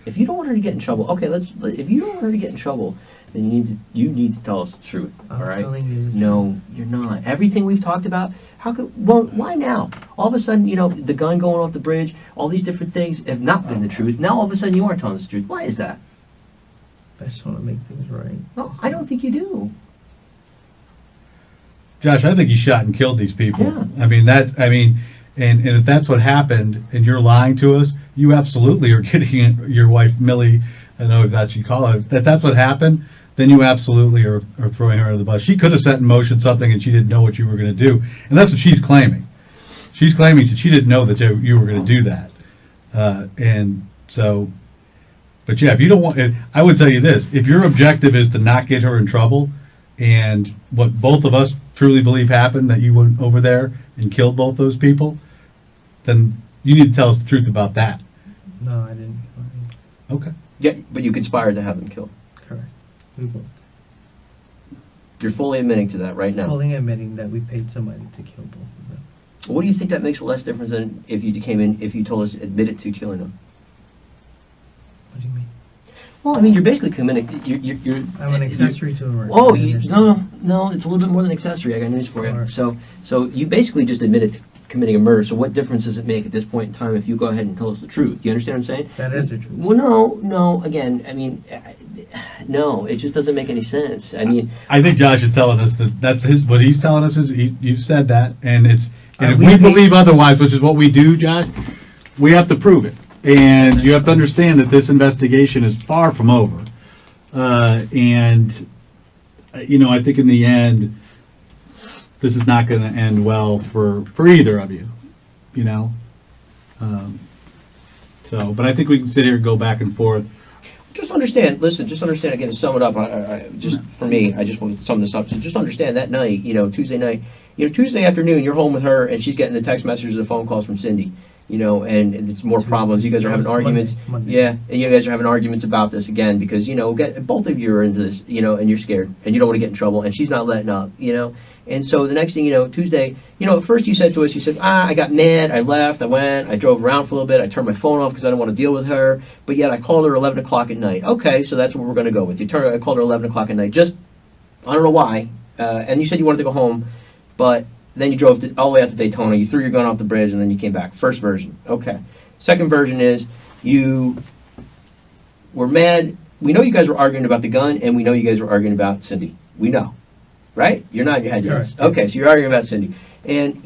If you don't want her to get in trouble, okay, if you don't want her to get in trouble, then you need to tell us the truth. I'm all right? telling you the No, truth. you're not. Everything we've talked about, why now? All of a sudden, the gun going off the bridge, all these different things have not been the truth. Now all of a sudden you aren't telling us the truth. Why is that? I just want to make things right. No, I don't think you do. Josh, I think you shot and killed these people. Yeah. And if that's what happened and you're lying to us, you absolutely are getting your wife Millie, I don't know if that's what you call her, that's what happened, then you absolutely are throwing her under the bus. She could have set in motion something and she didn't know what you were going to do. And that's what she's claiming. She's claiming that she didn't know that you were going to do that. But yeah, if you don't want, I would tell you this, if your objective is to not get her in trouble, and what both of us truly believe happened, that you went over there and killed both those people, then you need to tell us the truth about that. No, I didn't. Okay. Yeah, but you conspired to have them killed. Correct. We both. You're fully admitting to that right now. Fully admitting that we paid somebody to kill both of them. What do you think that makes less difference than if you told us admitted to killing them? What do you mean? Well, you're basically committing. You're I'm an accessory to a murder. Oh, no, it's a little bit more than accessory. I got news for you. Alright. So you basically just admitted committing a murder. So what difference does it make at this point in time if you go ahead and tell us the truth? Do you understand what I'm saying? That is the truth. Well, no. Again, I mean, no. It just doesn't make any sense. I mean, I think Josh is telling us that that's what he's telling us is you said that, and if we we paid- believe otherwise, which is what we do, Josh, we have to prove it, and you have to understand that this investigation is far from over, and I think in the end, this is not going to end well for either of you, but I think we can sit here and go back and forth. just understand, again, to sum it up, just for me, I just want to sum this up. So just understand that night, Tuesday night, Tuesday afternoon, you're home with her and she's getting the text messages and phone calls from Cindy, and it's more problems. You guys are having arguments. Monday. Yeah, and you guys are having arguments about this again because, both of you are into this, and you're scared and you don't want to get in trouble and she's not letting up, And so the next thing Tuesday, at first you said to us, I got mad, I left, I went, I drove around for a little bit, I turned my phone off because I didn't want to deal with her, but yet I called her 11 o'clock at night. Okay, so that's what we're going to go with. I called her 11 o'clock at night, just, I don't know why, and you said you wanted to go home, but then you drove all the way out to Daytona, you threw your gun off the bridge, and then you came back. First version. Okay. Second version is you were mad. We know you guys were arguing about the gun, and we know you guys were arguing about Cindy. We know. Right? You're nodding your head, yes. Correct. Okay, so you're arguing about Cindy. And,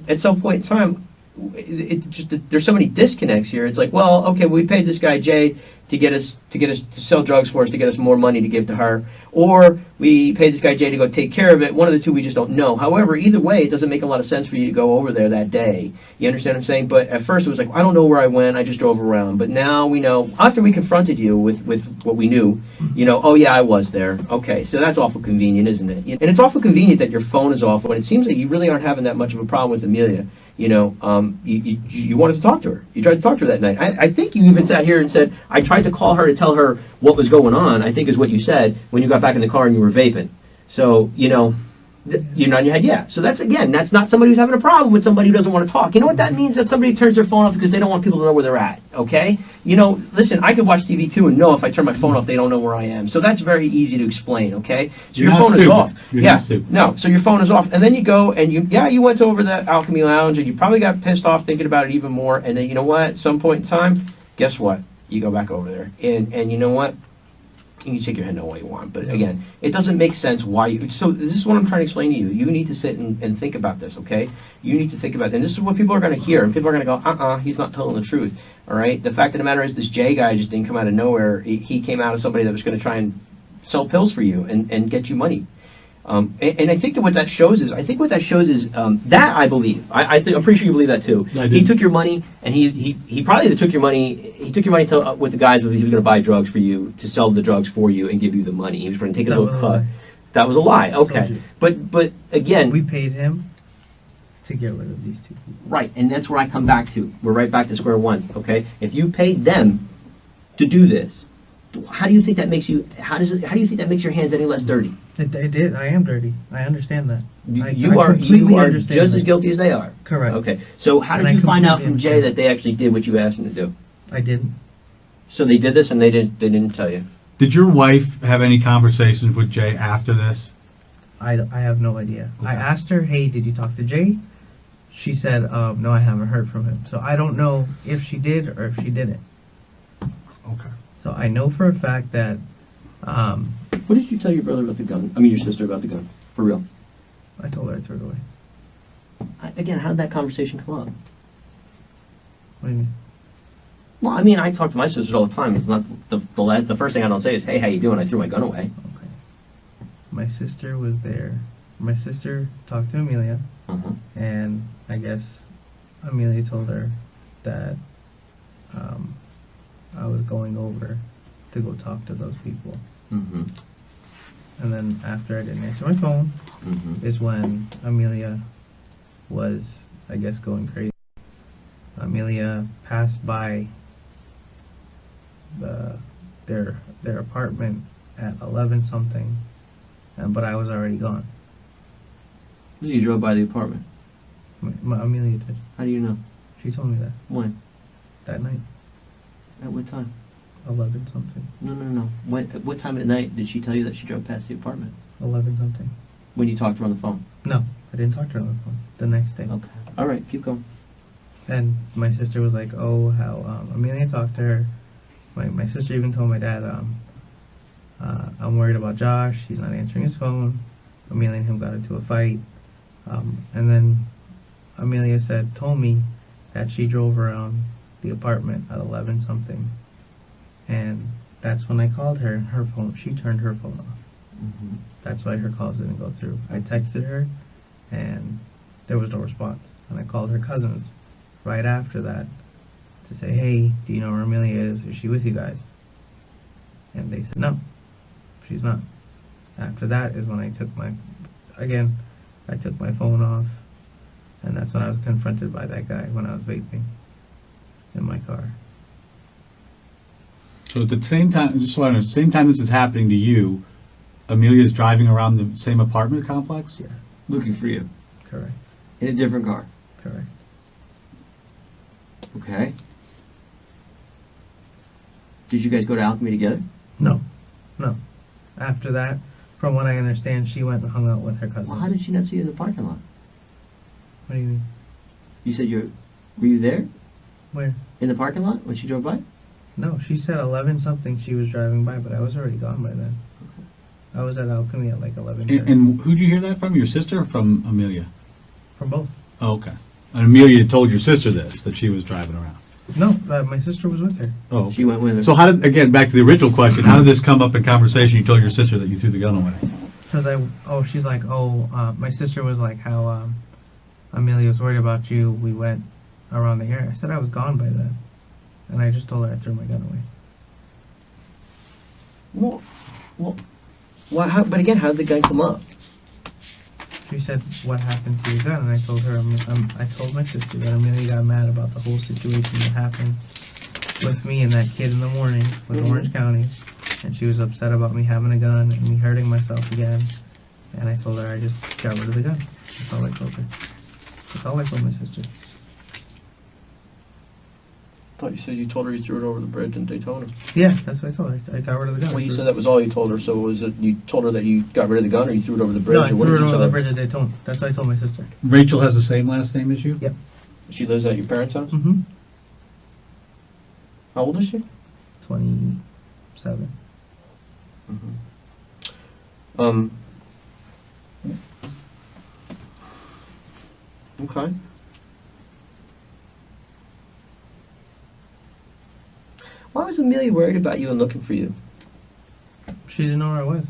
at some point in time, there's so many disconnects here. It's like, well, okay, we paid this guy Jay to get us to sell drugs for us, to get us more money to give to her, or we paid this guy Jay to go take care of it. One of the two, we just don't know. However, either way, it doesn't make a lot of sense for you to go over there that day. You understand what I'm saying? But at first it was like, I don't know where I went, I just drove around. But now we know, after we confronted you with what we knew, oh yeah, I was there. Okay, so that's awful convenient, isn't it? And it's awful convenient that your phone is off when it seems like you really aren't having that much of a problem with Amelia. You wanted to talk to her. You tried to talk to her that night. I think you even sat here and said, I tried to call her to tell her what was going on, I think is what you said when you got back in the car and you were vaping. So, you're nodding your head, yeah. So that's not somebody who's having a problem with somebody who doesn't want to talk. You know what that means? That somebody turns their phone off because they don't want people to know where they're at, okay? Listen, I could watch TV too and know if I turn my phone off, they don't know where I am. So that's very easy to explain, okay? So your phone is off. Yeah, no, so your phone is off. And then you go and you went over the Alchemy Lounge and you probably got pissed off thinking about it even more. And then, you know what? At some point in time, guess what? You go back over there. And you know what? You can shake your head no way you want, but again, it doesn't make sense why you. So this is what I'm trying to explain to you. You need to sit and think about this, okay? You need to think about it. And this is what people are going to hear, and people are going to go, he's not telling the truth, all right? The fact of the matter is this Jay guy just didn't come out of nowhere. He came out as somebody that was going to try and sell pills for you and get you money. And I think that what that shows is, that I believe. I'm pretty sure you believe that too. He took your money, and he probably took your money. He took your money with the guys that he was going to buy drugs for you, to sell the drugs for you and give you the money. He was going to take a little cut. That was a lie. Okay, but again, we paid him to get rid of these two people. Right, and that's where I come back to. We're right back to square one. Okay, if you paid them to do this, how do you think that makes you? How do you think that makes your hands any less dirty? It did. I am dirty. I understand that. You are just as guilty as they are. Correct. Okay. So how did you find out from Jay that they actually did what you asked them to do? I didn't. So they did this and they didn't tell you. Did your wife have any conversations with Jay after this? I have no idea. Okay. I asked her, hey, did you talk to Jay? She said, no, I haven't heard from him. So I don't know if she did or if she didn't. Okay. So I know for a fact that. What did you tell your brother about the gun? I mean, your sister about the gun? For real? I told her I threw it away. Again, how did that conversation come up? What do you mean? Well, I mean, I talk to my sisters all the time. It's not the first thing I don't say is, hey, how you doing? I threw my gun away. Okay. My sister was there. My sister talked to Amelia, and I guess Amelia told her that I was going over to go talk to those people. Mm-hmm. And then after I didn't answer my phone, is when Amelia was, I guess, going crazy. Amelia passed by their apartment at 11 something, but I was already gone. You drove by the apartment. Amelia did. How do you know? She told me that. When? That night. At what time? 11 something. No. At what time at night did she tell you that she drove past the apartment? 11 something. When you talked to her on the phone? No, I didn't talk to her on the phone. The next day. Okay. All right, keep going. And my sister was like, oh, how Amelia talked to her. My sister even told my dad, I'm worried about Josh. He's not answering his phone. Amelia and him got into a fight. And then Amelia told me that she drove around the apartment at 11 something. And that's when I called her, and she turned her phone off. Mm-hmm. That's why her calls didn't go through. I texted her, and there was no response. And I called her cousins right after that to say, hey, do you know where Amelia is? Is she with you guys? And they said, no, she's not. After that is when I took my phone off, and that's when I was confronted by that guy when I was vaping in my car. So at the same time, just so I know, at the same time this is happening to you, Amelia's driving around the same apartment complex? Yeah, Looking for you correct, in a different car. correct. Okay. Did you guys go to Alchemy together? No. After that, from what I understand, she went and hung out with her cousins. Well, how did she not see you in the parking lot? What do you mean? You said were you there? Where? In the parking lot when she drove by? No, she said 11 something she was driving by, but I was already gone by then. I was at Alchemy at like 11. And who'd you hear that from? Your sister or from Amelia? From both. Oh, okay. And Amelia told your sister this, that she was driving around? No, my sister was with her. Oh, okay. She went with her. So how did, again, back to the original question, how did this come up in conversation? You told your sister that you threw the gun away? Because she's like, my sister was like, how Amelia was worried about you. We went around the area. I said I was gone by then. And I just told her I threw my gun away. Well, but again, how did the gun come up? She said, what happened to your gun? And I told her, I told my sister that Amelia got mad about the whole situation that happened with me and that kid in the morning with Orange County. And she was upset about me having a gun and me hurting myself again. And I told her I just got rid of the gun. That's all I told her. That's all I told my sister. I thought you said you told her you threw it over the bridge in Daytona. Yeah, that's what I told her. I got rid of the gun. Well, you said that was all you told her, so was it you told her that you got rid of the gun or you threw it over the bridge? No, I or what threw did it you over tell the her? bridge at Daytona. That's what I told my sister. Rachel has the same last name as you? Yep. She lives at your parents' house? Mm-hmm. How old is she? 27. Okay. Why was Amelia worried about you and looking for you? She didn't know where I was.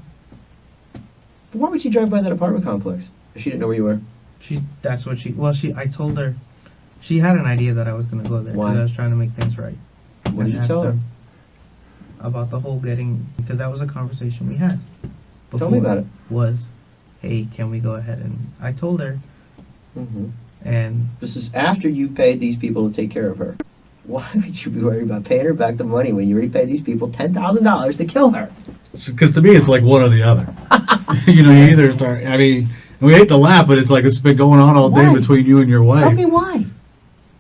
Why would she drive by that apartment complex if she didn't know where you were? I told her, she had an idea that I was going to go there Why? because I was trying to make things right. What did I you asked tell her? About the whole because that was a conversation we had. Tell me about it. Was, hey, can we go ahead? And I told her, Mm-hmm. and This is after you paid these people to take care of her. Why would you be worried about paying her back the money when you already paid these people $10,000 to kill her? Because to me, it's like one or the other. You either start, we hate to laugh, but it's like it's been going on all day Why? between you and your wife. Tell me why.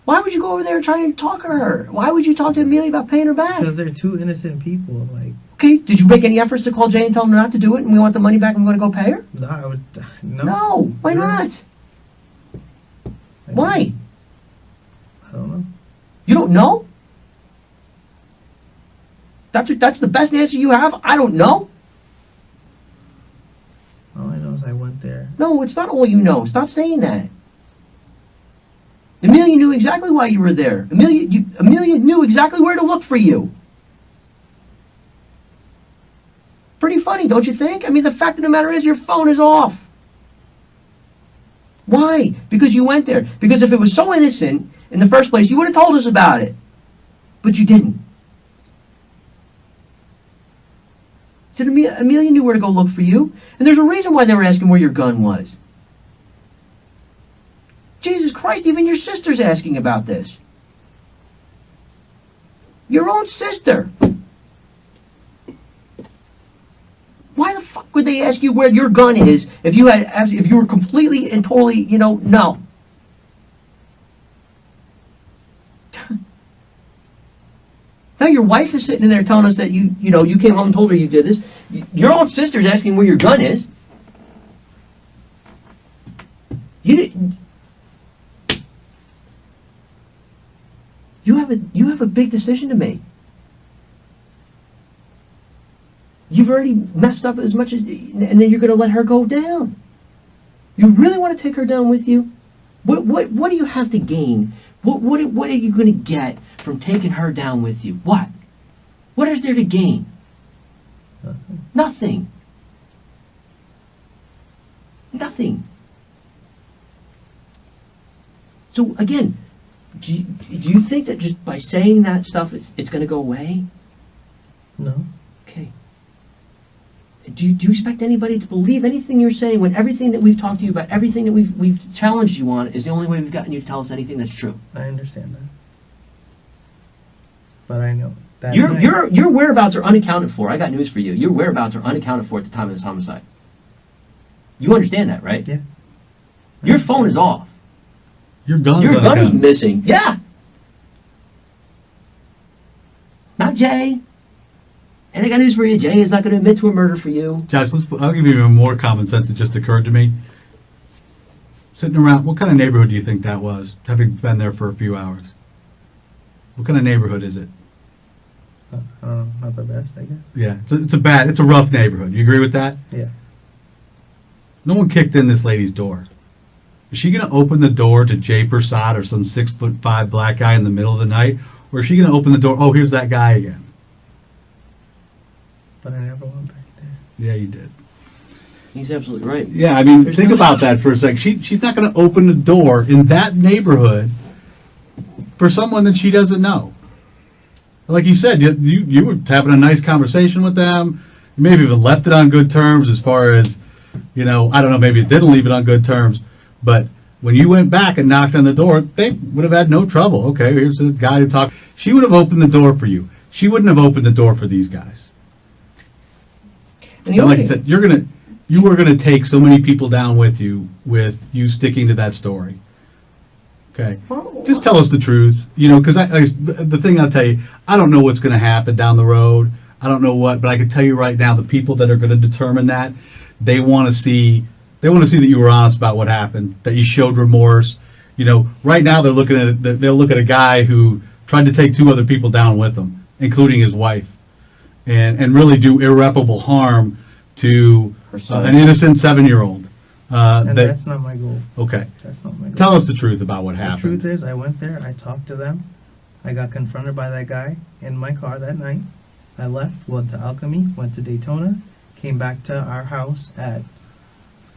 Why would you go over there and try and talk to her? Why would you talk to Amelia about paying her back? because they're two innocent people. Like, Okay, did you make any efforts to call Jay and tell him not to do it and we want the money back and we're going to go pay her? no, I would no. No, why not? Why? I don't know. You don't know? That's the best answer you have? I don't know? All I know is I went there. No, it's not all you know. Stop saying that. Amelia knew exactly why you were there. Amelia knew exactly where to look for you. Pretty funny, don't you think? I mean, the fact of the matter is your phone is off. Why? Because you went there. Because if it was so innocent in the first place, you would have told us about it. But you didn't. So Amelia knew where to go look for you. And there's a reason why they were asking where your gun was. Jesus Christ, even your sister's asking about this. Your own sister. Why the fuck would they ask you where your gun is if you were completely and totally, no. Now your wife is sitting in there telling us that you came home and told her you did this. Your own sister's asking where your gun is. You didn't. You have a big decision to make. You've already messed up as much as, and then you're going to let her go down. You really want to take her down with you? What do you have to gain? What are you going to get from taking her down with you? What? What is there to gain? Nothing. Nothing. So again, do you think that just by saying that stuff, it's going to go away? No. Okay. Do you expect anybody to believe anything you're saying when everything that we've talked to you about, everything that we've challenged you on, is the only way we've gotten you to tell us anything that's true? I understand that. But I know that your whereabouts are unaccounted for. I got news for you. Your whereabouts are unaccounted for at the time of this homicide. You understand that, right? Yeah. Your phone is off. Your gun is missing. Yeah. Not Jay. And I got news for you. Jay is not going to admit to a murder for you. Josh, I'll give you even more common sense that just occurred to me. Sitting around, what kind of neighborhood do you think that was, having been there for a few hours? What kind of neighborhood is it? I don't know, not the best, I guess. Yeah, it's a rough neighborhood. You agree with that? Yeah. No one kicked in this lady's door. Is she going to open the door to Jay Persad or some 6'5" black guy in the middle of the night? Or is she going to open the door, oh, here's that guy again? But I never went back there. Yeah, you did. He's absolutely right. Yeah, I mean, think about that for a second. She's not going to open the door in that neighborhood for someone that she doesn't know. Like you said, you were having a nice conversation with them. You maybe even left it on good terms as far as, I don't know, maybe it didn't leave it on good terms. But when you went back and knocked on the door, they would have had no trouble. Okay, here's the guy who talked. She would have opened the door for you. She wouldn't have opened the door for these guys. And like I said, you were gonna take so many people down with you sticking to that story. Okay, just tell us the truth, because the thing I'll tell you, I don't know what's going to happen down the road. I don't know what, but I can tell you right now, the people that are going to determine that, they want to see that you were honest about what happened, that you showed remorse. Right now they'll look at a guy who tried to take 2 other people down with him, including his wife, and really do irreparable harm to an innocent 7-year-old. And that's not my goal. Okay. That's not my goal. Tell us the truth about what happened. The truth is, I went there, I talked to them, I got confronted by that guy in my car that night. I left, went to Alchemy, went to Daytona, came back to our house at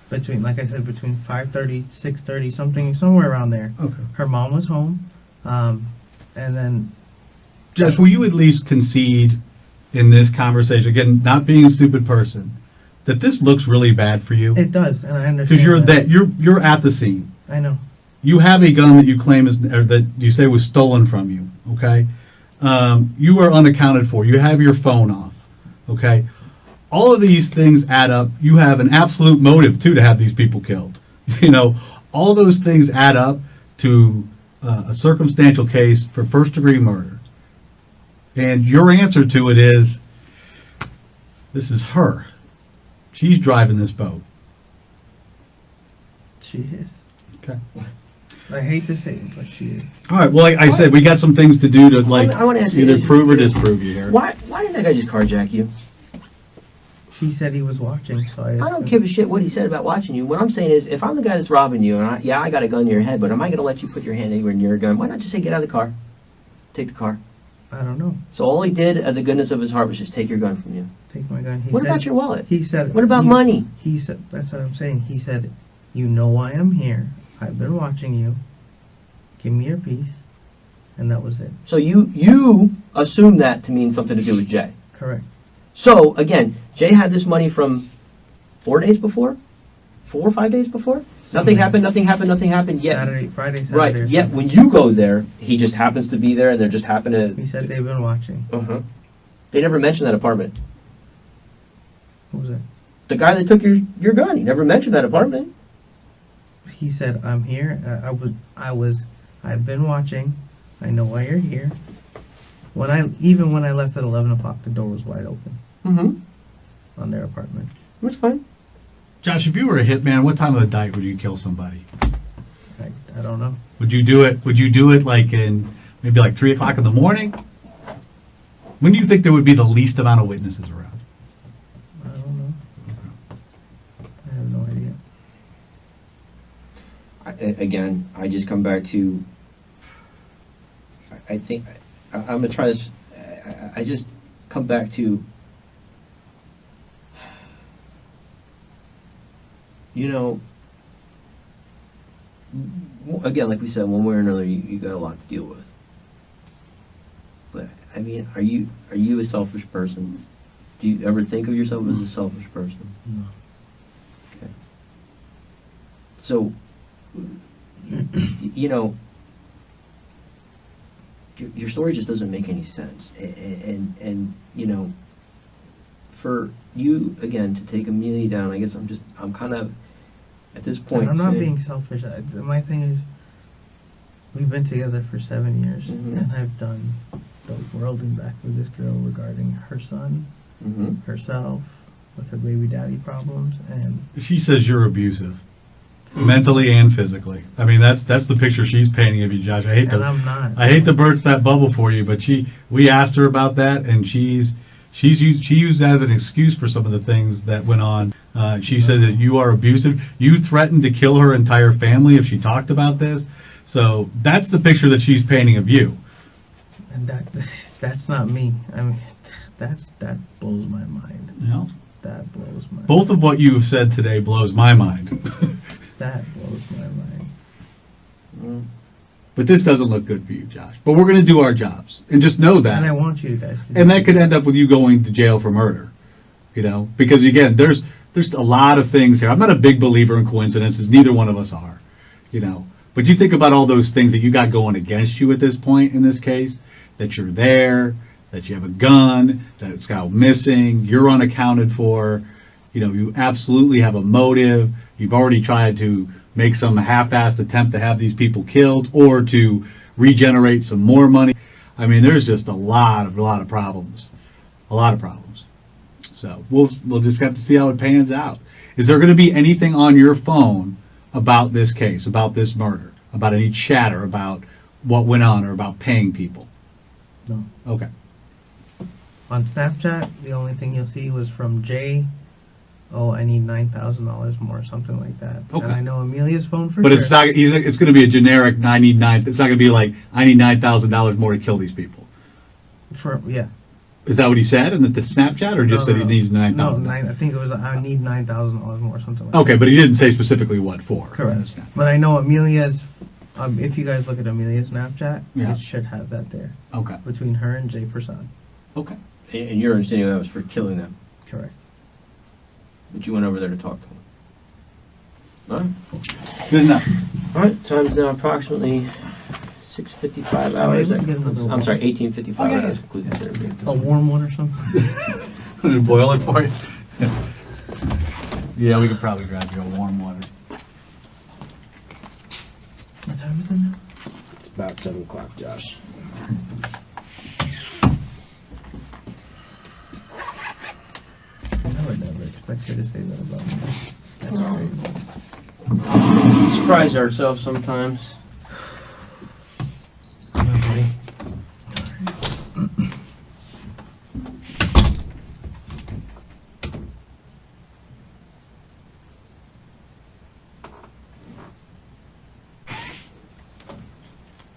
between 5:30, 6:30, somewhere around there. Okay. Her mom was home, and then. Josh, will you at least concede in this conversation, again, not being a stupid person, that this looks really bad for you? It does, and I understand. Because you're at the scene. I know. You have a gun that you claim that you say was stolen from you. Okay, you are unaccounted for. You have your phone off. Okay, all of these things add up. You have an absolute motive too to have these people killed. All those things add up to a circumstantial case for first-degree murder. And your answer to it is, this is her. She's driving this boat. She is. Okay. I hate to say it, but she is. All right. Well, like I said, we got some things to do to I want to ask you either prove or disprove you here. Why didn't that guy just carjack you? He said he was watching, so I don't give a shit what he said about watching you. What I'm saying is, if I'm the guy that's robbing you, and I got a gun to your head, but am I going to let you put your hand anywhere near a gun? Why not just say, get out of the car? Take the car. I don't know. So all he did, out of the goodness of his heart, was just take your gun from you. Take my gun. What about your wallet? He said. What about money? He said, that's what I'm saying. He said, you know why I'm here. I've been watching you. Give me your piece. And that was it. So you assumed that to mean something to do with Jay. Correct. So, again, Jay had this money from 4 days before? 4 or 5 days before? Nothing happened yet. Friday, Saturday. Right, yet when you go there, he just happens to be there and there just happened to... He said they've been watching. Uh-huh. They never mentioned that apartment. Who was it? The guy that took your gun. He never mentioned that apartment. He said, I'm here. I've been watching. I know why you're here. Even when I left at 11 o'clock, the door was wide open. Mm-hmm. On their apartment. That's fine. Josh, if you were a hitman, what time of the night would you kill somebody? I don't know. Would you do it? Would you do it like in Maybe like 3 o'clock in the morning? When do you think there would be the least amount of witnesses around? I don't know. I have no idea. Again, I just come back to, I think, I'm gonna try this, I just come back to, you know, again, like we said, one way or another, you got a lot to deal with. But, I mean, are you a selfish person? Do you ever think of yourself as a selfish person? No. Okay. So, you know, your story just doesn't make any sense. And you know, for you, again, to take Amelia down, I guess I'm kind of, at this point, And I'm not saying- being selfish. My thing is, we've been together for 7 years, Mhm. and I've done the world and back with this girl regarding her son, Mhm. herself, with her baby daddy problems, and She says you're abusive, mentally and physically. I mean, that's the picture she's painting of you, Josh. I hate I'm not. to burst that bubble for you, but we asked her about that, and she used that as an excuse for some of the things that went on. She said that you are abusive. You threatened to kill her entire family if she talked about this. So that's the picture that she's painting of you. And that's not me. I mean, that blows my mind. You know, That blows my both of what you've said today blows my mind. That blows my mind. Mm. But this doesn't look good for you, Josh. But we're going to do our jobs, and just know that. And I want you guys to. And that could end up with you going to jail for murder, you know, because again, there's a lot of things here. I'm not a big believer in coincidences. Neither one of us are, you know. But you think about all those things that you got going against you at this point in this case, that you're there, that you have a gun, that it's got missing, you're unaccounted for, you know, you absolutely have a motive. You've already tried to make some half-assed attempt to have these people killed or to regenerate some more money. I mean, there's just a lot of problems, a lot of problems. So we'll just have to see how it pans out. Is there going to be anything on your phone about this case, about this murder, about any chatter about what went on or about paying people? No. Okay. On Snapchat, the only thing you'll see was from Jay. Oh, I need $9,000 more, something like that. Okay. And I know Amelia's phone for But sure. it's not. It's going to be a generic. I need nine. It's not going to be like I need $9,000 more to kill these people. Yeah. Is that what he said in the Snapchat, or just No, said he no. needs $9,000? No, I think it was I need $9,000 more, something like Okay, but he didn't say specifically what for. that. Correct. But I know Amelia's. If you guys look at Amelia's Snapchat, Yeah. it should have that there Okay. between her and Jay Prasad. Okay. And your understanding that was for killing them, Correct. but you went over there to talk to them. All right. Good enough. All right, time's now approximately 6:55 hours. Maybe we can get another I'm sorry, one. 18:55 Okay. hours, including this interview. A warm one or something. Just boil it for you. Yeah, we could probably grab you a warm water. What time is it now? It's about 7 o'clock, Josh. I would never expect her to say that about me. That's crazy. Surprise ourselves sometimes. Okay.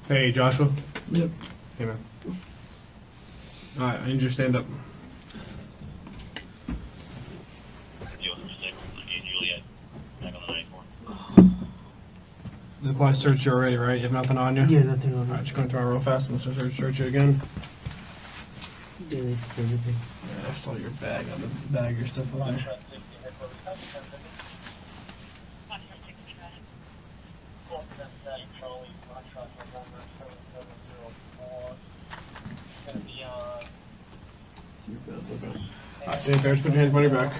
Hey, Joshua. Yep. Hey, man. Alright, I need you to stand up. That's why I searched you already, right? You have nothing on you? Yeah, nothing on Alright, just going through it real fast. I'm gonna search you again. Yeah, Yeah, I saw your bag on the bag, your stuff on there. Alright, stand there, just put your hands behind your back.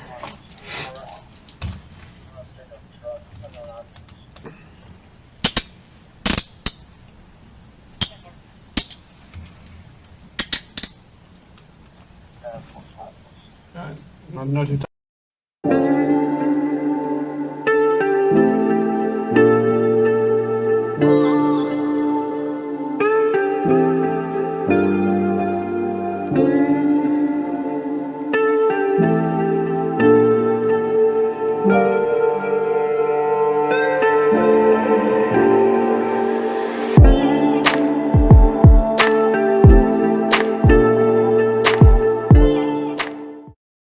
Alright, no too